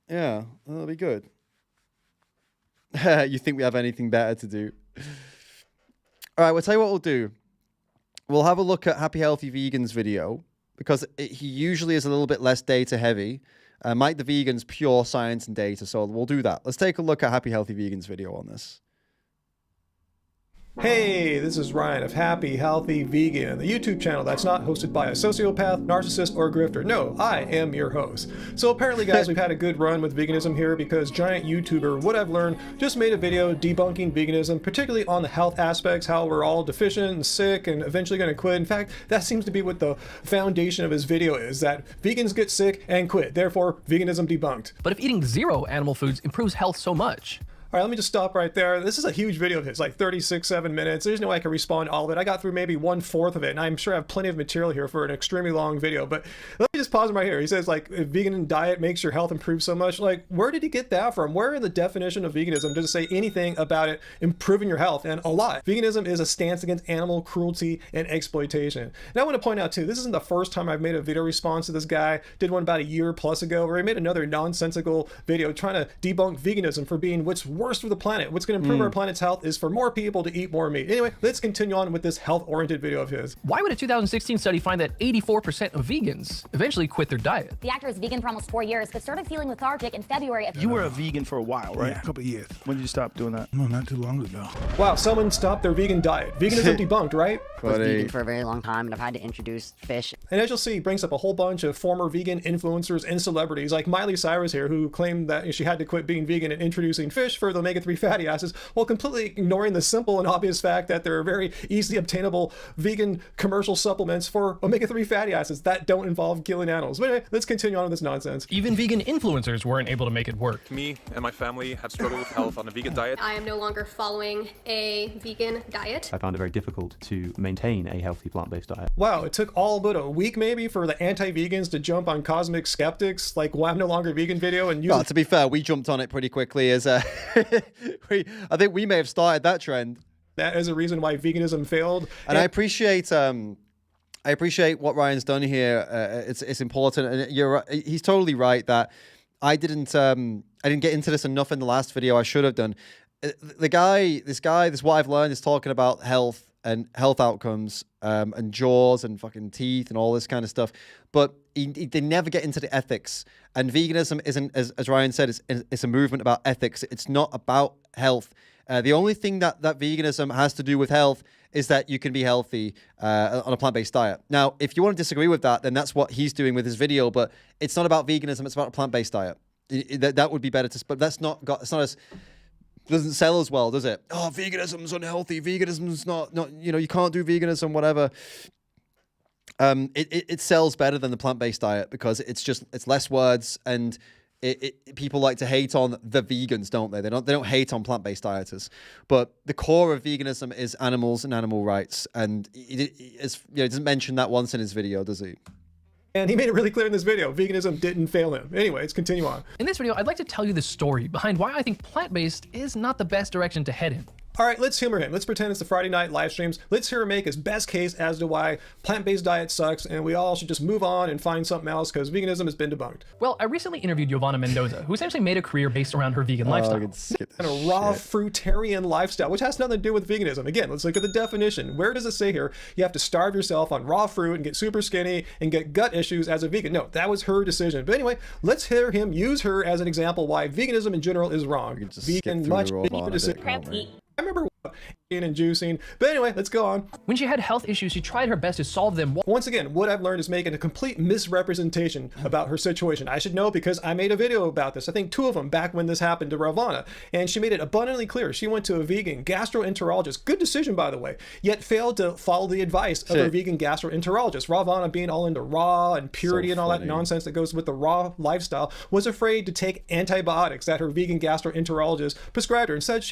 Yeah, that'll be good. You think we have anything better to do? All right, we'll tell you what we'll do. We'll have a look at Happy Healthy Vegans video because he usually is a little bit less data heavy. Mike the Vegan's pure science and data, so we'll do that. Let's take a look at Happy Healthy Vegans video on this. Hey, this is Ryan of Happy Healthy Vegan, the YouTube channel that's not hosted by a sociopath, narcissist, or grifter. No, I am your host. So apparently, guys, we've had a good run with veganism here because giant YouTuber What I've Learned just made a video debunking veganism, particularly on the health aspects, how we're all deficient and sick and eventually going to quit. In fact, that seems to be what the foundation of his video is, that vegans get sick and quit. Therefore, veganism debunked. But if eating zero animal foods improves health so much, all right, let me just stop right there. This is a huge video of his, like 36-7 minutes. There's no way I can respond to all of it. I got through maybe 1/4 of it, and I'm sure I have plenty of material here for an extremely long video. But let me just pause him right here. He says, like, if vegan diet makes your health improve so much. Like, where did he get that from? Where in the definition of veganism does it say anything about it improving your health? And a lot. Veganism is a stance against animal cruelty and exploitation. And I want to point out, too, this isn't the first time I've made a video response to this guy. Did one about a year plus ago, where he made another nonsensical video trying to debunk veganism for being what's worst for the planet. What's going to improve our planet's health is for more people to eat more meat. Anyway, let's continue on with this health-oriented video of his. Why would a 2016 study find that 84% of vegans eventually quit their diet? The actor was vegan for almost 4 years, but started feeling lethargic in February of... You were a vegan for a while, right? Yeah, a couple of years. When did you stop doing that? No, not too long ago. Wow, someone stopped their vegan diet. Veganism debunked, right? I was vegan for a very long time, and I've had to introduce fish. And as you'll see, he brings up a whole bunch of former vegan influencers and celebrities, like Miley Cyrus here, who claimed that she had to quit being vegan and introducing fish for the omega-3 fatty acids, while completely ignoring the simple and obvious fact that there are very easily obtainable vegan commercial supplements for omega-3 fatty acids that don't involve killing animals. But anyway, let's continue on with this nonsense. Even vegan influencers weren't able to make it work. Me and my family have struggled with health on a vegan diet. I am no longer following a vegan diet. I found it very difficult to maintain a healthy plant-based diet. Wow, it took all but a week maybe for the anti-vegans to jump on cosmic skeptics like, well, I'm no longer vegan video and use well, to be fair, we jumped on it pretty quickly as I think we may have started that trend. That is a reason why veganism failed. And I appreciate what Ryan's done here. It's important, and he's totally right that I didn't get into this enough in the last video. I should have done. This What I've Learned is talking about health and health outcomes and jaws and fucking teeth and all this kind of stuff. But they never get into the ethics. And veganism isn't, as Ryan said, it's a movement about ethics. It's not about health. The only thing that veganism has to do with health is that you can be healthy on a plant-based diet. Now, if you want to disagree with that, then that's what he's doing with his video. But it's not about veganism. It's about a plant-based diet. That would be better to. But that's not as Doesn't sell as well, does it? Oh, veganism's unhealthy. Veganism's not, you know, you can't do veganism, whatever. It sells better than the plant-based diet because it's less words, and people like to hate on the vegans, don't they? They don't hate on plant-based dieters, but the core of veganism is animals and animal rights, and he doesn't mention that once in his video, does he? And he made it really clear in this video, veganism didn't fail him. Anyway, let's continue on. In this video, I'd like to tell you the story behind why I think plant-based is not the best direction to head in. All right, let's humor him. Let's pretend it's the Friday night live streams. Let's hear him make his best case as to why plant-based diet sucks, and we all should just move on and find something else because veganism has been debunked. Well, I recently interviewed Giovanna Mendoza, who essentially made a career based around her vegan lifestyle. And a raw fruitarian lifestyle, which has nothing to do with veganism. Again, let's look at the definition. Where does it say here you have to starve yourself on raw fruit and get super skinny and get gut issues as a vegan? No, that was her decision. But anyway, let's hear him use her as an example why veganism in general is wrong. Vegan, much bigger decision. I remember eating and juicing, but anyway, let's go on. When she had health issues, she tried her best to solve them. Once again, what I've learned is making a complete misrepresentation about her situation. I should know because I made a video about this. I think 2 of them back when this happened to Ravana, and she made it abundantly clear. She went to a vegan gastroenterologist. Good decision, by the way, yet failed to follow the advice of her vegan gastroenterologist. Ravana, being all into raw and purity and all that nonsense that goes with the raw lifestyle, was afraid to take antibiotics that her vegan gastroenterologist prescribed her. Instead,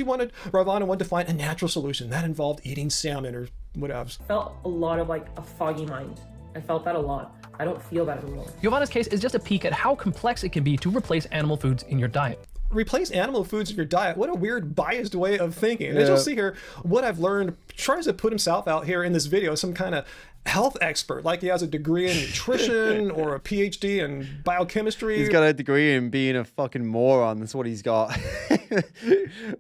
Ravana wanted to find a natural solution that involved eating salmon or whatever. Felt a lot of like a foggy mind. I felt that a lot. I don't feel that anymore. Giovanna's case is just a peek at how complex it can be to replace animal foods in your diet. Replace animal foods in your diet. What a weird, biased way of thinking. And as you'll see here, what I've learned, tries to put himself out here in this video, some kind of health expert, like he has a degree in nutrition or a PhD in biochemistry. He's got a degree in being a fucking moron. That's what he's got.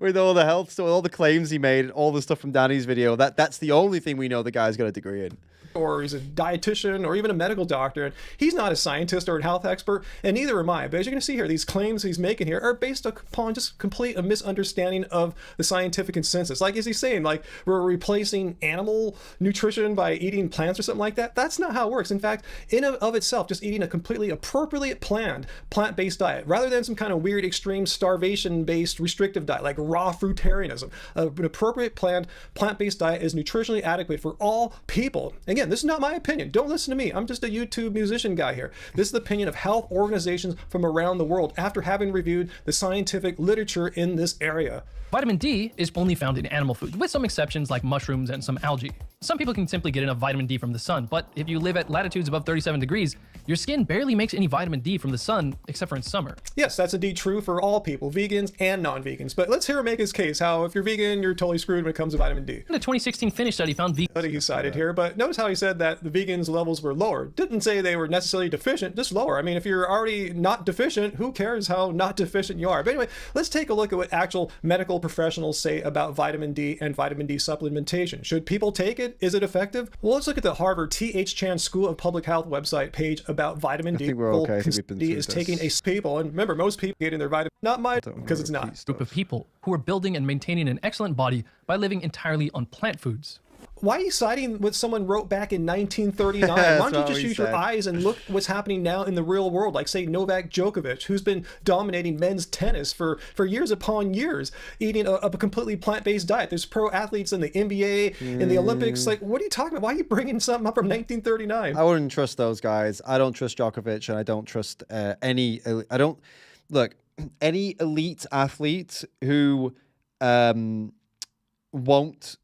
With all the health, so all the claims he made, all the stuff from Danny's video, that's the only thing we know the guy's got a degree in. Or he's a dietitian or even a medical doctor. And he's not a scientist or a health expert, and neither am I. But as you're going to see here, these claims he's making here are based upon just complete a misunderstanding of the scientific consensus. Like, is he saying, like, we're replacing animal nutrition by eating plants or something like that? That's not how it works. In fact, in and of itself, just eating a completely appropriately planned plant-based diet, rather than some kind of weird, extreme, starvation-based restrictive diet, like raw fruitarianism. An appropriate planned plant-based diet is nutritionally adequate for all people. Again, this is not my opinion. Don't listen to me. I'm just a YouTube musician guy here. This is the opinion of health organizations from around the world after having reviewed the scientific literature in this area. Vitamin D is only found in animal food, with some exceptions like mushrooms and some algae. Some people can simply get enough vitamin D from the sun, but if you live at latitudes above 37 degrees, your skin barely makes any vitamin D from the sun, except for in summer. Yes, that's indeed true for all people, vegans and non-vegans. But let's hear him make his case, how if you're vegan, you're totally screwed when it comes to vitamin D. The 2016 Finnish study found vegan... he cited here, but notice how he said that the vegans' levels were lower. Didn't say they were necessarily deficient, just lower. I mean, if you're already not deficient, who cares how not deficient you are? But anyway, let's take a look at what actual medical professionals say about vitamin D and vitamin D supplementation. Should people take it? Is it effective? Well, let's look at the Harvard T.H. Chan School of Public Health website page about vitamin D. I think we're okay. D is taking a people, and remember, most people getting their vitamin, not mine, because it's not. Group of people who are building and maintaining an excellent body by living entirely on plant foods. Why are you citing what someone wrote back in 1939? Why don't you just use your eyes and look what's happening now in the real world? Like, say, Novak Djokovic, who's been dominating men's tennis for years upon years, eating a completely plant-based diet. There's pro athletes in the NBA, in the Olympics. Like, what are you talking about? Why are you bringing something up from 1939? I wouldn't trust those guys. I don't trust Djokovic, and I don't trust any elite athlete who won't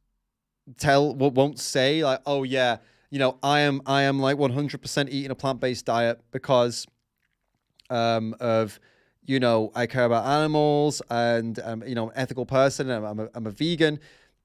say like, oh yeah, you know, I am like 100% eating a plant-based diet because of, you know, I care about animals and you know, I'm an ethical person and I'm a vegan.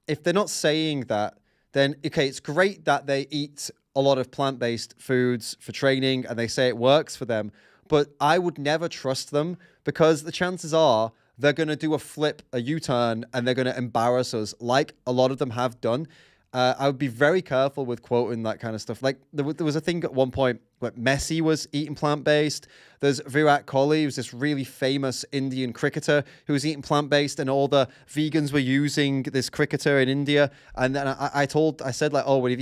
If they're not saying that, then okay, it's great that they eat a lot of plant-based foods for training and they say it works for them, but I would never trust them because the chances are they're going to do a U-turn, and they're going to embarrass us like a lot of them have done. I would be very careful with quoting that kind of stuff. Like, there was a thing at one point where Messi was eating plant-based. There's Virat Kohli, who's this really famous Indian cricketer who was eating plant-based, and all the vegans were using this cricketer in India. And then I said like, oh, well, if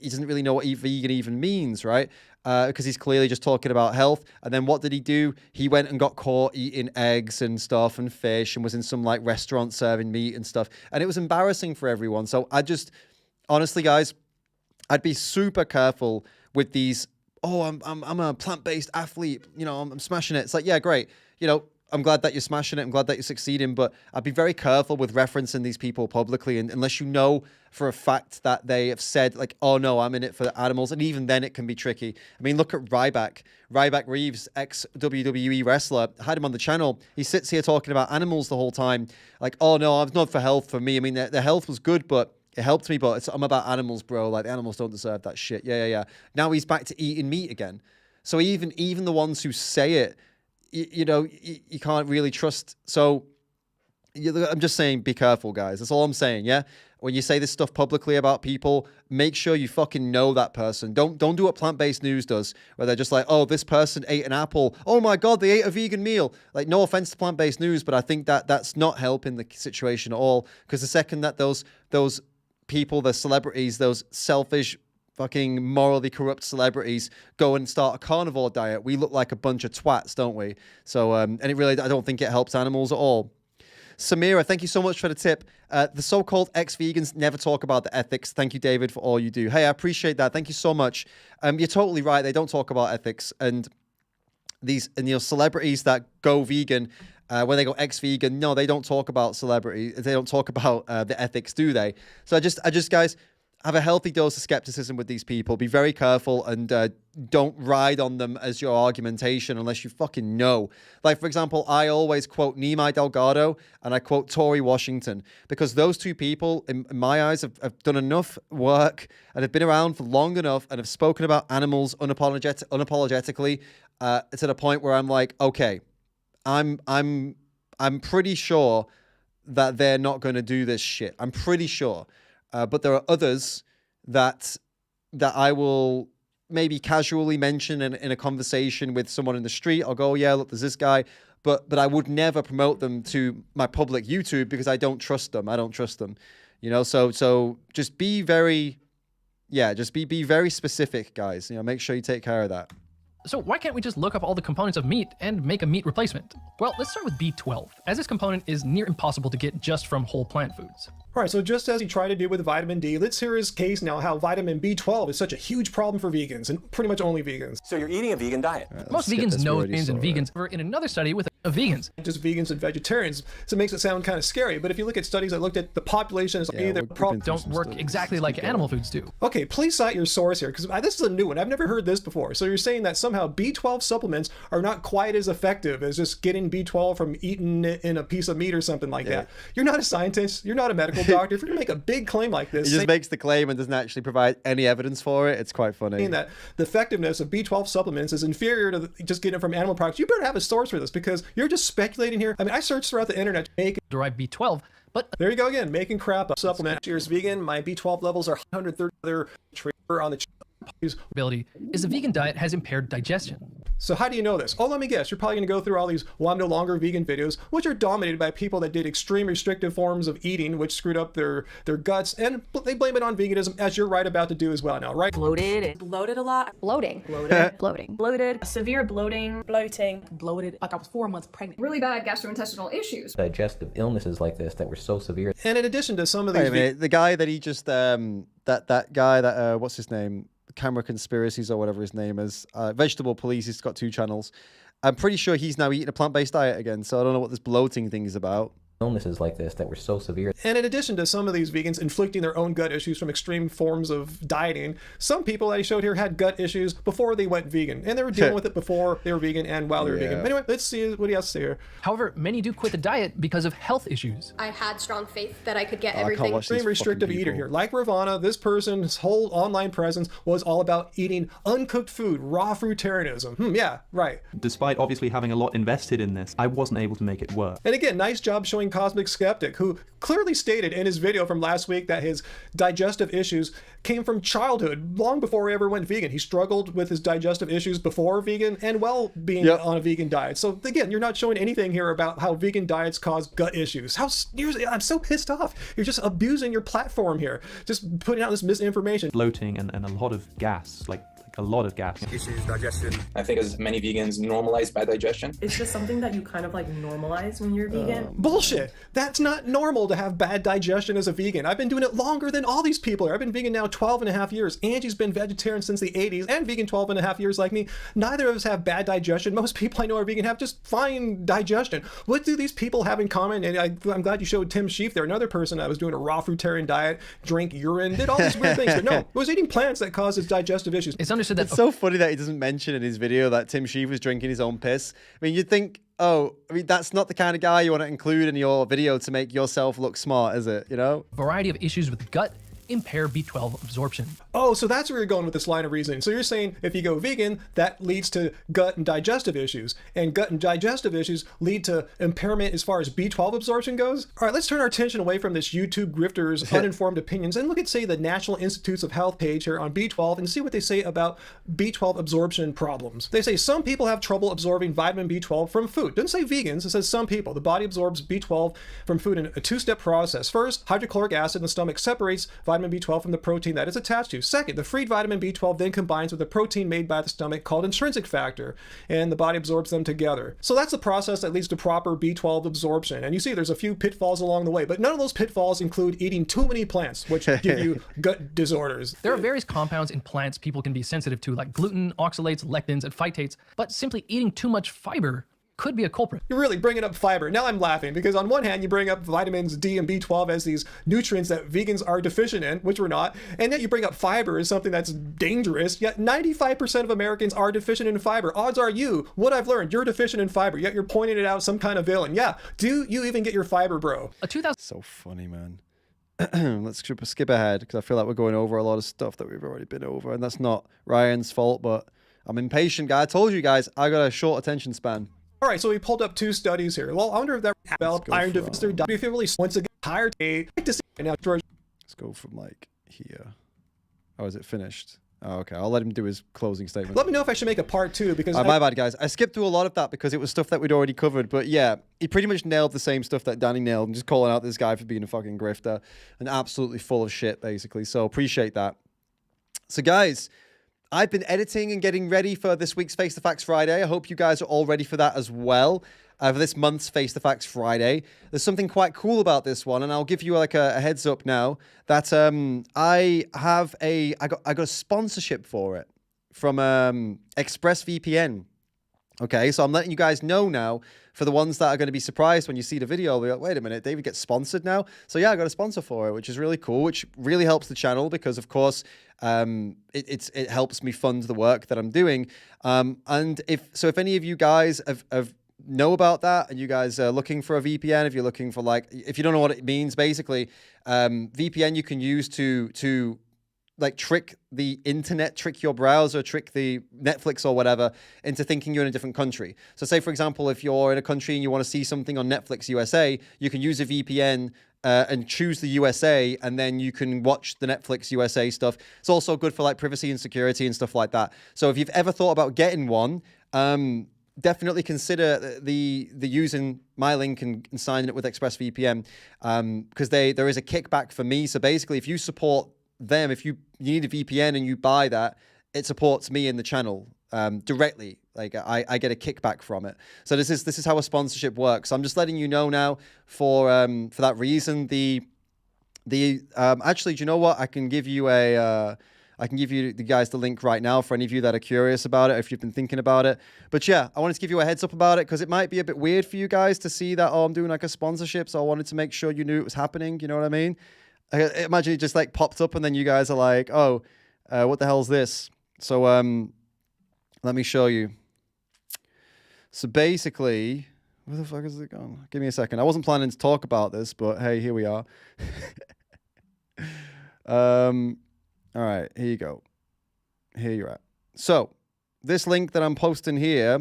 he doesn't really know what vegan even means, right? Because he's clearly just talking about health. And then what did he do? He went and got caught eating eggs and stuff and fish and was in some like restaurant serving meat and stuff. And it was embarrassing for everyone. So honestly, guys, I'd be super careful with these. Oh, I'm a plant-based athlete. You know, I'm smashing it. It's like, yeah, great. You know, I'm glad that you're smashing it. I'm glad that you're succeeding. But I'd be very careful with referencing these people publicly, and unless you know for a fact that they have said like, oh no, I'm in it for the animals. And even then it can be tricky. I mean, look at Ryback. Ryback Reeves, ex-WWE wrestler. I had him on the channel. He sits here talking about animals the whole time. Like, oh no, I'm not for health for me. I mean, the health was good, but it helped me, but I'm about animals, bro. Like, the animals don't deserve that shit. Yeah. Now he's back to eating meat again. So even the ones who say it, you know, you can't really trust. So I'm just saying, be careful, guys. That's all I'm saying, yeah? When you say this stuff publicly about people, make sure you fucking know that person. Don't do what plant-based news does, where they're just like, oh, this person ate an apple. Oh my God, they ate a vegan meal. Like, no offense to plant-based news, but I think that's not helping the situation at all. Because the second that those people, the celebrities, those selfish, fucking morally corrupt celebrities go and start a carnivore diet, we look like a bunch of twats, don't we? So, and it really, I don't think it helps animals at all. Samira, thank you so much for the tip. The so-called ex-vegans never talk about the ethics. Thank you, David, for all you do. Hey, I appreciate that. Thank you so much. You're totally right. They don't talk about ethics. And celebrities that go vegan, when they go ex-vegan, no, they don't talk about celebrity. They don't talk about the ethics, do they? So I just, guys, have a healthy dose of skepticism with these people. Be very careful and don't ride on them as your argumentation unless you fucking know. Like, for example, I always quote Nimai Delgado and I quote Tory Washington, because those two people, in my eyes, have done enough work and have been around for long enough and have spoken about animals unapologetically to the point where I'm like, okay, I'm pretty sure that they're not going to do this shit. I'm pretty sure. But there are others that I will maybe casually mention in a conversation with someone in the street. I'll go, yeah, look, there's this guy. But I would never promote them to my public YouTube because I don't trust them. I don't trust them. You know, so just be very, just be very specific, guys. You know, make sure you take care of that. So why can't we just look up all the components of meat and make a meat replacement? Well, let's start with B12, as this component is near impossible to get just from whole plant foods. All right, so just as he tried to do with vitamin D, let's hear his case now how vitamin B12 is such a huge problem for vegans, and pretty much only vegans. So you're eating a vegan diet. Most vegans know vegans and vegans. We're in another study with vegans. Just vegans and vegetarians, so it makes it sound kind of scary, but if you look at studies that looked at the population, don't work exactly like animal foods do. Okay, please cite your source here, because this is a new one. I've never heard this before. So you're saying that somehow B12 supplements are not quite as effective as just getting B12 from eating it in a piece of meat or something like that. You're not a scientist. You're not a medical doctor. If you're going to make a big claim like this, he just makes the claim and doesn't actually provide any evidence for it. It's quite funny. That the effectiveness of B12 supplements is inferior to just getting it from animal products. You better have a source for this, because you're just speculating here. I mean, I searched throughout the internet to make derived B12, but there you go again, making crap up. Supplement. Years vegan, my B12 levels are 130 other on the ability is the vegan diet has impaired digestion. So how do you know this? Oh, let me guess. You're probably going to go through all these "well, I'm no longer vegan" videos, which are dominated by people that did extreme restrictive forms of eating, which screwed up their guts, and they blame it on veganism, as you're right about to do as well now, right? Bloated a lot. Bloating. Bloated. Severe bloating. Bloated. Like I was 4 months pregnant. Really bad gastrointestinal issues. Digestive illnesses like this that were so severe. And in addition to some of these, the guy that he just that guy that what's his name? Camera Conspiracies or whatever his name is, Vegetable Police, he's got 2 channels. I'm pretty sure he's now eating a plant-based diet again, so I don't know what this bloating thing is about. Illnesses like this that were so severe. And in addition to some of these vegans inflicting their own gut issues from extreme forms of dieting, some people I showed here had gut issues before they went vegan, and they were dealing with it before they were vegan and while they were vegan. Anyway, let's see what he has to say here. However, many do quit the diet because of health issues. I had strong faith that I could get everything. Extreme restrictive eater here. Like Ravana, this person's whole online presence was all about eating uncooked food, raw fruitarianism. Yeah, right. Despite obviously having a lot invested in this, I wasn't able to make it work. And again, nice job showing cosmic skeptic who clearly stated in his video from last week that his digestive issues came from childhood, long before he ever went vegan. He struggled with his digestive issues before vegan and while being on a vegan diet. So again, you're not showing anything here about how vegan diets cause gut issues. I'm so pissed off. You're just abusing your platform here, just putting out this misinformation. Bloating and a lot of gas, like a lot of gas. Issues, digestion. I think as many vegans normalize bad digestion. It's just something that you kind of like normalize when you're vegan. Bullshit. That's not normal to have bad digestion as a vegan. I've been doing it longer than all these people are. I've been vegan now 12 and a half years. Angie's been vegetarian since the 80s and vegan 12 and a half years like me. Neither of us have bad digestion. Most people I know are vegan have just fine digestion. What do these people have in common? And I'm glad you showed Tim Sheaf there, another person that was doing a raw fruitarian diet, drank urine, did all these weird things. But no, it was eating plants that caused his digestive issues. It's understood that. It's so funny that he doesn't mention in his video that Tim Sheaf was drinking his own piss. I mean, you'd think, oh, I mean, that's not the kind of guy you want to include in your video to make yourself look smart, is it? You know? Variety of issues with gut impair B12 absorption. Oh, so that's where you're going with this line of reasoning. So you're saying if you go vegan, that leads to gut and digestive issues, and gut and digestive issues lead to impairment as far as B12 absorption goes? All right, let's turn our attention away from this YouTube grifter's uninformed opinions and look at, say, the National Institutes of Health page here on B12 and see what they say about B12 absorption problems. They say some people have trouble absorbing vitamin B12 from food. Doesn't say vegans, it says some people. The body absorbs B12 from food in a two-step process. First, hydrochloric acid in the stomach separates vitamin B12 from the protein that is attached to. Second, the freed vitamin B12 then combines with a protein made by the stomach called intrinsic factor, and the body absorbs them together. So that's the process that leads to proper B12 absorption. And you see there's a few pitfalls along the way, but none of those pitfalls include eating too many plants, which give you gut disorders. There are various compounds in plants people can be sensitive to, like gluten, oxalates, lectins, and phytates, but simply eating too much fiber could be a culprit. You're really bringing up fiber. Now I'm laughing because on one hand you bring up vitamins D and B12 as these nutrients that vegans are deficient in, which we're not, and yet you bring up fiber as something that's dangerous, yet 95% of Americans are deficient in fiber. Odds are what I've learned, you're deficient in fiber, yet you're pointing it out some kind of villain. Yeah, do you even get your fiber, bro? So funny, man. Let's skip ahead because I feel like we're going over a lot of stuff that we've already been over, and that's not Ryan's fault, but I'm impatient, guy. I told you guys, I got a short attention span. All right, so we pulled up two studies here. Well, I wonder if that developed iron deficiency diet. If it really once again higher to see now, George. Let's go from like here. Oh, is it finished? Oh, okay. I'll let him do his closing statement. Let me know if I should make a part two because my bad, guys. I skipped through a lot of that because it was stuff that we'd already covered. But yeah, he pretty much nailed the same stuff that Danny nailed, and just calling out this guy for being a fucking grifter and absolutely full of shit, basically. So appreciate that. So guys, I've been editing and getting ready for this week's Face the Facts Friday. I hope you guys are all ready for that as well. For this month's Face the Facts Friday. There's something quite cool about this one, and I'll give you like a heads up now that I got a sponsorship for it from ExpressVPN. Okay, so I'm letting you guys know now for the ones that are going to be surprised when you see the video. They're like, wait a minute, David gets sponsored now? So yeah, I got a sponsor for it, which is really cool, which really helps the channel because, of course, it helps me fund the work that I'm doing. And if any of you guys have know about that and you guys are looking for a VPN, if you're looking for if you don't know what it means, basically, VPN you can use to like trick the internet, trick your browser, trick the Netflix or whatever into thinking you're in a different country. So say, for example, if you're in a country and you want to see something on Netflix USA, you can use a VPN and choose the USA, and then you can watch the Netflix USA stuff. It's also good for like privacy and security and stuff like that. So if you've ever thought about getting one, definitely consider the using my link and signing it with ExpressVPN because there is a kickback for me. So basically, if you support them, if you need a VPN and you buy that, it supports me in the channel directly. Like I get a kickback from it. So this is how a sponsorship works. I'm just letting you know now for that reason. Actually, do you know what? I can give you the guys the link right now for any of you that are curious about it, if you've been thinking about it. But yeah, I wanted to give you a heads up about it because it might be a bit weird for you guys to see that, I'm doing like a sponsorship. So I wanted to make sure you knew it was happening. You know what I mean? I imagine it just like popped up and then you guys are like, oh, what the hell is this? So let me show you. So basically, where the fuck is it gone? Give me a second. I wasn't planning to talk about this, but hey, here we are. All right, here you go. Here you're at. So this link that I'm posting here,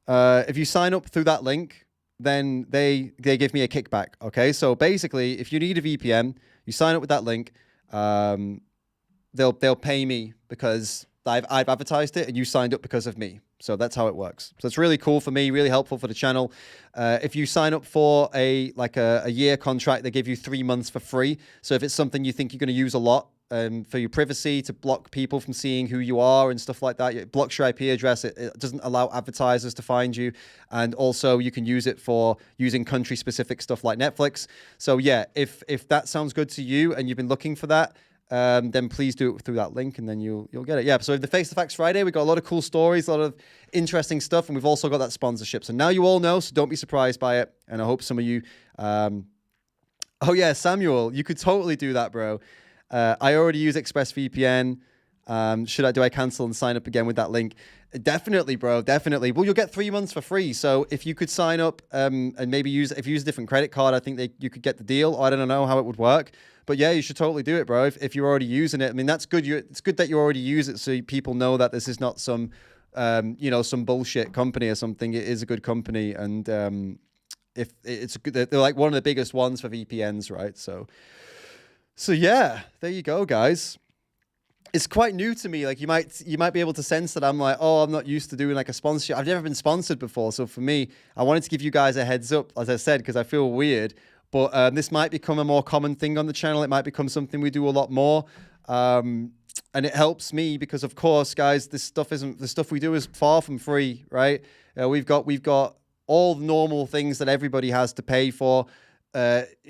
if you sign up through that link, then they give me a kickback. Okay, so basically, if you need a VPN, you sign up with that link. They'll pay me because I've advertised it and you signed up because of me. So that's how it works. So it's really cool for me, really helpful for the channel. If you sign up for a year contract, they give you 3 months for free. So if it's something you think you're going to use a lot, for your privacy, to block people from seeing who you are and stuff like that, it blocks your IP address. It doesn't allow advertisers to find you. And also you can use it for using country specific stuff like Netflix. So yeah, if that sounds good to you and you've been looking for that, then please do it through that link and then you'll get it. Yeah, so the Face the Facts Friday, we got a lot of cool stories, a lot of interesting stuff, and we've also got that sponsorship. So now you all know, so don't be surprised by it. And I hope some of you, oh yeah, Samuel, you could totally do that, bro. I already use ExpressVPN. Do I cancel and sign up again with that link? Definitely, bro. Definitely. Well, you'll get 3 months for free. So if you could sign up and maybe if you use a different credit card, I think you could get the deal. I don't know how it would work. But yeah, you should totally do it, bro. If you're already using it. I mean, that's good. It's good that you already use it so people know that this is not some, some bullshit company or something. It is a good company. And if it's good, they're like one of the biggest ones for VPNs, right? So yeah, there you go, guys. It's quite new to me. Like you might be able to sense that I'm like, oh, I'm not used to doing like a sponsorship. I've never been sponsored before. So for me, I wanted to give you guys a heads up, as I said, because I feel weird. But this might become a more common thing on the channel. It might become something we do a lot more. And it helps me because, of course, guys, the stuff we do is far from free, right? We've got all the normal things that everybody has to pay for.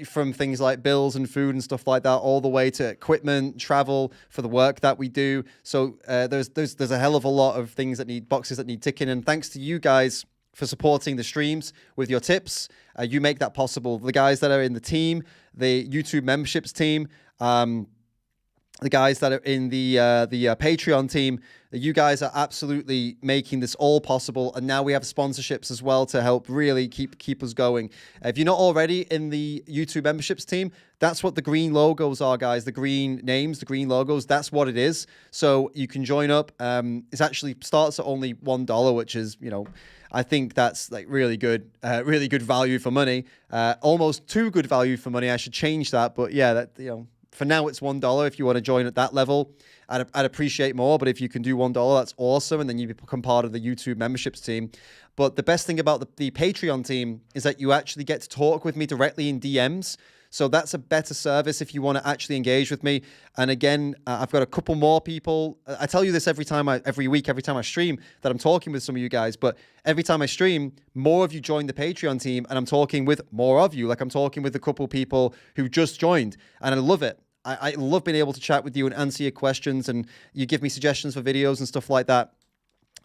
From things like bills and food and stuff like that, all the way to equipment, travel for the work that we do. So there's a hell of a lot of things boxes that need ticking. And thanks to you guys for supporting the streams with your tips. You make that possible. The guys that are in the team, the YouTube memberships team, the guys that are in the Patreon team, you guys are absolutely making this all possible. And now we have sponsorships as well to help really keep us going. If you're not already in the YouTube memberships team, that's what the green logos are, guys. The green names, the green logos, that's what it is. So you can join up. It actually starts at only $1, which is, I think that's like really good value for money. Almost too good value for money. I should change that. But yeah, for now, it's $1 if you want to join at that level. I'd appreciate more, but if you can do $1, that's awesome. And then you become part of the YouTube memberships team. But the best thing about the Patreon team is that you actually get to talk with me directly in DMs. So that's a better service if you want to actually engage with me. And again, I've got a couple more people. I tell you this every week, every time I stream, that I'm talking with some of you guys. But every time I stream, more of you join the Patreon team, and I'm talking with more of you. Like I'm talking with a couple people who just joined, and I love it. I love being able to chat with you and answer your questions, and you give me suggestions for videos and stuff like that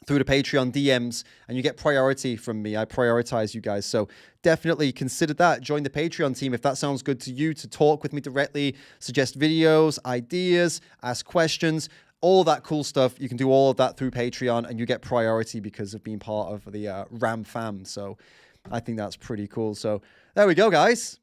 through the Patreon DMs, and you get priority from me. I prioritize you guys. So definitely consider that. Join the Patreon team if that sounds good to you, to talk with me directly, suggest videos, ideas, ask questions, all that cool stuff. You can do all of that through Patreon, and you get priority because of being part of the Ram fam. So I think that's pretty cool. So there we go, guys.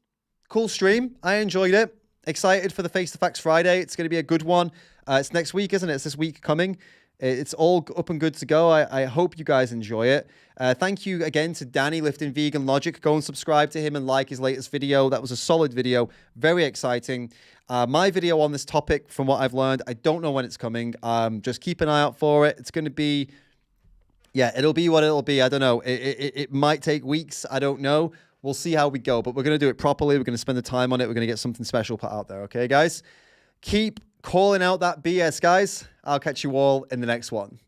Cool stream. I enjoyed it. Excited for the Face the Facts Friday. It's going to be a good one. It's next week, isn't it? It's this week coming. It's all up and good to go. I hope you guys enjoy it. Thank you again to Danny lifting vegan logic. Go and subscribe to him and like his latest video. That was a solid video. Very exciting. My video on this topic, from what I've learned, I don't know when it's coming. Just keep an eye out for it. It's going to be, it'll be what it'll be. I don't know. It might take weeks. I don't know. We'll see how we go, but we're going to do it properly. We're going to spend the time on it. We're going to get something special put out there. Okay, guys? Keep calling out that BS, guys. I'll catch you all in the next one.